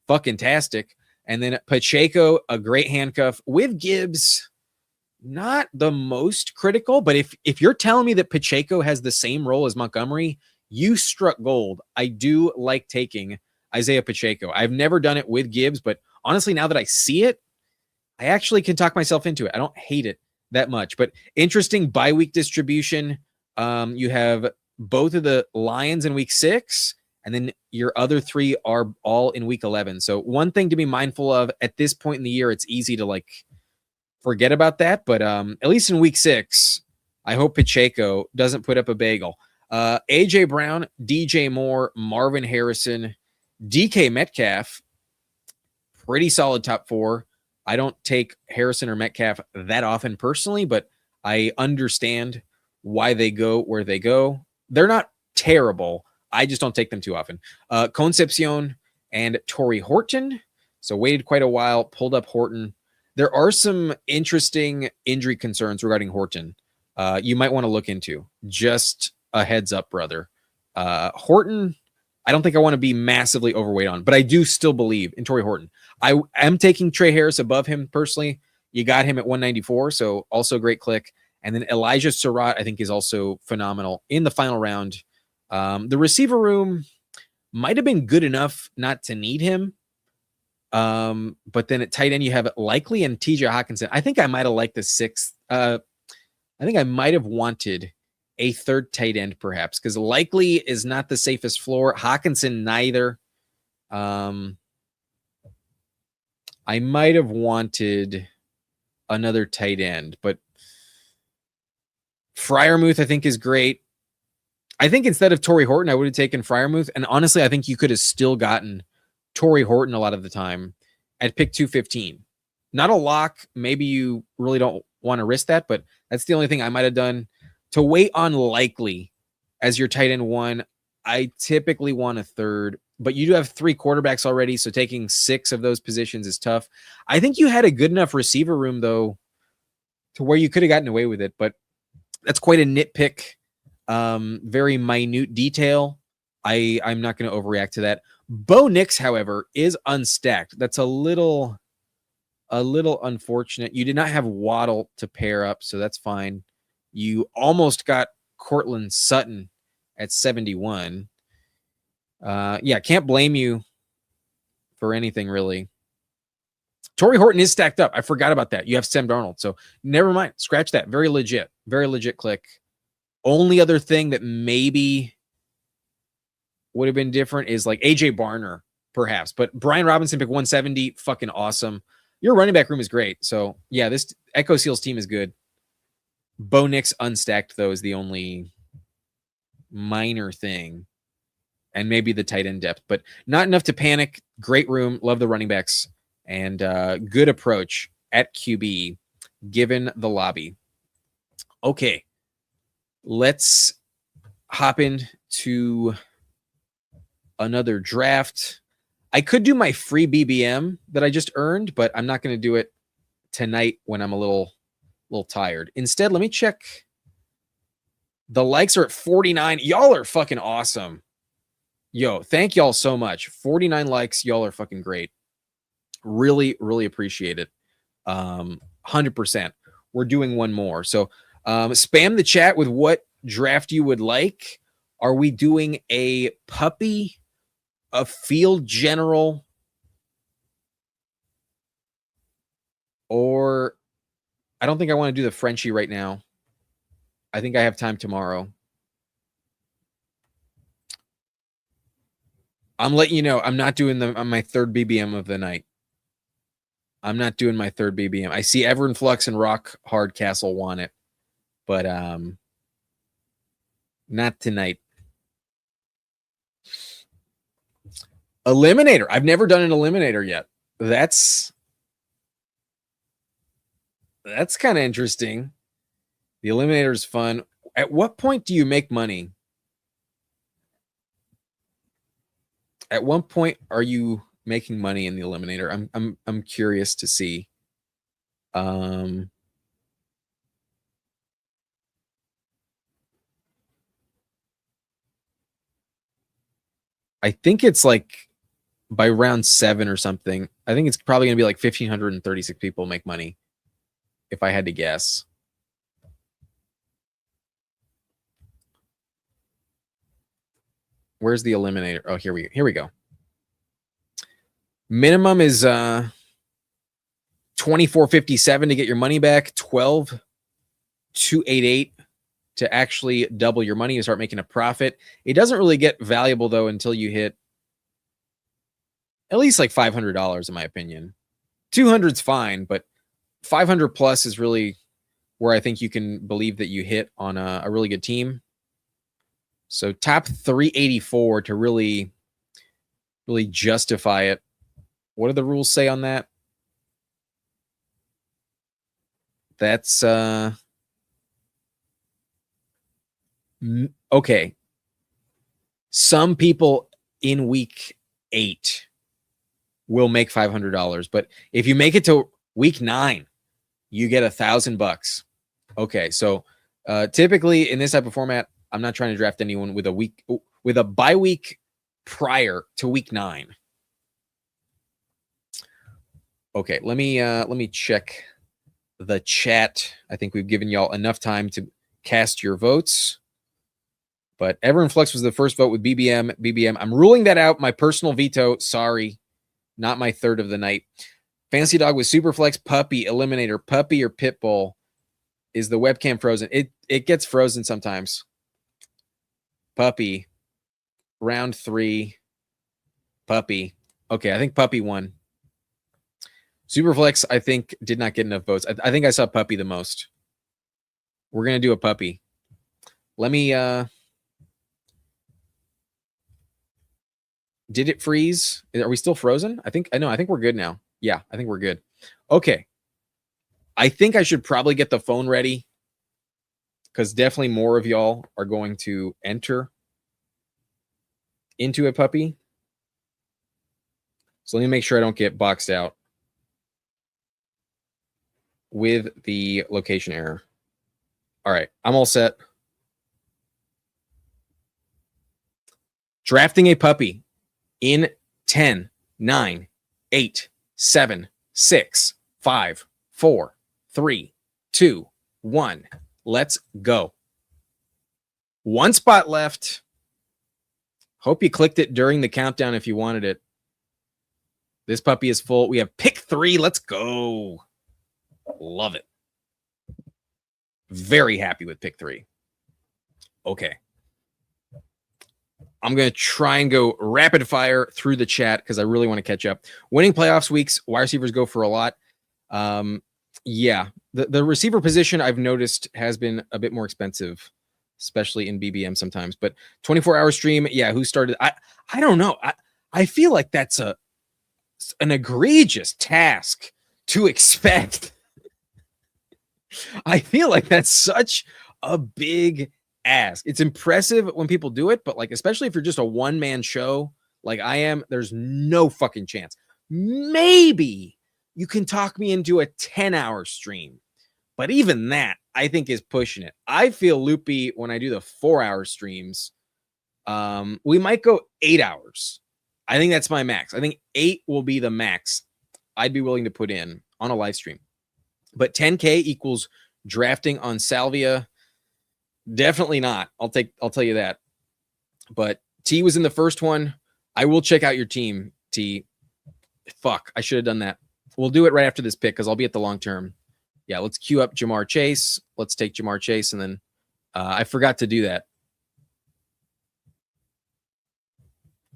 fucking-tastic. And then Pacheco, a great handcuff with Gibbs. Not the most critical, but if you're telling me that Pacheco has the same role as Montgomery, you struck gold. I do like taking Isaiah Pacheco. I've never done it with Gibbs, but honestly, now that I see it, I actually can talk myself into it. I don't hate it that much, but interesting bye week distribution. You have both of the Lions in week 6, and then your other 3 are all in week 11. So one thing to be mindful of at this point in the year, it's easy to forget about that. But at least in week 6, I hope Pacheco doesn't put up a bagel. AJ Brown, DJ Moore, Marvin Harrison, DK Metcalf, pretty solid top 4. I don't take Harrison or Metcalf that often personally, but I understand why they go where they go. They're not terrible. I just don't take them too often. Concepcion and Torrey Horton. So waited quite a while, pulled up Horton. There are some interesting injury concerns regarding Horton you might want to look into. Just a heads up, brother. Horton, I don't think I want to be massively overweight on, but I do still believe in Torrey Horton. I am taking Trey Harris above him personally. You got him at 194, so also great click. And then Elijah Surratt, I think, is also phenomenal in the final round. The receiver room might have been good enough not to need him. But then at tight end, you have Likely and TJ Hawkinson. I think I might have liked the 6th. I think I might have wanted a 3rd tight end, perhaps, because Likely is not the safest floor. Hawkinson, neither. I might have wanted another tight end, but Freiermuth, I think, is great. I think instead of Torrey Horton, I would have taken Freiermuth. And honestly, I think you could have still gotten Torrey Horton a lot of the time at pick 215. Not a lock. Maybe you really don't want to risk that, but that's the only thing I might have done. To wait on Likely as your tight end 1, I typically want a 3rd, but you do have 3 quarterbacks already, so taking 6 of those positions is tough. I think you had a good enough receiver room, though, to where you could have gotten away with it, but that's quite a nitpick, very minute detail. I'm not going to overreact to that. Bo Nix, however, is unstacked. That's a little unfortunate. You did not have Waddle to pair up, so that's fine. You almost got Cortland Sutton at 71. Yeah, can't blame you for anything, really. Torrey Horton is stacked up. I forgot about that. You have Sam Darnold, so never mind. Scratch that. Very legit click. Only other thing that maybe would have been different is like AJ Barner, perhaps. But Brian Robinson pick 170, fucking awesome. Your running back room is great. So yeah, this Echo Seals team is good. Bo Nix unstacked, though, is the only minor thing. And maybe the tight end depth, but not enough to panic. Great room. Love the running backs. And good approach at QB, given the lobby. Okay. Let's hop into another draft. I could do my free BBM that I just earned, but I'm not going to do it tonight when I'm a little tired. Instead, let me check. The likes are at 49. Y'all are fucking awesome. Yo, thank y'all so much. 49 likes. Y'all are fucking great. Really, really appreciate it. 100%. We're doing one more. So spam the chat with what draft you would like. Are we doing a puppy, a field general, or I don't think I want to do the Frenchie right now. I think I have time tomorrow. I'm letting you know I'm not doing my third BBM of the night. I'm not doing my third BBM. I see Everin Flux and Rock Hard Castle want it, but not tonight. Eliminator. I've never done an eliminator yet. That's kind of interesting. The eliminator is fun. At what point do you make money? At what point are you making money in the eliminator? I'm curious to see. I think it's like by round 7 or something. I think it's probably going to be like 1,536 people make money, if I had to guess. Where's the eliminator? Oh, here we go. Minimum is 24.57 to get your money back, 12.288 to actually double your money and start making a profit. It doesn't really get valuable though until you hit at least like $500 in my opinion. 200's fine, but 500 plus is really where I think you can believe that you hit on a really good team. So top 384 to really justify it. What do the rules say on that? That's okay. Some people in week 8 will make $500, but if you make it to week 9, you get $1,000. Okay, so typically in this type of format, I'm not trying to draft anyone with a bye week prior to week 9. Okay, let me check the chat. I think we've given y'all enough time to cast your votes. But Everin Flux was the first vote with BBM. I'm ruling that out. My personal veto. Sorry, not my third of the night. Fancy Dog with Superflex, Puppy, Eliminator, Puppy or Pitbull. Is the webcam frozen? It gets frozen sometimes. Puppy. Round 3. Puppy. Okay, I think Puppy won. Superflex, I think, did not get enough votes. I think I saw Puppy the most. We're going to do a Puppy. Let me... Did it freeze? Are we still frozen? I think we're good now. Yeah, I think we're good. Okay. I think I should probably get the phone ready because definitely more of y'all are going to enter into a Puppy. So let me make sure I don't get boxed out with the location error. All right, I'm all set. Drafting a Puppy in 10, 9, 8, 7, 6, 5, 4, 3, 2, 1. Let's go. One spot left. Hope you clicked it during the countdown if you wanted it. This puppy is full. We have pick 3. Let's go. Love it. Very happy with pick 3. Okay. I'm going to try and go rapid fire through the chat because I really want to catch up. Winning playoffs weeks, wide receivers go for a lot. Yeah. The receiver position I've noticed has been a bit more expensive, especially in BBM sometimes. But 24-hour stream, yeah, who started? I don't know. I feel like that's an egregious task to expect. I feel like that's such a big ask. It's impressive when people do it, but like, especially if you're just a one-man show like I am, there's no fucking chance. Maybe you can talk me into a 10-hour stream, but even that I think is pushing it. I feel loopy when I do the 4-hour streams. We might go 8 hours. I think that's my max. I think 8 will be the max I'd be willing to put in on a live stream. But 10K equals drafting on Salvia. Definitely not. I'll tell you that. But T was in the first one. I will check out your team, T. Fuck, I should have done that. We'll do it right after this pick because I'll be at the long term. Yeah, let's queue up Jamar Chase. Let's take Jamar Chase, and then I forgot to do that.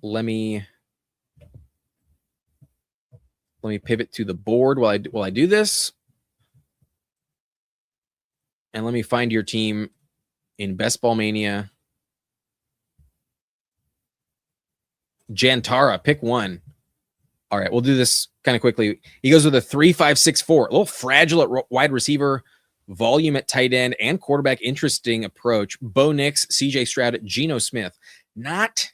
Let me pivot to the board while I do this. And let me find your team in Best Ball Mania. Jantara, pick one. All right, we'll do this kind of quickly. He goes with a 3-5-6-4. A little fragile at wide receiver, volume at tight end, and quarterback. Interesting approach. Bo Nix, CJ Stroud, Geno Smith. Not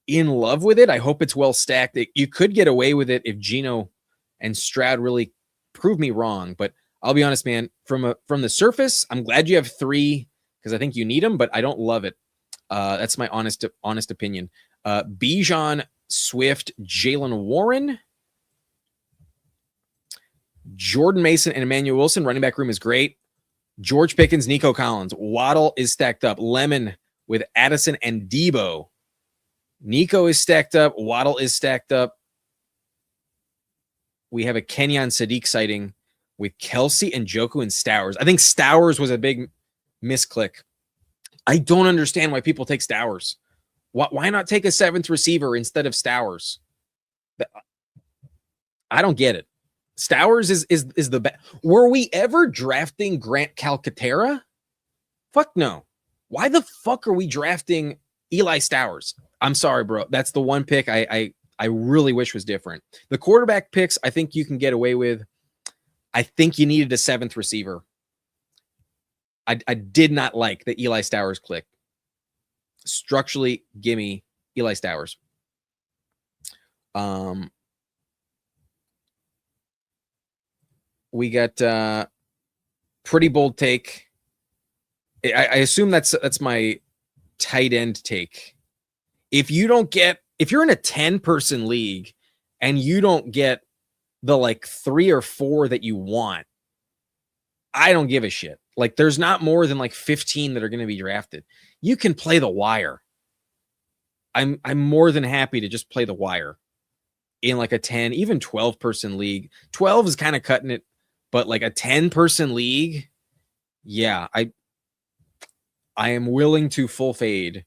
in love with it. I hope it's well stacked. You could get away with it if Geno and Stroud really prove me wrong, but I'll be honest, man, from the surface, I'm glad you have 3 because I think you need them, but I don't love it. That's my honest opinion. Bijan, Swift, Jalen Warren, Jordan Mason, and Emmanuel Wilson. Running back room is great. George Pickens, Nico Collins. Waddle is stacked up. Lemon with Addison and Debo. Nico is stacked up. Waddle is stacked up. We have a Kenyon Sadiq sighting with Kelsey and Njoku and Stowers. I think Stowers was a big misclick. I don't understand why people take Stowers. Why not take a 7th receiver instead of Stowers? I don't get it. Stowers is the best. Were we ever drafting Grant Calcaterra? Fuck no. Why the fuck are we drafting Eli Stowers? I'm sorry, bro. That's the one pick I really wish was different. The quarterback picks, I think you can get away with. I think you needed a 7th receiver. I did not like the Eli Stowers click. Structurally, gimme Eli Stowers. We got pretty bold take. I assume that's my tight end take. If you're in a 10-person league and you don't get the like 3 or 4 that you want, I don't give a shit. Like there's not more than like 15 that are going to be drafted. You can play the wire. I'm more than happy to just play the wire in like a 10, even 12-person league. 12 is kind of cutting it, but like a 10-person league, yeah, I am willing to full fade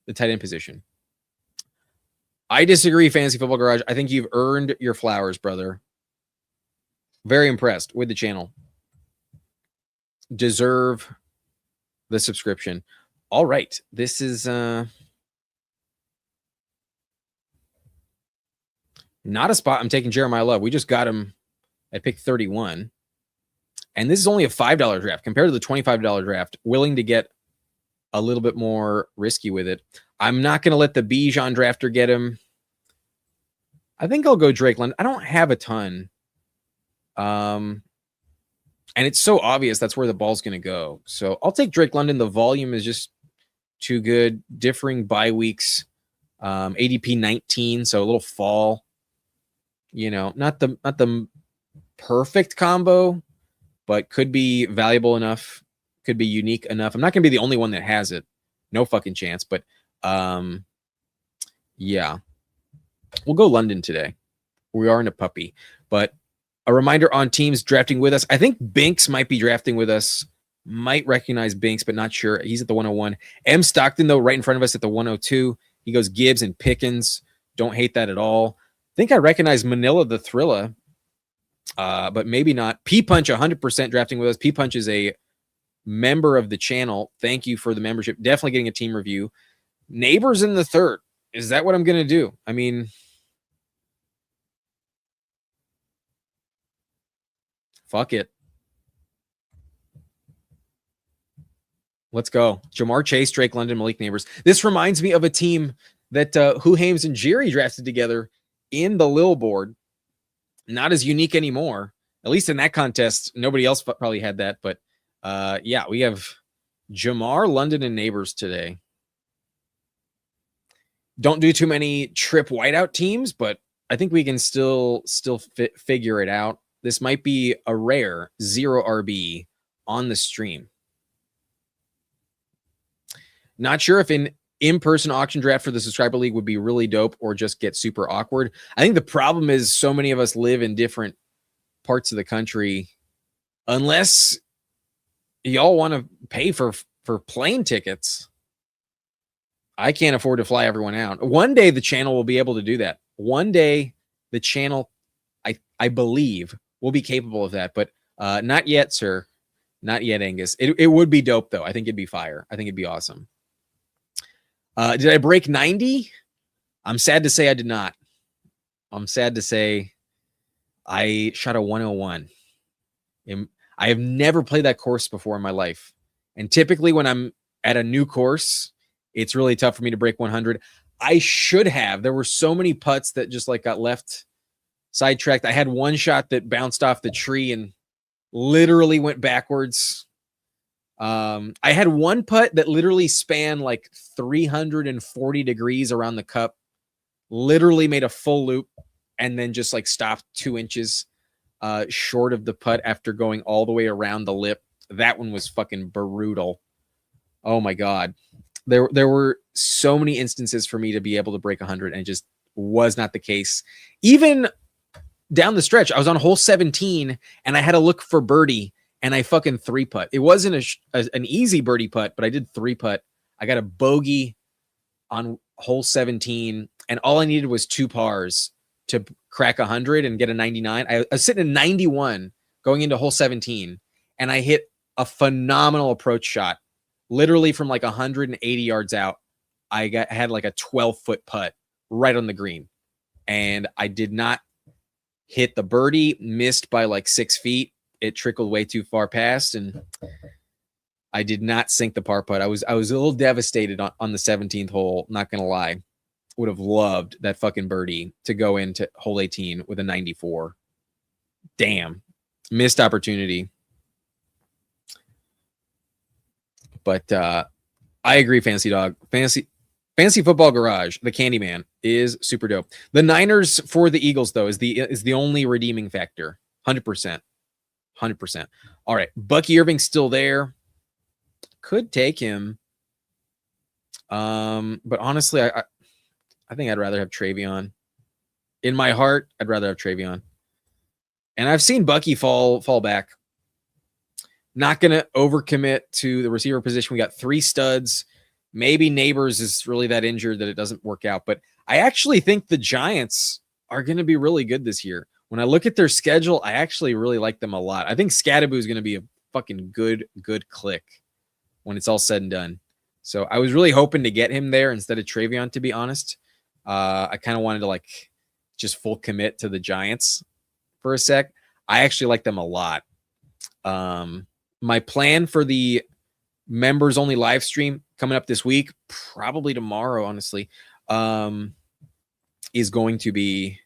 the tight end position. I disagree, Fantasy Football Garage. I think you've earned your flowers, brother. Very impressed with the channel. Deserve the subscription. All right. This is not a spot. I'm taking Jeremiah Love. We just got him at pick 31. And this is only a $5 draft compared to the $25 draft. Willing to get a little bit more risky with it. I'm not going to let the Bijan drafter get him. I think I'll go Drake London. I don't have a ton. And it's so obvious that's where the ball's going to go. So I'll take Drake London. The volume is just too good. Differing bye weeks. ADP 19, so a little fall. Not the perfect combo, but could be valuable enough. Could be unique enough. I'm not going to be the only one that has it. No fucking chance. But yeah, we'll go London today. We are in a puppy. But a reminder on teams drafting with us. I think Binks might be drafting with us. Might recognize Binks, but not sure. He's at the 101. M. Stockton, though, right in front of us at the 102. He goes Gibbs and Pickens. Don't hate that at all. I think I recognize Manila the Thrilla. But maybe not. P Punch 100% drafting with us. P Punch is a member of the channel. Thank you for the membership. Definitely getting a team review. Neighbors in the third. Is that what I'm going to do? I mean, fuck it. Let's go. Jamar Chase, Drake London, Malik Neighbors. This reminds me of a team that Hu Hames and Jerry drafted together in the Lil board. Not as unique anymore. At least in that contest, nobody else probably had that. But yeah, we have Jamar, London, and Neighbors today. Don't do too many trip whiteout teams, but I think we can still figure it out. This might be a rare 0 RB on the stream. Not sure if an in-person auction draft for the subscriber league would be really dope or just get super awkward. I think the problem is so many of us live in different parts of the country. Unless y'all want to pay for plane tickets, I can't afford to fly everyone out. One day the channel will be able to do that. One day the channel, I believe, will be capable of that. But not yet, sir. Not yet, Angus. It would be dope, though. I think it'd be fire. I think it'd be awesome. Did I break 90? I'm sad to say I did not. I'm sad to say I shot a 101. I have never played that course before in my life. And typically when I'm at a new course, it's really tough for me to break 100. I should have. There were so many putts that just like got left sidetracked. I had one shot that bounced off the tree and literally went backwards. I had one putt that literally spanned like 340 degrees around the cup, literally made a full loop and then just like stopped 2 inches short of the putt after going all the way around the lip. That one was fucking brutal. Oh my God. There were so many instances for me to be able to break 100 and it just was not the case. Even down the stretch, I was on hole 17 and I had to look for birdie and I fucking 3-putt. It wasn't an easy birdie putt, but I did 3-putt. I got a bogey on hole 17 and all I needed was 2 pars to crack 100 and get a 99. I was sitting in 91 going into hole 17 and I hit a phenomenal approach shot. Literally from like 180 yards out, I had like a 12-foot putt right on the green. And I did not hit the birdie, missed by like 6 feet. It trickled way too far past, and I did not sink the par putt. I was a little devastated on the 17th hole, not going to lie. Would have loved that fucking birdie to go into hole 18 with a 94. Damn. Missed opportunity. But I agree, Fancy Dog. Fancy Football Garage, the Candyman, is super dope. The Niners for the Eagles, though, is the only redeeming factor. 100%. 100%. All right. Bucky Irving's still there. Could take him. But honestly, I think I'd rather have Travion. In my heart, I'd rather have Travion. And I've seen Bucky fall back. Not going to overcommit to the receiver position. We got 3 studs. Maybe Neighbors is really that injured that it doesn't work out. But I actually think the Giants are going to be really good this year. When I look at their schedule, I actually really like them a lot. I think Scadaboo is going to be a fucking good click when it's all said and done. So I was really hoping to get him there instead of Travion, to be honest. I kind of wanted to like just full commit to the Giants for a sec. I actually like them a lot. My plan for the members only live stream coming up this week, probably tomorrow, honestly, is going to be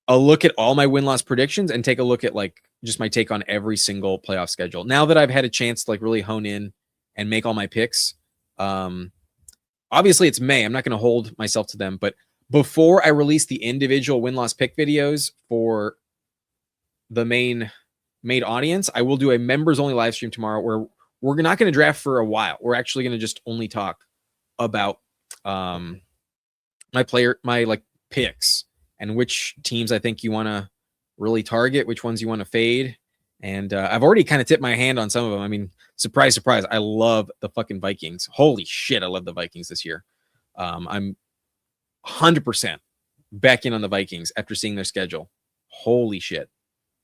a look at all my win-loss predictions and take a look at like just my take on every single playoff schedule. Now that I've had a chance to like really hone in and make all my picks, obviously it's May. I'm not going to hold myself to them, but before I release the individual win-loss pick videos for the main audience, I will do a members only live stream tomorrow where we're not going to draft for a while. We're actually going to just only talk about my like picks and which teams I think you want to really target, which ones you want to fade. And I've already kind of tipped my hand on some of them. I mean, surprise, surprise. I love the fucking Vikings. Holy shit. I love the Vikings this year. I'm 100% back in on the Vikings after seeing their schedule. Holy shit.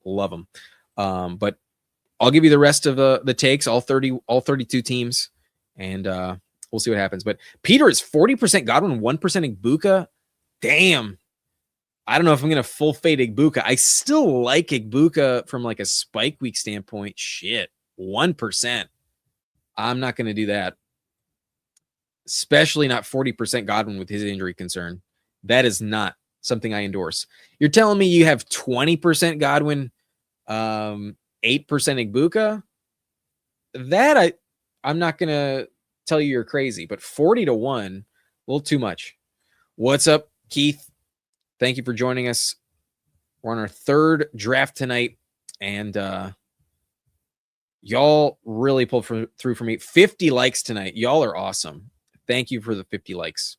Love them. But I'll give you the rest of the takes, all 32 teams, and we'll see what happens. But Peter is 40% Godwin, 1% Igbuka. Damn. I don't know if I'm going to full fade Igbuka. I still like Igbuka from like a spike week standpoint. Shit. 1%. I'm not going to do that. Especially not 40% Godwin with his injury concern. That is not something I endorse. You're telling me you have 20% Godwin, 8% Igbuka? That I'm not going to tell you you're crazy, but 40-1, a little too much. What's up, Keith? Thank you for joining us. We're on our third draft tonight, and y'all really pulled through for me. 50 likes tonight. Y'all are awesome. Thank you for the 50 likes.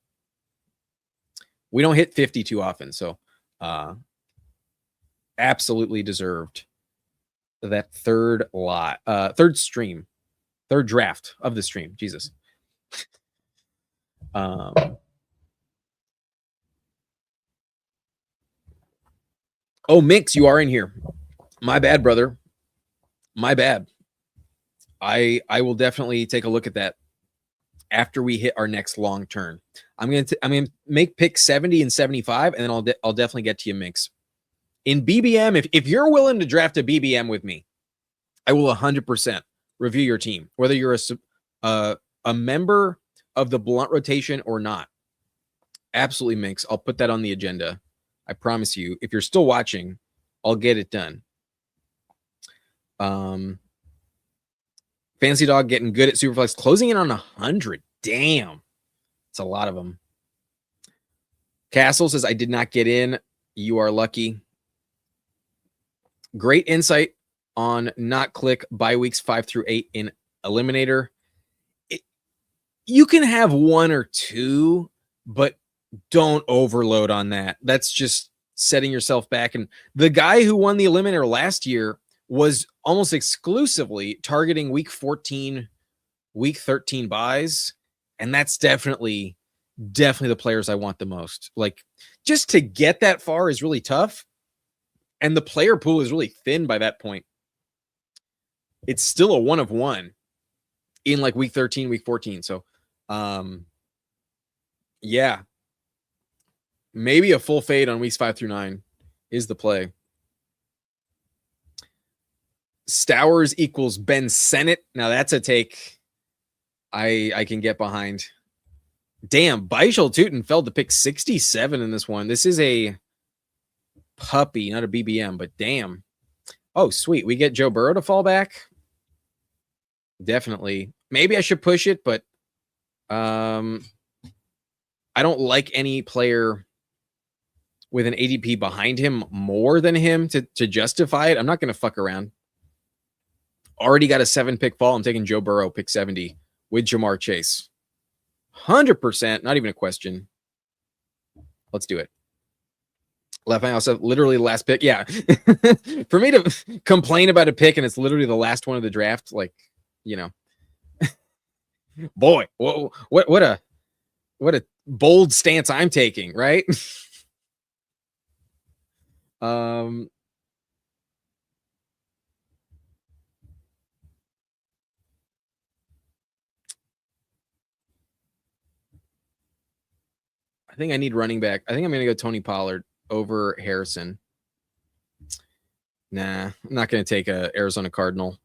We don't hit 50 too often, so absolutely deserved that third stream, third draft of the stream. Jesus. Oh, Mix, you are in here. My bad, brother. My bad. I will definitely take a look at that after we hit our next long turn. I'm gonna make pick 70 and 75, and then I'll definitely get to you, Mix. In BBM, if you're willing to draft a BBM with me, I will 100% review your team, whether you're a member of the blunt rotation or not. Absolutely, Mix. I'll put that on the agenda. I promise you. If you're still watching, I'll get it done. Fancy Dog getting good at Superflex, closing in on 100. Damn. It's a lot of them. Castle says, I did not get in. You are lucky. Great insight on not click by weeks 5 through 8 in Eliminator. You can have one or two, but don't overload on that. That's just setting yourself back. And the guy who won the Eliminator last year was almost exclusively targeting week 14, week 13 buys. And that's definitely the players I want the most. Like, just to get that far is really tough. And the player pool is really thin by that point. It's still a 1 of 1 in like week 13, week 14. So, yeah, maybe a full fade on weeks 5 through 9 is the play. Stowers equals Ben Sennett. Now that's a take I can get behind. Damn, Beischel Tootin fell to pick 67 in this one. This is a puppy, not a BBM, but damn. Oh, sweet. We get Joe Burrow to fall back. Definitely. Maybe I should push it, but I don't like any player with an ADP behind him more than him to justify it. I'm not going to fuck around. Already got a 7-pick fall. I'm taking Joe Burrow, pick 70 with Jamar Chase. 100%, not even a question. Let's do it. Left House, literally the last pick. Yeah. For me to complain about a pick and it's literally the last one of the draft, like, you know. Boy, what a bold stance I'm taking, right? I think I need running back. I think I'm going to go Tony Pollard over Harrison. Nah, I'm not going to take a Arizona Cardinal.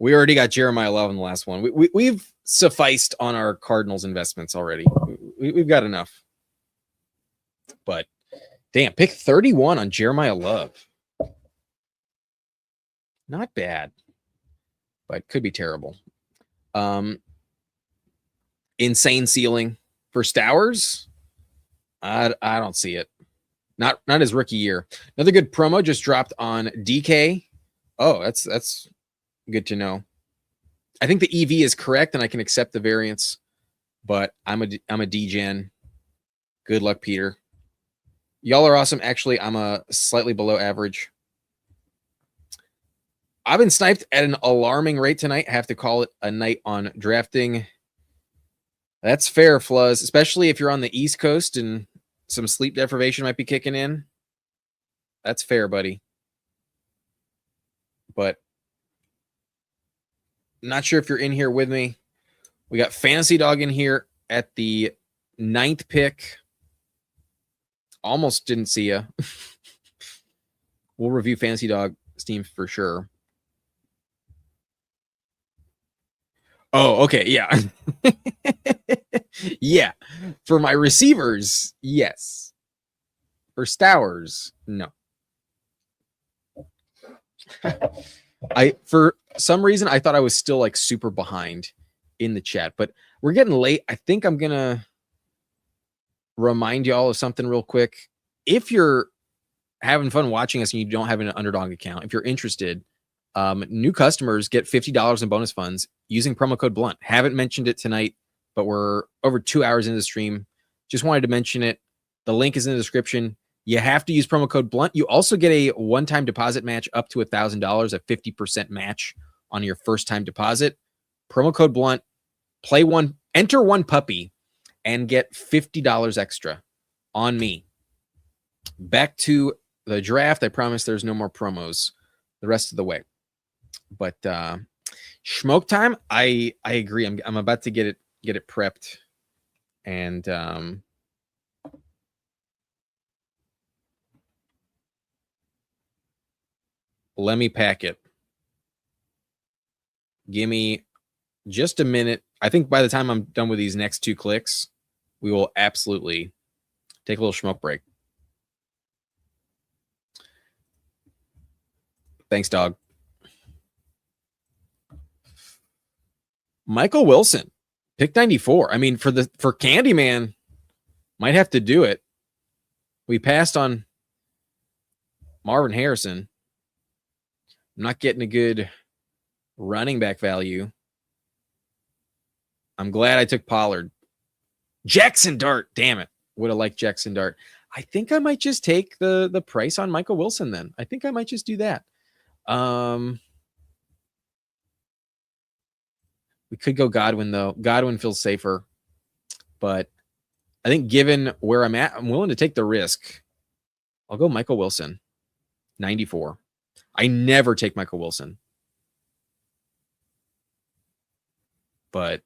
We already got Jeremiah Love in the last one. We've sufficed on our Cardinals investments already. We've got enough. But damn, pick 31 on Jeremiah Love. Not bad, but could be terrible. Insane ceiling for Stowers. I don't see it. Not his rookie year. Another good promo just dropped on DK. Oh, that's good to know. I think the EV is correct, and I can accept the variance, but I'm a D-gen. Good luck, Peter. Y'all are awesome. Actually, I'm a slightly below average. I've been sniped at an alarming rate tonight. I have to call it a night on drafting. That's fair, Fluzz, especially if you're on the East Coast and some sleep deprivation might be kicking in. That's fair, buddy. But not sure if you're in here with me. We got Fantasy Dog in here at the 9th pick. Almost didn't see you. We'll review Fantasy Dog Steam for sure. Oh, okay. Yeah. Yeah. For my receivers, yes. For Stowers, no. For some reason I thought I was still like super behind in the chat, but we're getting late. I think I'm gonna remind y'all of something real quick. If you're having fun watching us and you don't have an Underdog account, if you're interested, new customers get $50 in bonus funds using promo code Blunt. Haven't mentioned it tonight, but we're over 2 hours into the stream. Just wanted to mention it. The link is in the description. You have to use promo code Blunt. You also get a one-time deposit match up to $1,000, a 50% match on your first-time deposit. Promo code Blunt. Play one, enter one puppy, and get $50 extra on me. Back to the draft. I promise there's no more promos the rest of the way. But Schmoke time, I agree. I'm about to get it prepped, and let me pack it. Give me just a minute. I think by the time I'm done with these next 2 clicks, we will absolutely take a little smoke break. Thanks, dog. Michael Wilson, pick 94. I mean, for Candyman, might have to do it. We passed on Marvin Harrison. I'm not getting a good running back value. I'm glad I took Pollard. Jackson Dart, damn it. Would have liked Jackson Dart. I think I might just take the price on Michael Wilson then. I think I might just do that. We could go Godwin, though. Godwin feels safer. But I think given where I'm at, I'm willing to take the risk. I'll go Michael Wilson, 94. I never take Michael Wilson. But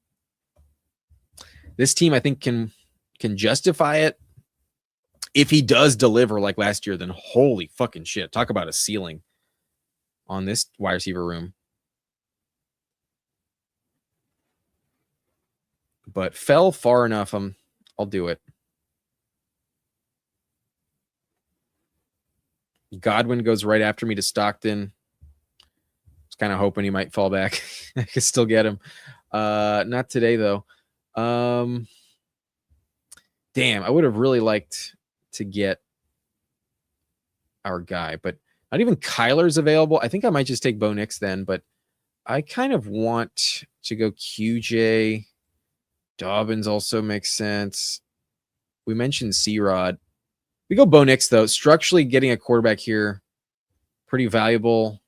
this team, I think, can justify it. If he does deliver like last year, then holy fucking shit. Talk about a ceiling on this wide receiver room. But fell far enough. I'll do it. Godwin goes right after me to Stockton. I was kind of hoping he might fall back. I could still get him. Not today, though. Damn, I would have really liked to get our guy, but not even Kyler's available. I think I might just take Bo Nix then, but I kind of want to go QJ. Dobbins also makes sense. We mentioned C-Rod. We go Bo Nix, though. Structurally, getting a quarterback here, pretty valuable.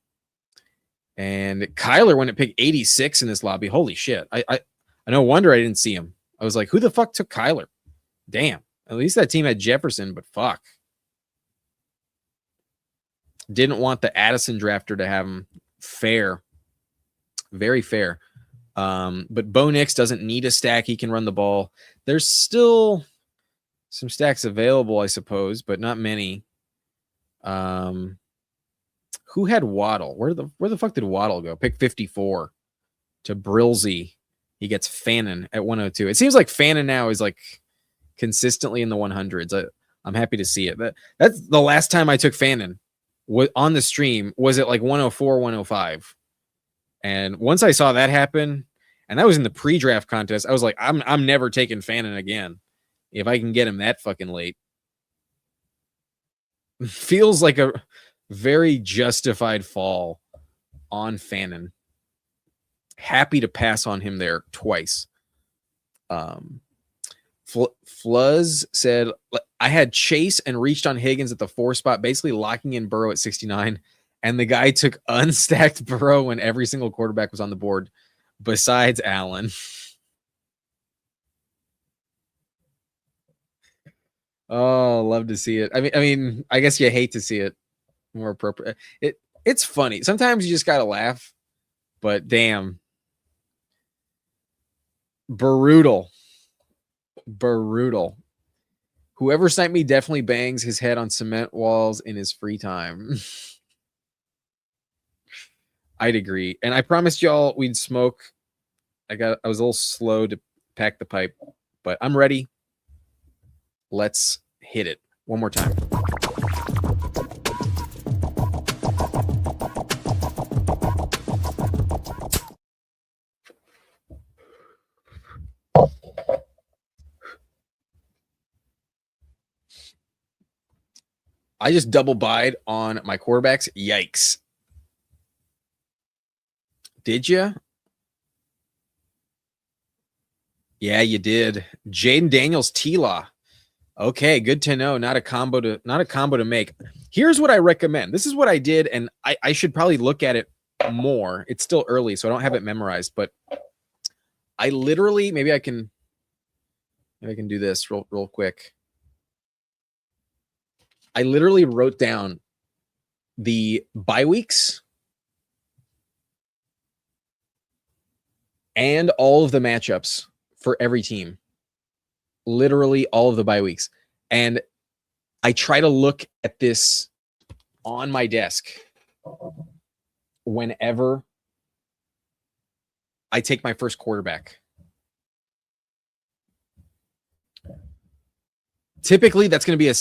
And Kyler went at pick 86 in this lobby. Holy shit. I no wonder I didn't see him. I was like, who the fuck took Kyler? Damn. At least that team had Jefferson, but fuck. Didn't want the Addison drafter to have him. Fair. Very fair. But Bo Nix doesn't need a stack. He can run the ball. There's still some stacks available, I suppose, but not many. Who had Waddle? Where the fuck did Waddle go? Pick 54 to Brilsey. He gets Fannin at 102. It seems like Fannin now is like consistently in the 100s. I'm happy to see it. That's the last time I took Fannin on the stream. Was it like 104, 105? And once I saw that happen, and that was in the pre-draft contest, I was like, I'm never taking Fannin again if I can get him that fucking late. Feels like a very justified fall on Fannin. Happy to pass on him there twice. Fluzz said, I had Chase and reached on Higgins at the 4 spot, basically locking in Burrow at 69. And the guy took unstacked Burrow when every single quarterback was on the board besides Allen. Oh, love to see it. I mean, I guess you hate to see it. more appropriate. It's funny. Sometimes you just gotta laugh, but damn. Brutal. Whoever sniped me definitely bangs his head on cement walls in his free time. I'd agree. And I promised y'all we'd smoke. I was a little slow to pack the pipe, but I'm ready. Let's hit it one more time. I just double buyed on my quarterbacks. Yikes. Did you? Yeah, you did. Jaden Daniels, T-Law. Okay, good to know. Not a combo to make. Here's what I recommend. This is what I did, and I should probably look at it more. It's still early, so I don't have it memorized, but I literally maybe I can do this real quick. I literally wrote down the bye weeks and all of the matchups for every team. Literally all of the bye weeks. And I try to look at this on my desk whenever I take my first quarterback. Typically, that's going to be a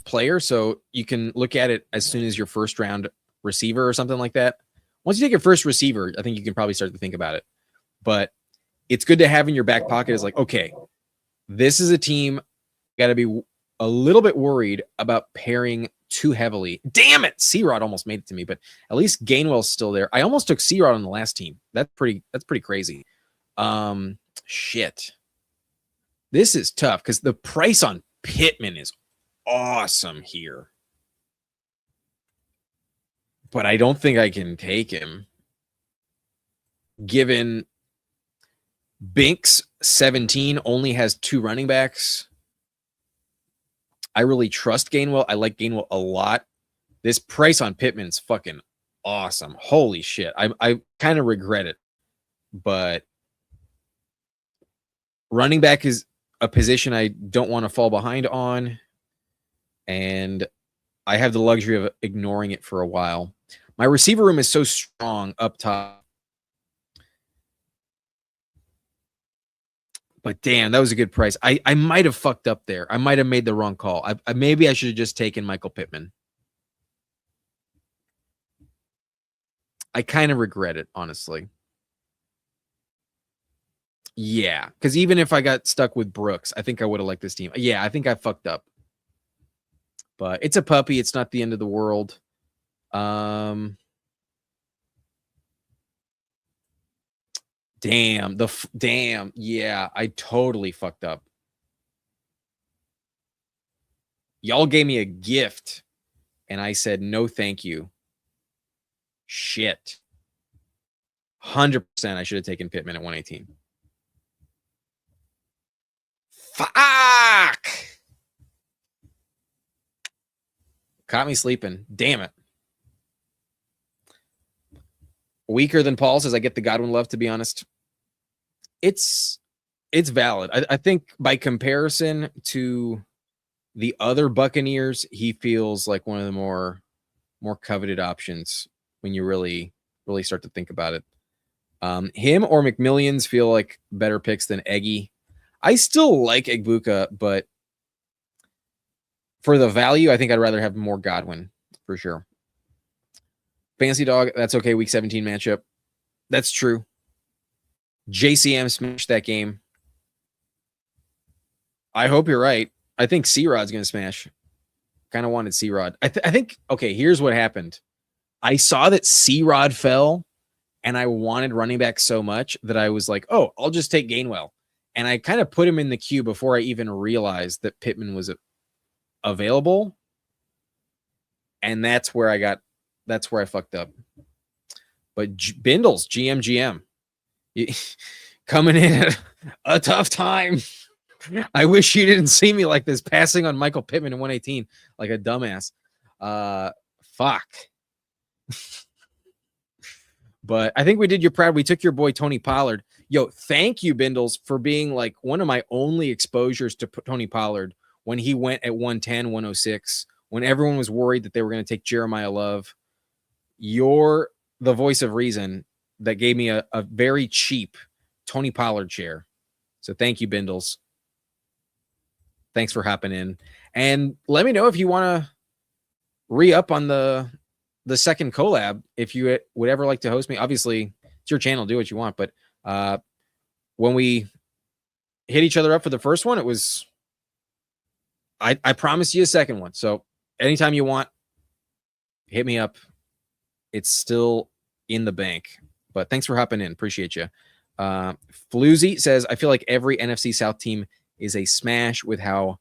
player, so you can look at it as soon as your first round receiver or something like that. Once you take your first receiver, I think you can probably start to think about it. But it's good to have in your back pocket is like, okay, this is a team got to be a little bit worried about pairing too heavily. Damn it! C-Rod almost made it to me, but at least Gainwell's still there. I almost took C-Rod on the last team. That's pretty crazy. Shit. This is tough because the price on Pittman is awesome here. But I don't think I can take him. Given Binks 17 only has 2 running backs. I really trust Gainwell. I like Gainwell a lot. This price on Pittman's fucking awesome. Holy shit. I kind of regret it. But running back is a position I don't want to fall behind on. And I have the luxury of ignoring it for a while. My receiver room is so strong up top. But damn, that was a good price. I might have fucked up there. I might have made the wrong call. Maybe I should have just taken Michael Pittman. I kind of regret it, honestly. Yeah, because even if I got stuck with Brooks, I think I would have liked this team. Yeah, I think I fucked up. But it's a puppy. It's not the end of the world. Damn. Damn. Yeah, I totally fucked up. Y'all gave me a gift, and I said, no, thank you. Shit. 100% I should have taken Pittman at 118. Fuck! Caught me sleeping. Damn it. Weaker than Paul says I get the Godwin love, to be honest. It's valid. I think by comparison to the other Buccaneers, he feels like one of the more coveted options when you really start to think about it. Him or McMillions feel like better picks than Eggy. I still like Egbuka, but for the value, I think I'd rather have more Godwin for sure. Fancy Dog, that's okay. Week 17 matchup. That's true. JCM smashed that game. I hope you're right. I think C-Rod's going to smash. Kind of wanted C-Rod. I think, okay, here's what happened. I saw that C-Rod fell, and I wanted running back so much that I was like, oh, I'll just take Gainwell. And I kind of put him in the queue before I even realized that Pittman was available. And that's where I fucked up. But Bindles, GM, coming in at a tough time. I wish you didn't see me like this, passing on Michael Pittman in 118 like a dumbass. Fuck. But I think we did you proud. We took your boy Tony Pollard. Yo, thank you, Bindles, for being like one of my only exposures to Tony Pollard when he went at 110, 106, when everyone was worried that they were going to take Jeremiah Love. You're the voice of reason that gave me a very cheap Tony Pollard share. So thank you, Bindles. Thanks for hopping in. And let me know if you want to re-up on the second collab, if you would ever like to host me. Obviously, it's your channel. Do what you want. But when we hit each other up for the first one, it was I promised you a second one. So anytime you want, hit me up. It's still in the bank. But thanks for hopping in. Appreciate you. Floozy says, I feel like every NFC South team is a smash with how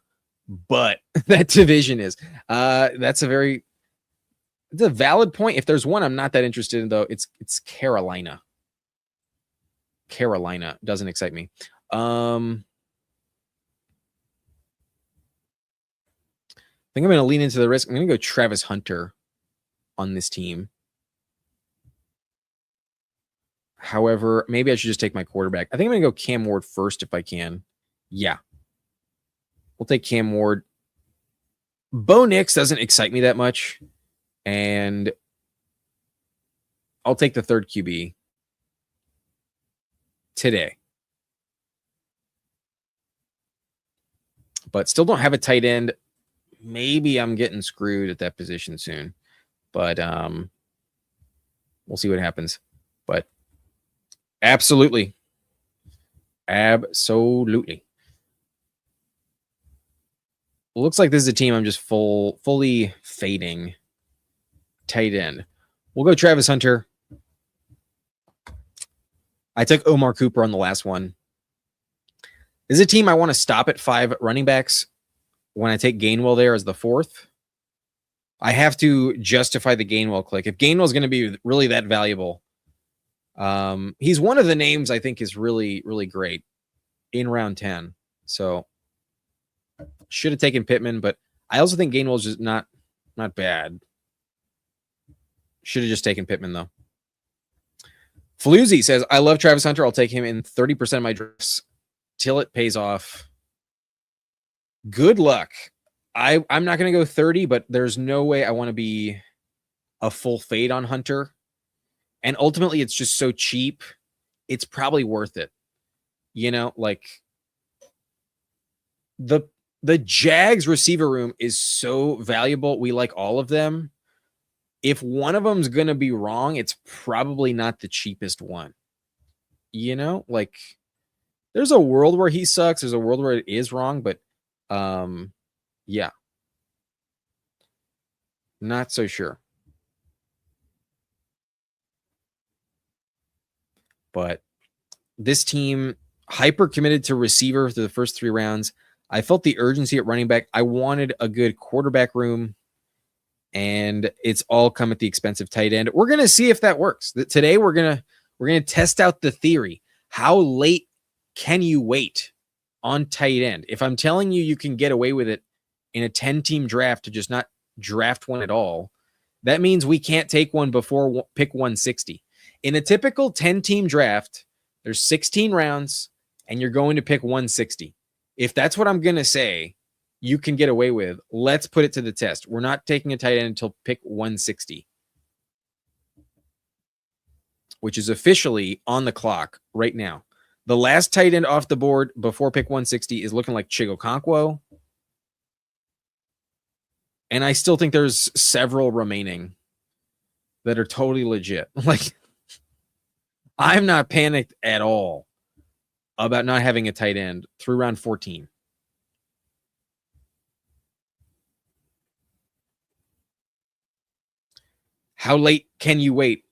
but that division is. That's a valid point. If there's one I'm not that interested in, though, it's Carolina. Carolina doesn't excite me. I think I'm going to lean into the risk. I'm going to go Travis Hunter on this team. However, maybe I should just take my quarterback. I think I'm going to go Cam Ward first if I can. Yeah. We'll take Cam Ward. Bo Nix doesn't excite me that much. And I'll take the third QB today. But still don't have a tight end. Maybe I'm getting screwed at that position soon. But we'll see what happens. But absolutely. Absolutely. Looks like this is a team I'm just fully fading. Tight end. We'll go Travis Hunter. I took Omar Cooper on the last one. This is a team I want to stop at 5 running backs when I take Gainwell there as the 4th. I have to justify the Gainwell click. If Gainwell is going to be really that valuable, he's one of the names I think is really, really great in round 10. So should have taken Pittman, but I also think Gainwell's just not bad. Should have just taken Pittman, though. Floozy says, I love Travis Hunter. I'll take him in 30% of my drafts till it pays off. Good luck. I'm not going to go 30, but there's no way I want to be a full fade on Hunter. And ultimately, it's just so cheap. It's probably worth it. You know, like the Jags receiver room is so valuable. We like all of them. If one of them's going to be wrong, it's probably not the cheapest one. You know, like there's a world where he sucks. There's a world where it is wrong, but yeah. Not so sure. But this team hyper committed to receiver through the first 3 rounds. I felt the urgency at running back. I wanted a good quarterback room, and it's all come at the expense of tight end. We're going to see if that works. Today we're going to test out the theory. How late can you wait on tight end? If I'm telling you you can get away with it in a 10-team draft to just not draft one at all, that means we can't take one before pick 160. In a typical 10-team draft, there's 16 rounds, and you're going to pick 160. If that's what I'm going to say you can get away with, let's put it to the test. We're not taking a tight end until pick 160, which is officially on the clock right now. The last tight end off the board before pick 160 is looking like Chigokonkwo. And I still think there's several remaining that are totally legit. Like, I'm not panicked at all about not having a tight end through round 14. How late can you wait?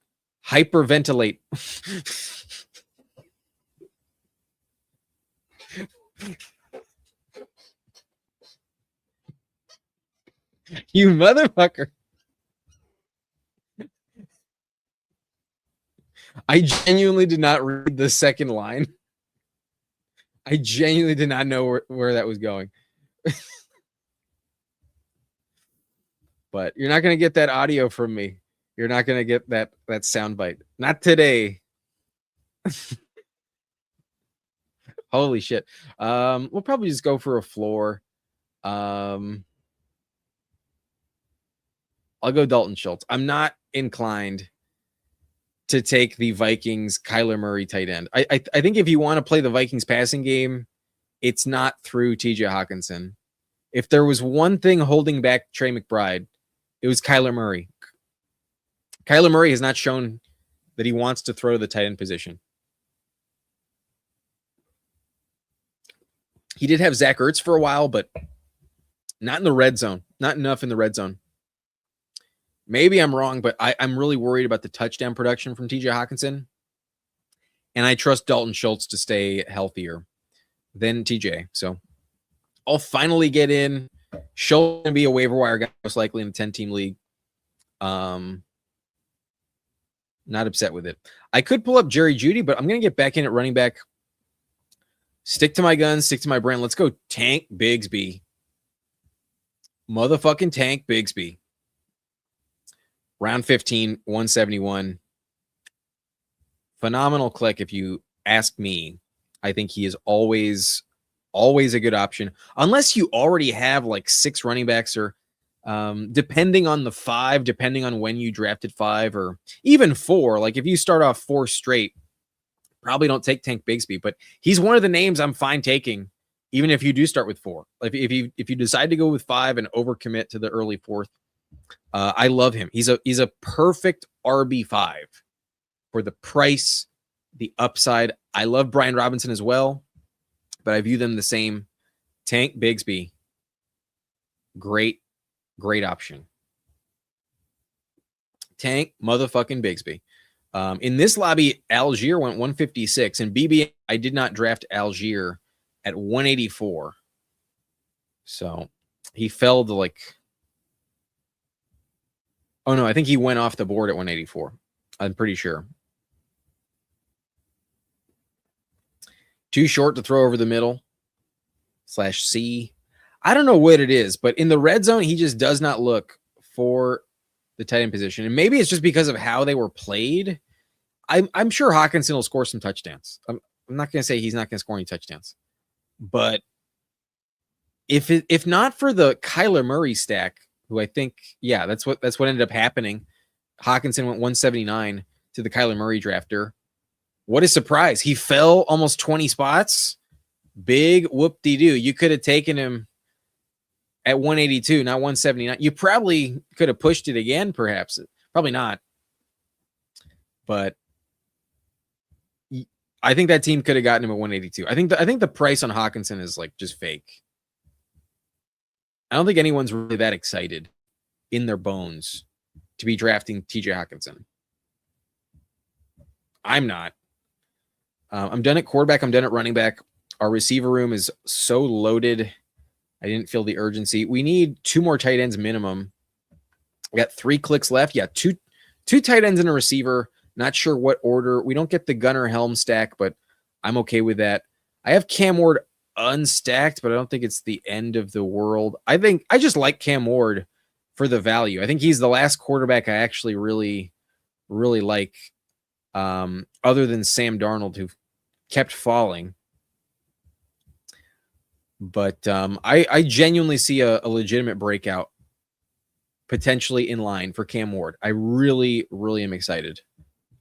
Hyperventilate. You motherfucker. I genuinely did not read the second line. I genuinely did not know where that was going. But you're not going to get that audio from me. You're not going to get that soundbite. Not today. Holy shit. We'll probably just go for a floor. I'll go Dalton Schultz. I'm not inclined to take the Vikings Kyler Murray tight end. I think if you want to play the Vikings passing game, it's not through TJ Hawkinson. If there was one thing holding back Trey McBride, it was Kyler Murray. Kyler Murray has not shown that he wants to throw to the tight end position. He did have Zach Ertz for a while, but not in the red zone. Not enough in the red zone. Maybe I'm wrong, but I'm really worried about the touchdown production from TJ Hawkinson. And I trust Dalton Schultz to stay healthier than TJ. So I'll finally get in. Schultz going to be a waiver wire guy, most likely in a 10-team league. Not upset with it. I could pull up Jerry Jeudy, but I'm going to get back in at running back. Stick to my guns, stick to my brand. Let's go Tank Bigsby. Motherfucking Tank Bigsby. Round 15, 171. Phenomenal click if you ask me. I think he is always a good option. Unless you already have like 6 running backs or depending on the 5, depending on when you drafted 5 or even 4. Like if you start off 4 straight, probably don't take Tank Bigsby, but he's one of the names I'm fine taking, even if you do start with 4. Like if you decide to go with 5 and overcommit to the early 4th, I love him. He's a perfect RB5 for the price, the upside. I love Brian Robinson as well, but I view them the same. Tank Bigsby, great option. Tank motherfucking Bigsby. In this lobby, Algier went 156, and BB, I did not draft Algier at 184. So he fell to like, oh no, I think he went off the board at 184. I'm pretty sure. Too short to throw over the middle /C. I don't know what it is, but in the red zone, he just does not look for the tight end position. And maybe it's just because of how they were played. I'm sure Hawkinson will score some touchdowns. I'm not going to say he's not going to score any touchdowns. But if not for the Kyler Murray stack, who I think, yeah, that's what ended up happening. Hawkinson went 179 to the Kyler Murray drafter. What a surprise. He fell almost 20 spots. Big whoop-de-doo. You could have taken him at 182, not 179. You probably could have pushed it again, perhaps. Probably not. But I think that team could have gotten him at 182. I think the price on Hawkinson is like just fake. I don't think anyone's really that excited in their bones to be drafting TJ Hawkinson. I'm not. I'm done at quarterback. I'm done at running back. Our receiver room is so loaded. I didn't feel the urgency. We need 2 more tight ends minimum. We got 3 clicks left. Yeah, two tight ends and a receiver. Not sure what order. We don't get the Gunner Helm stack, but I'm okay with that. I have Cam Ward unstacked, but I don't think it's the end of the world. I just like Cam Ward for the value. I think he's the last quarterback I actually really, really like, other than Sam Darnold, who kept falling. But I genuinely see a legitimate breakout potentially in line for Cam Ward. I really, really am excited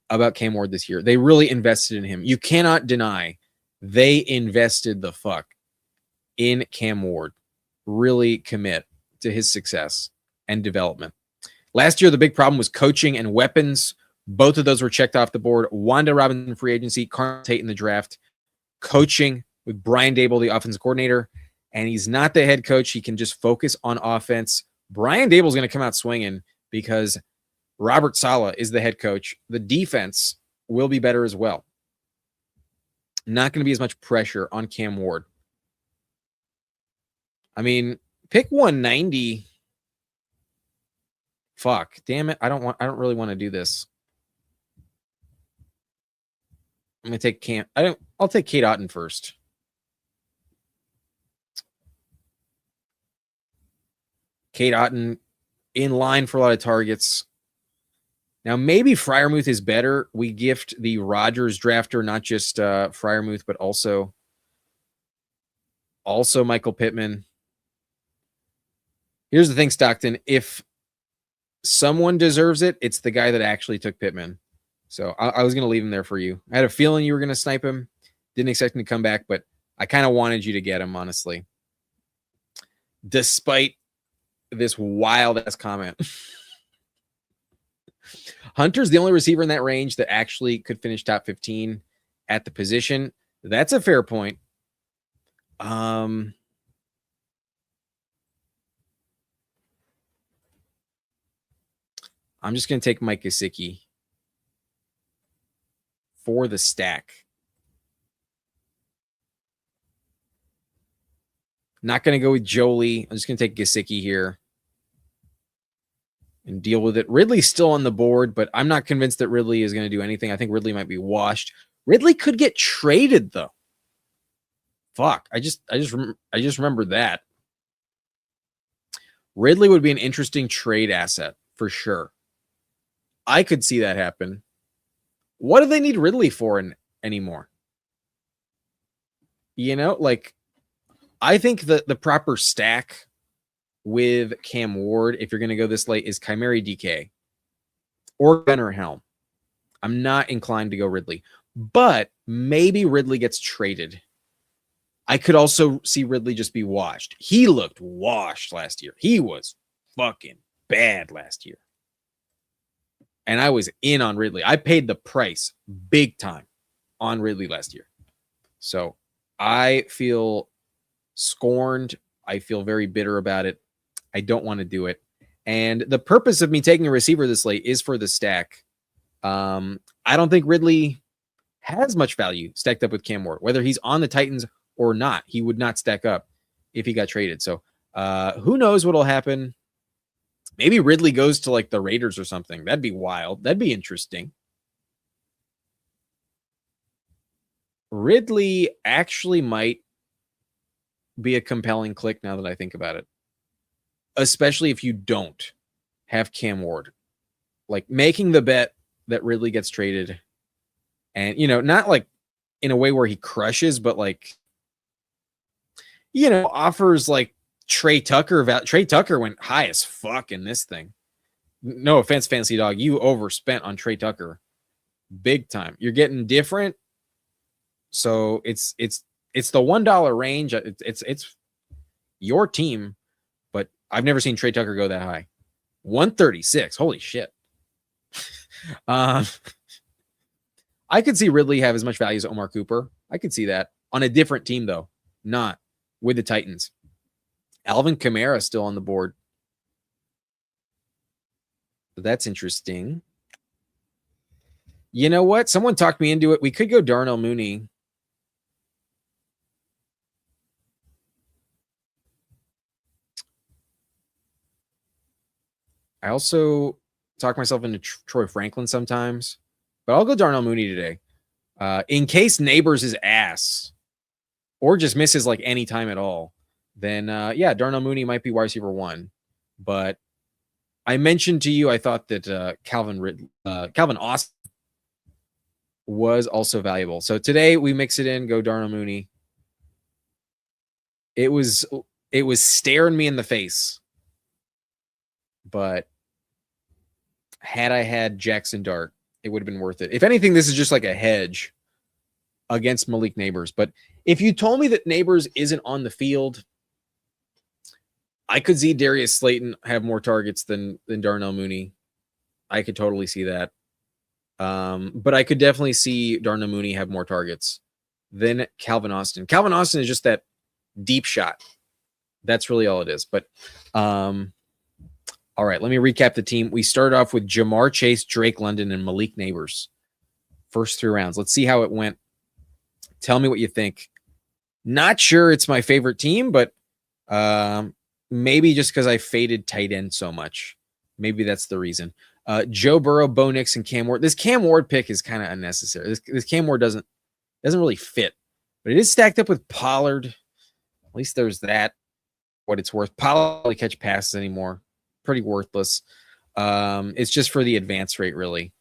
about Cam Ward this year. They really invested in him. You cannot deny they invested the fuck in Cam Ward. Really commit to his success and development. Last year, the big problem was coaching and weapons. Both of those were checked off the board. Wanda Robinson, free agency. Carl Tate in the draft. Coaching with Brian Daboll, the offensive coordinator. And he's not the head coach. He can just focus on offense. Brian Daboll's going to come out swinging because Robert Saleh is the head coach. The defense will be better as well. Not going to be as much pressure on Cam Ward. I mean, pick 190. Fuck. Damn it. I don't really want to do this. I'm going to take Cam. I'll take Kate Otten first. Kate Otten in line for a lot of targets. Now, maybe Freiermuth is better. We gift the Rodgers drafter, not just Freiermuth, but also Michael Pittman. Here's the thing, Stockton. If someone deserves it, it's the guy that actually took Pittman. So I was going to leave him there for you. I had a feeling you were going to snipe him. Didn't expect him to come back, but I kind of wanted you to get him, honestly. Despite this wild-ass comment. Hunter's the only receiver in that range that actually could finish top 15 at the position. That's a fair point. I'm just going to take Mike Gesicki for the stack. Not going to go with Jolie. I'm just going to take Gesicki here and deal with it. Ridley's still on the board, but I'm not convinced that Ridley is going to do anything. I think Ridley might be washed. Ridley could get traded, though. Fuck. I just remembered that. Ridley would be an interesting trade asset for sure. I could see that happen. What do they need Ridley for anymore? You know, like, I think that the proper stack with Cam Ward, if you're going to go this late, is Chimeri DK or Gunnar Helm. I'm not inclined to go Ridley, but maybe Ridley gets traded. I could also see Ridley just be washed. He looked washed last year. He was fucking bad last year. And I was in on Ridley. I paid the price big time on Ridley last year. So I feel scorned. I feel very bitter about it. I don't want to do it. And the purpose of me taking a receiver this late is for the stack. I don't think Ridley has much value stacked up with Cam Ward. Whether he's on the Titans or not, he would not stack up if he got traded. So who knows what'll happen. Maybe Ridley goes to like the Raiders or something. That'd be wild. That'd be interesting. Ridley actually might be a compelling click now that I think about it. Especially if you don't have Cam Ward. Like making the bet that Ridley gets traded. And, you know, not like in a way where he crushes, but like, you know, offers like Trey Tucker. Trey Tucker went high as fuck in this thing. No offense, Fancy Dog. You overspent on Trey Tucker. Big time. You're getting different. So it's the $1 range. It's your team, but I've never seen Trey Tucker go that high. 136. Holy shit. I could see Ridley have as much value as Omar Cooper. I could see that on a different team, though, not with the Titans. Alvin Kamara still on the board. So that's interesting. You know what? Someone talked me into it. We could go Darnell Mooney. I also talk myself into Troy Franklin sometimes, but I'll go Darnell Mooney today. In case Neighbors is ass or just misses like any time at all, then yeah, Darnell Mooney might be wide receiver 1. But I mentioned to you, I thought that Calvin Austin was also valuable. So today we mix it in, go Darnell Mooney. It was staring me in the face. But had I had Jackson Dart, it would have been worth it. If anything, this is just like a hedge against Malik Neighbors. But if you told me that Neighbors isn't on the field, I could see Darius Slayton have more targets than Darnell Mooney. I could totally see that. But I could definitely see Darnell Mooney have more targets than Calvin Austin. Calvin Austin is just that deep shot. That's really all it is. But all right, let me recap the team. We started off with Jamar Chase, Drake London, and Malik Neighbors. First 3 rounds. Let's see how it went. Tell me what you think. Not sure it's my favorite team, but maybe just because I faded tight end so much. Maybe that's the reason. Joe Burrow, Bo Nix, and Cam Ward. This Cam Ward pick is kind of unnecessary. This Cam Ward doesn't really fit, but it is stacked up with Pollard. At least there's that. What it's worth. Pollard doesn't really catch passes anymore. pretty worthless. It's just for the advance rate, really.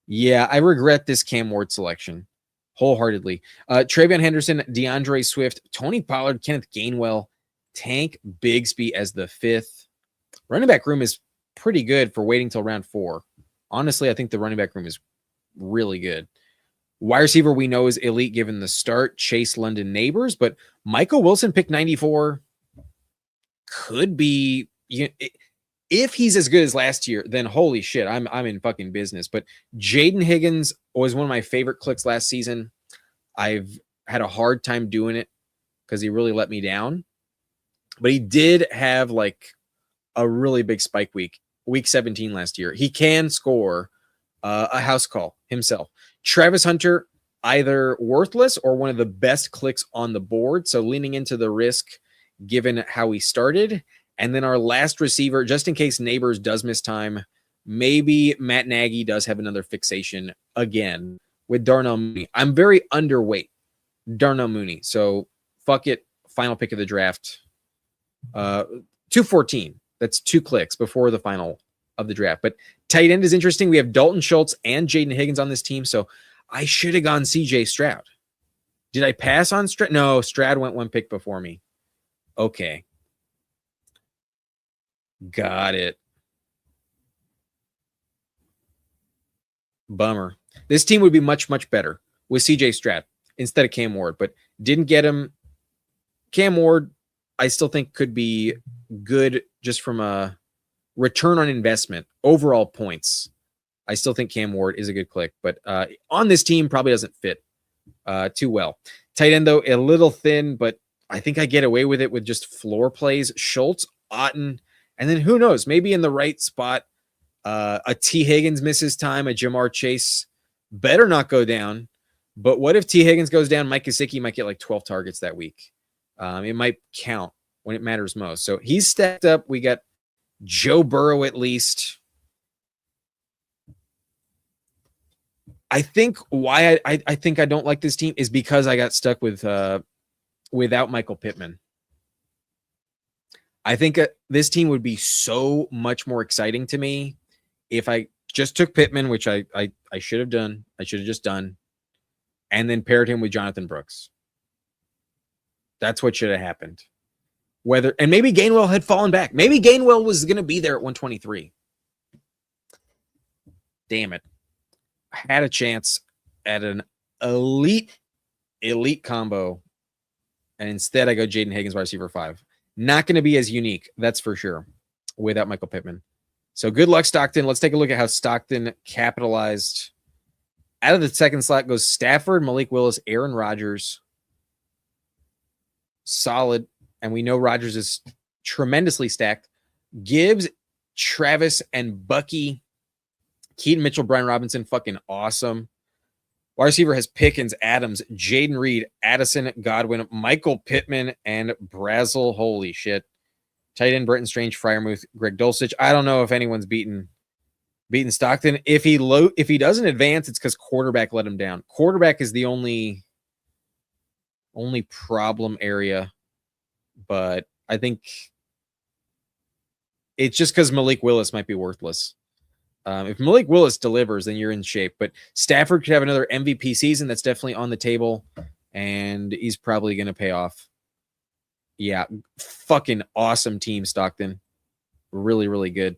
Yeah, I regret this Cam Ward selection wholeheartedly. Travion Henderson, DeAndre Swift, Tony Pollard, Kenneth Gainwell, Tank Bigsby as the 5th. Running back room is pretty good for waiting till round 4. Honestly, I think the running back room is really good. Wide receiver we know is elite given the start, Chase London Neighbors, but Michael Wilson picked 94 could be, if he's as good as last year, then holy shit, I'm in fucking business. But Jaden Higgins was one of my favorite clicks last season. I've had a hard time doing it because he really let me down. But he did have like a really big spike week 17 last year. He can score a house call himself. Travis Hunter, either worthless or one of the best clicks on the board. So leaning into the risk given how he started. And then our last receiver, just in case Neighbors does miss time, maybe Matt Nagy does have another fixation again with Darnell Mooney. I'm very underweight Darnell Mooney. So fuck it. Final pick of the draft. 214. That's 2 clicks before the final of the draft. But tight end is interesting. We have Dalton Schultz and Jaden Higgins on this team. So I should have gone CJ Stroud. Did I pass on Stroud? No, Stroud went 1 pick before me. Okay. Got it. Bummer. This team would be much, much better with CJ Stroud instead of Cam Ward, but didn't get him. Cam Ward, I still think could be good just from a return on investment, overall points. I still think Cam Ward is a good click, but on this team probably doesn't fit too well. Tight end, though, a little thin, but I think I get away with it with just floor plays. Schultz, Otten, and then who knows? Maybe in the right spot, a T. Higgins misses time, a Jamar Chase better not go down. But what if T. Higgins goes down? Mike Gesicki might get like 12 targets that week. It might count when it matters most. So he's stacked up. We got Joe Burrow at least. I think why I think I don't like this team is because I got stuck with without Michael Pittman. I think this team would be so much more exciting to me if I just took Pittman, which I should have done. I should have just done, and then paired him with Jonathan Brooks. That's what should have happened. And maybe Gainwell had fallen back. Maybe Gainwell was going to be there at 123. Damn it. I had a chance at an elite combo, and instead I go Jaden Higgins, wide receiver 5. Not going to be as unique, that's for sure, without Michael Pittman. So good luck, Stockton. Let's take a look at how Stockton capitalized. Out of the second slot goes Stafford, Malik Willis, Aaron Rodgers. Solid. And we know Rodgers is tremendously stacked. Gibbs, Travis, and Bucky. Keaton Mitchell, Brian Robinson, fucking awesome. Wide receiver has Pickens, Adams, Jaden Reed, Addison, Godwin, Michael Pittman, and Brazel. Holy shit. Tight end, Brenton Strange, Freiermuth, Greg Dulcich. I don't know if anyone's beaten Stockton. If he doesn't advance, it's because quarterback let him down. Quarterback is the only problem area, but I think it's just because Malik Willis might be worthless. If Malik Willis delivers, then you're in shape. But Stafford could have another MVP season. That's definitely on the table, and he's probably going to pay off. Yeah, fucking awesome team, Stockton. Really, really good.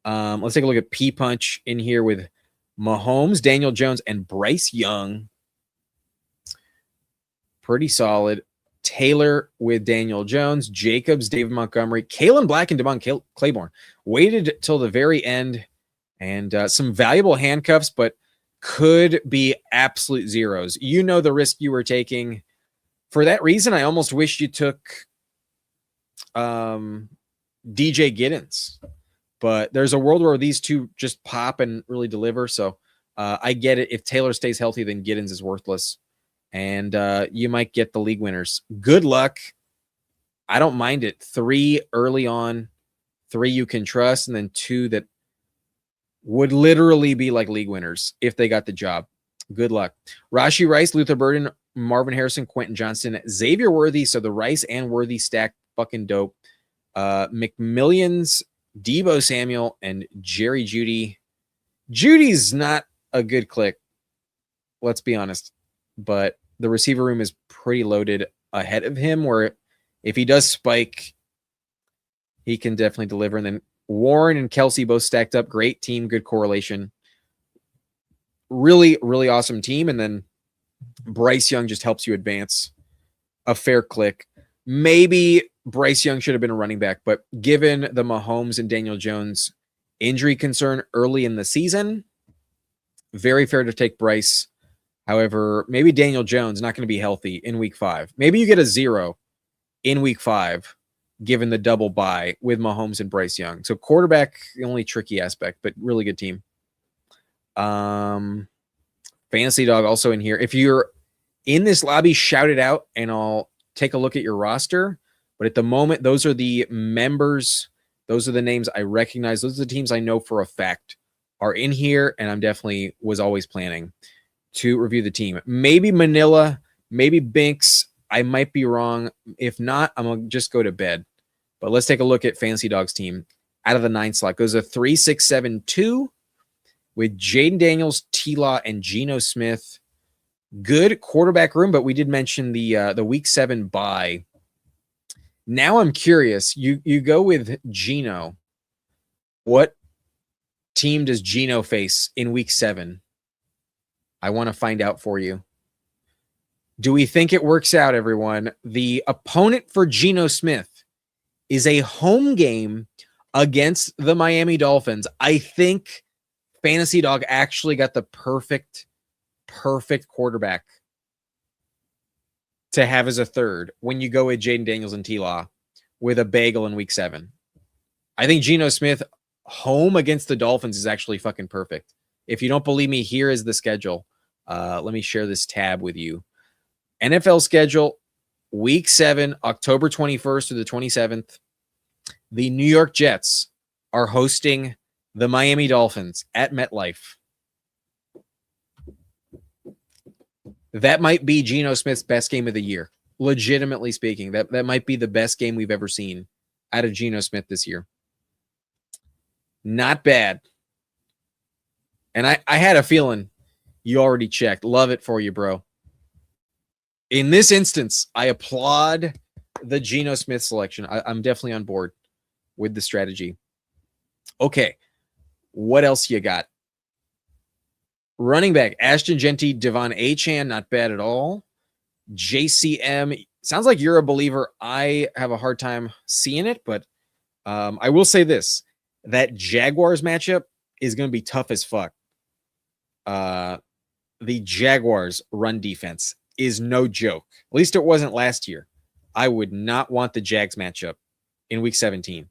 Let's take a look at P-Punch in here with Mahomes, Daniel Jones, and Bryce Young. Pretty solid. Taylor with Daniel Jones, Jacobs, David Montgomery, Kalen Black, and Devon Claiborne. Waited till the very end. And some valuable handcuffs, but could be absolute zeros. You know the risk you were taking. For that reason, I almost wish you took DJ Giddens. But there's a world where these two just pop and really deliver. So I get it. If Taylor stays healthy, then Giddens is worthless. And you might get the league winners. Good luck. I don't mind it. 3 early on, 3 you can trust, and then 2 that would literally be like league winners if they got the job. Good luck. Rashee Rice, Luther Burden, Marvin Harrison, Quentin Johnston, Xavier Worthy. So the Rice and Worthy stack fucking dope. McMillions Debo Samuel and Jerry Jeudy. Judy's not a good click, let's be honest, but the receiver room is pretty loaded ahead of him, where if he does spike, he can definitely deliver. And then Warren and Kelsey both stacked up. Great team, good correlation. Really, really awesome team. And then Bryce Young just helps you advance. A fair click. Maybe Bryce Young should have been a running back, but given the Mahomes and Daniel Jones injury concern early in the season, very fair to take Bryce. However, maybe Daniel Jones not going to be healthy in week 5. Maybe you get a 0 in week 5, given the double bye with Mahomes and Bryce Young. So quarterback, the only tricky aspect, but really good team. Fantasy Dog also in here. If you're in this lobby, shout it out and I'll take a look at your roster. But at the moment, those are the members. Those are the names I recognize. Those are the teams I know for a fact are in here. And I'm definitely was always planning to review the team. Maybe Manila, maybe Binks. I might be wrong. If not, I'm going to just go to bed. But let's take a look at Fantasy Dog's team. Out of the 9 slot goes a 3-6-7-2 with Jaden Daniels, T-Law, and Geno Smith. Good quarterback room, but we did mention the week 7 bye. Now I'm curious. You go with Geno. What team does Geno face in week 7? I want to find out for you. Do we think it works out, everyone? The opponent for Geno Smith is a home game against the Miami Dolphins. I think Fantasy Dog actually got the perfect quarterback to have as a third when you go with Jaden Daniels and T-Law with a bagel in week 7. I think Geno Smith home against the Dolphins is actually fucking perfect. If you don't believe me, here is the schedule. Let me share this tab with you. NFL schedule, week 7, October 21st through the 27th. The New York Jets are hosting the Miami Dolphins at MetLife. That might be Geno Smith's best game of the year. Legitimately speaking, that might be the best game we've ever seen out of Geno Smith this year. Not bad. And I had a feeling you already checked. Love it for you, bro. In this instance, I applaud the Geno Smith selection. I'm definitely on board with the strategy. Okay. What else you got? Running back, Ashton Jeanty, Devon Achane, not bad at all. JCM, sounds like you're a believer. I have a hard time seeing it, but I will say this. That Jaguars matchup is going to be tough as fuck. The Jaguars run defense is no joke. At least it wasn't last year. I would not want the Jags matchup in week 17.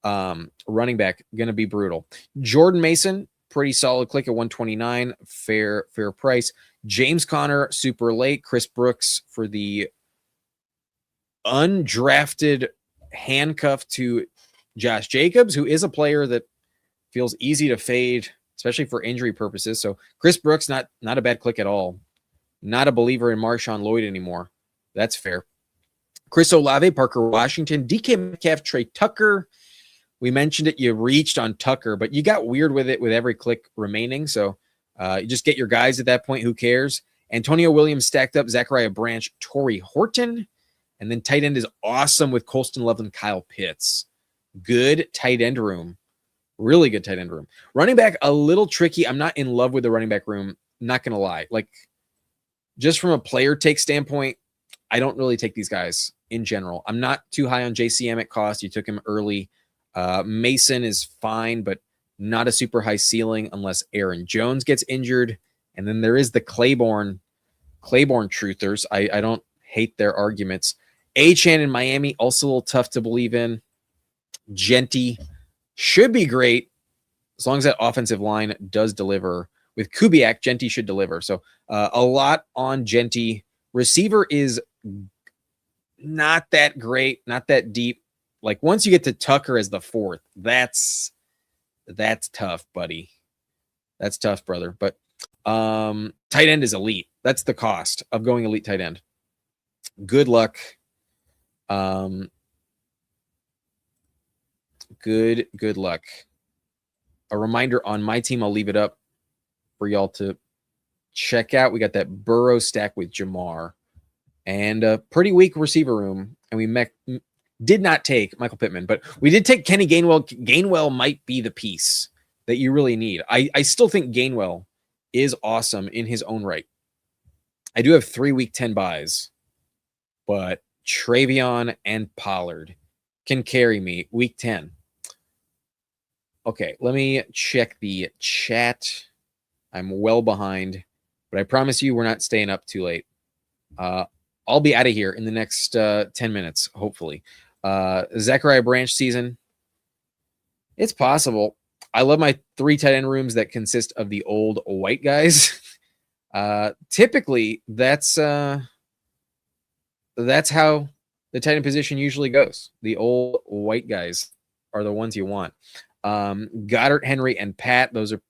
Running back, going to be brutal. Jordan Mason, pretty solid click at 129. Fair price. James Conner, super late. Chris Brooks for the undrafted handcuff to Josh Jacobs, who is a player that feels easy to fade, especially for injury purposes. So Chris Brooks, not a bad click at all. Not a believer in Marshawn Lloyd anymore. That's fair. Chris Olave, Parker Washington, DK Metcalf, Trey Tucker. We mentioned it. You reached on Tucker, but you got weird with it with every click remaining. So you just get your guys at that point. Who cares? Antonio Williams stacked up. Zachariah Branch, Torrey Horton. And then tight end is awesome with Colston Love and Kyle Pitts. Good tight end room. Really good tight end room. Running back, a little tricky. I'm not in love with the running back room. Not going to lie. Like, just from a player take standpoint, I don't really take these guys in general. I'm not too high on JCM at cost. You took him early. Mason is fine, but not a super high ceiling unless Aaron Jones gets injured. And then there is the Claiborne truthers. I don't hate their arguments. Achane in Miami, also a little tough to believe in. Jeanty should be great as long as that offensive line does deliver. With Kubiak, Jeanty should deliver. So a lot on Jeanty. Receiver is not that great, not that deep. Like once you get to Tucker as the 4th, that's tough, buddy. That's tough, brother. But tight end is elite. That's the cost of going elite tight end. Good luck. Good luck. A reminder on my team, I'll leave it up for y'all to check out. We got that Burrow stack with Jamar and a pretty weak receiver room. And we did not take Michael Pittman, but we did take Kenny Gainwell. Gainwell might be the piece that you really need. I still think Gainwell is awesome in his own right. I do have 3 week 10 buys, but Travion and Pollard can carry me week 10. Okay, let me check the chat. I'm well behind, but I promise you we're not staying up too late. I'll be out of here in the next 10 minutes, hopefully. Zachariah Branch season. It's possible. I love my 3 tight end rooms that consist of the old white guys. Typically, that's how the tight end position usually goes. The old white guys are the ones you want. Goddard, Henry, and Pat. Those are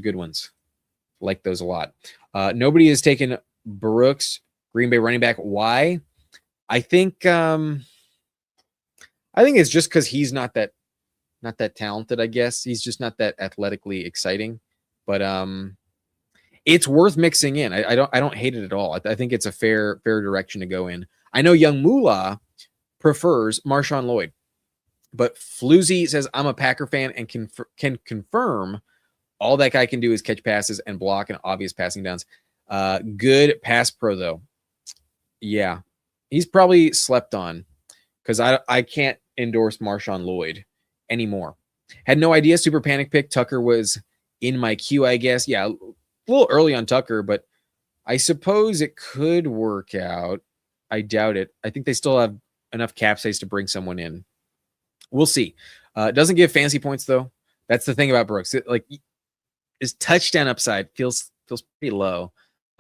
good ones. Like those a lot. Nobody has taken Brooks, Green Bay running back. Why? I think it's just because he's not that talented. I guess he's just not that athletically exciting. But it's worth mixing in. I don't hate it at all. I think it's a fair direction to go in. I know Young Moolah prefers Marshawn Lloyd, but Floozy says I'm a Packer fan and can confirm all that guy can do is catch passes and block and obvious passing downs. Good pass pro though. Yeah, he's probably slept on because I can't endorse Marshawn Lloyd anymore. Had no idea. Super panic pick. Tucker was in my queue, I guess. Yeah, a little early on Tucker, but I suppose it could work out. I doubt it. I think they still have enough cap space to bring someone in. We'll see. It doesn't give fancy points though. That's the thing about Brooks. His touchdown upside feels pretty low.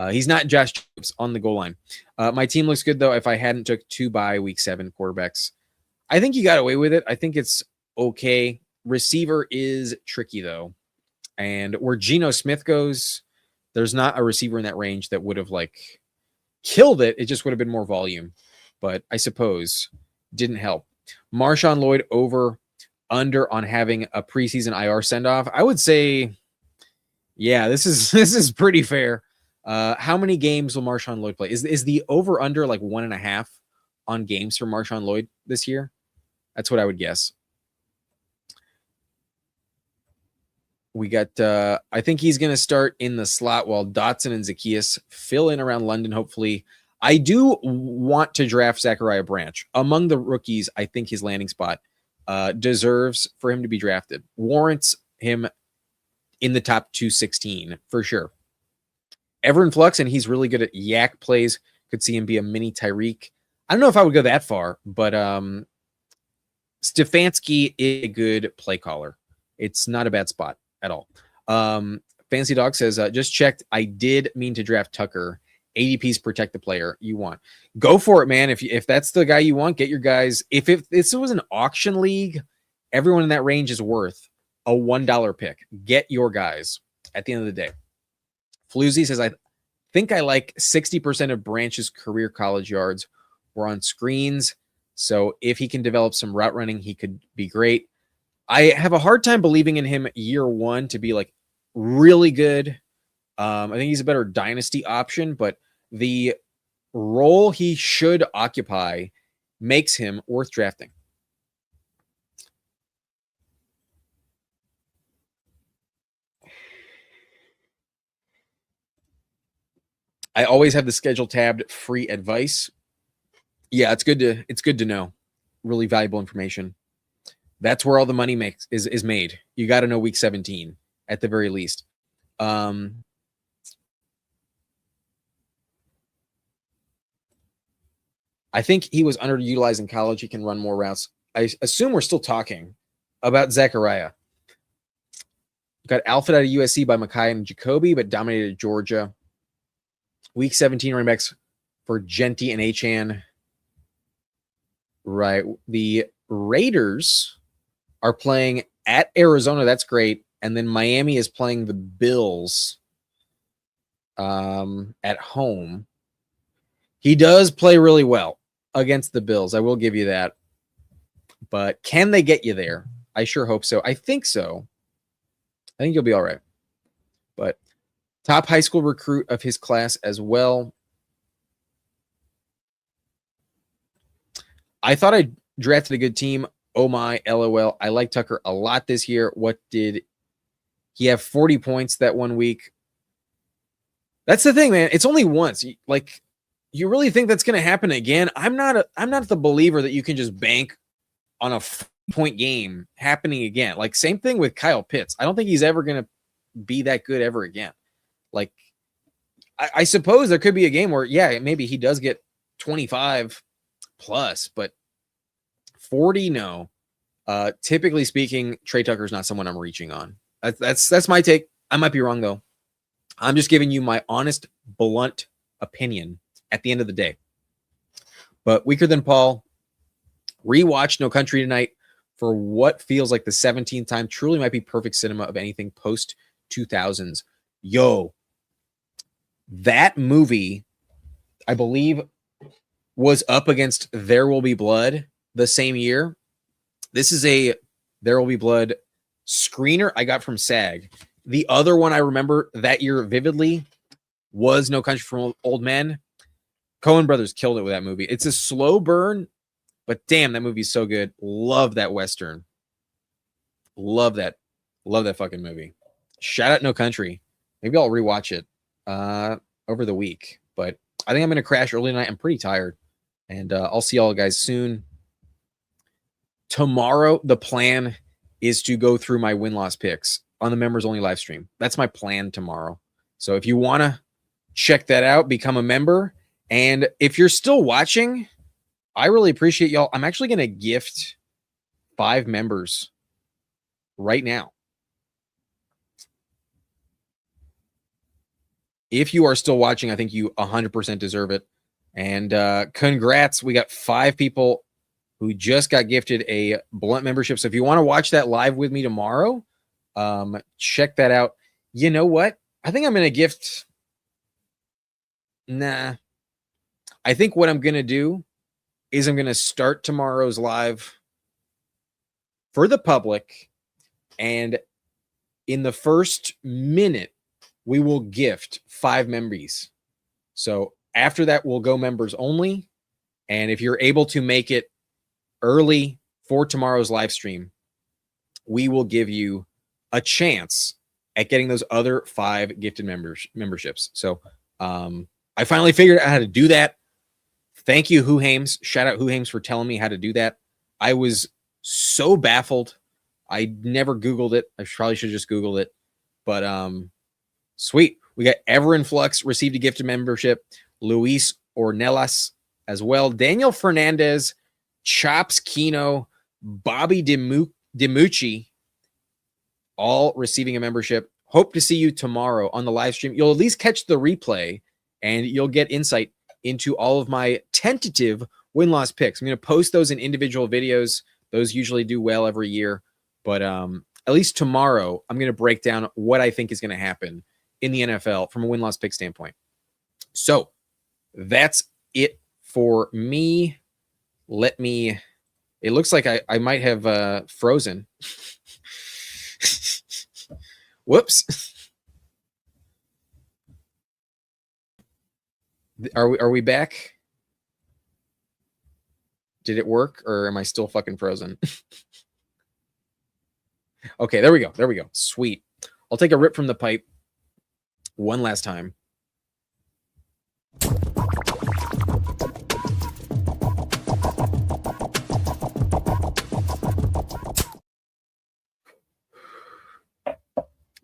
He's not Josh Jacobs on the goal line. My team looks good though. If I hadn't took 2 bye week 7 quarterbacks, I think you got away with it. I think it's okay. Receiver is tricky though, and where Geno Smith goes, there's not a receiver in that range that would have killed it. It just would have been more volume, but I suppose didn't help. Marshawn Lloyd over under on having a preseason IR send off. I would say, yeah, this is pretty fair. How many games will Marshawn Lloyd play? Is the over under 1.5 on games for Marshawn Lloyd this year? That's what I would guess. We got, I think he's going to start in the slot while Dotson and Zacchaeus fill in around London, hopefully. I do want to draft Zachariah Branch. Among the rookies, I think his landing spot deserves for him to be drafted. Warrants him in the top 216 for sure. Ever in flux, and he's really good at yak plays. Could see him be a mini Tyreek. I don't know if I would go that far, but Stefanski is a good play caller. It's not a bad spot at all. Fancy Dog says, just checked. I did mean to draft Tucker. ADPs protect the player you want. Go for it, man. If that's the guy you want, get your guys. If this was an auction league, everyone in that range is worth a $1 pick. Get your guys at the end of the day. Floozy says, I think I like 60% of Branch's career college yards were on screens. So if he can develop some route running, he could be great. I have a hard time believing in him year 1 to be really good. I think he's a better dynasty option, but the role he should occupy makes him worth drafting. I always have the schedule tabbed. Free advice. Yeah, it's good to know. Really valuable information. That's where all the money is made. You got to know week 17 at the very least. I think he was underutilized in college. He can run more routes. I assume we're still talking about Zachariah. Got alpha out of USC by Mackay and Jacoby, but dominated Georgia. Week 17 running backs for Genty and Achan. Right. The Raiders are playing at Arizona. That's great. And then Miami is playing the Bills at home. He does play really well against the Bills. I will give you that. But can they get you there? I sure hope so. I think so. I think you'll be all right. But top high school recruit of his class as well. I thought I drafted a good team. Oh my, LOL. I like Tucker a lot this year. What did he have? 40 points that 1 week. That's the thing, man. It's only once. Like, you really think that's going to happen again? I'm not the believer that you can just bank on a point game happening again. Like, same thing with Kyle Pitts. I don't think he's ever going to be that good ever again. Like, I suppose there could be a game where, yeah, maybe he does get 25 plus, but 40, no. Typically speaking, Trey Tucker's not someone I'm reaching on. That's my take. I might be wrong, though. I'm just giving you my honest, blunt opinion at the end of the day. But weaker than Paul. Rewatch No Country tonight for what feels like the 17th time. Truly might be perfect cinema of anything post 2000s. Yo, that movie, I believe, was up against There Will Be Blood the same year. This is a There Will Be Blood screener I got from SAG. The other one I remember that year vividly was No Country for Old Men. Coen brothers killed it with that movie. It's a slow burn, but damn, that movie's so good. Love that Western. Love that fucking movie. Shout out No Country. Maybe I'll rewatch it over the week. But I think I'm going to crash early tonight. I'm pretty tired. And I'll see y'all guys soon. Tomorrow, the plan is to go through my win-loss picks on the members-only live stream. That's my plan tomorrow. So if you want to check that out, become a member. And if you're still watching, I really appreciate y'all. I'm actually going to gift 5 members right now. If you are still watching, I think you 100% deserve it. And congrats. We got 5 people who just got gifted a Blunt membership. So if you want to watch that live with me tomorrow, check that out. You know what? I think I'm going to gift. Nah. I think what I'm going to do is I'm going to start tomorrow's live for the public. And in the first minute, we will gift 5 members. So after that, we'll go members only. And if you're able to make it early for tomorrow's live stream, we will give you a chance at getting those other 5 gifted memberships. So I finally figured out how to do that. Thank you, Who Hames. Shout out Who Hames for telling me how to do that. I was so baffled. I never Googled it. I probably should have just Googled it. But sweet. We got Everinflux received a gifted membership. Luis Ornelas as well. Daniel Fernandez, Chops Kino, Bobby DiMucci, all receiving a membership. Hope to see you tomorrow on the live stream. You'll at least catch the replay, and you'll get insight into all of my tentative win-loss picks. I'm going to post those in individual videos. Those usually do well every year. But at least tomorrow, I'm going to break down what I think is going to happen in the NFL from a win-loss pick standpoint. So that's it for me. It looks like I might have frozen. Whoops. Are we back? Did it work, or am I still fucking frozen? Okay, there we go. There we go. Sweet. I'll take a rip from the pipe one last time.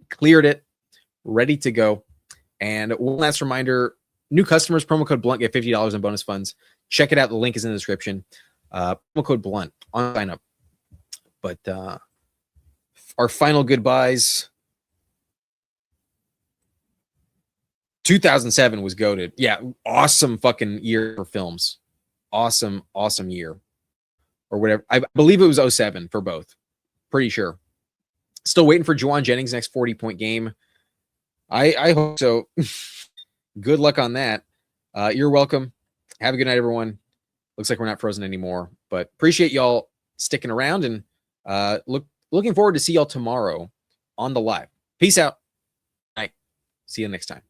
Cleared it. Ready to go. And one last reminder, new customers, promo code BLUNT, get $50 in bonus funds. Check it out. The link is in the description. Promo code BLUNT on sign up. But our final goodbyes. 2007 was goated. Yeah, awesome fucking year for films. Awesome year. Or whatever. I believe it was 07 for both. Pretty sure. Still waiting for Juwan Jennings' next 40-point game. I hope so. Good luck on that. You're welcome. Have a good night, everyone. Looks like we're not frozen anymore, but appreciate y'all sticking around, and looking forward to see y'all tomorrow on the live. Peace out. Bye. See you next time.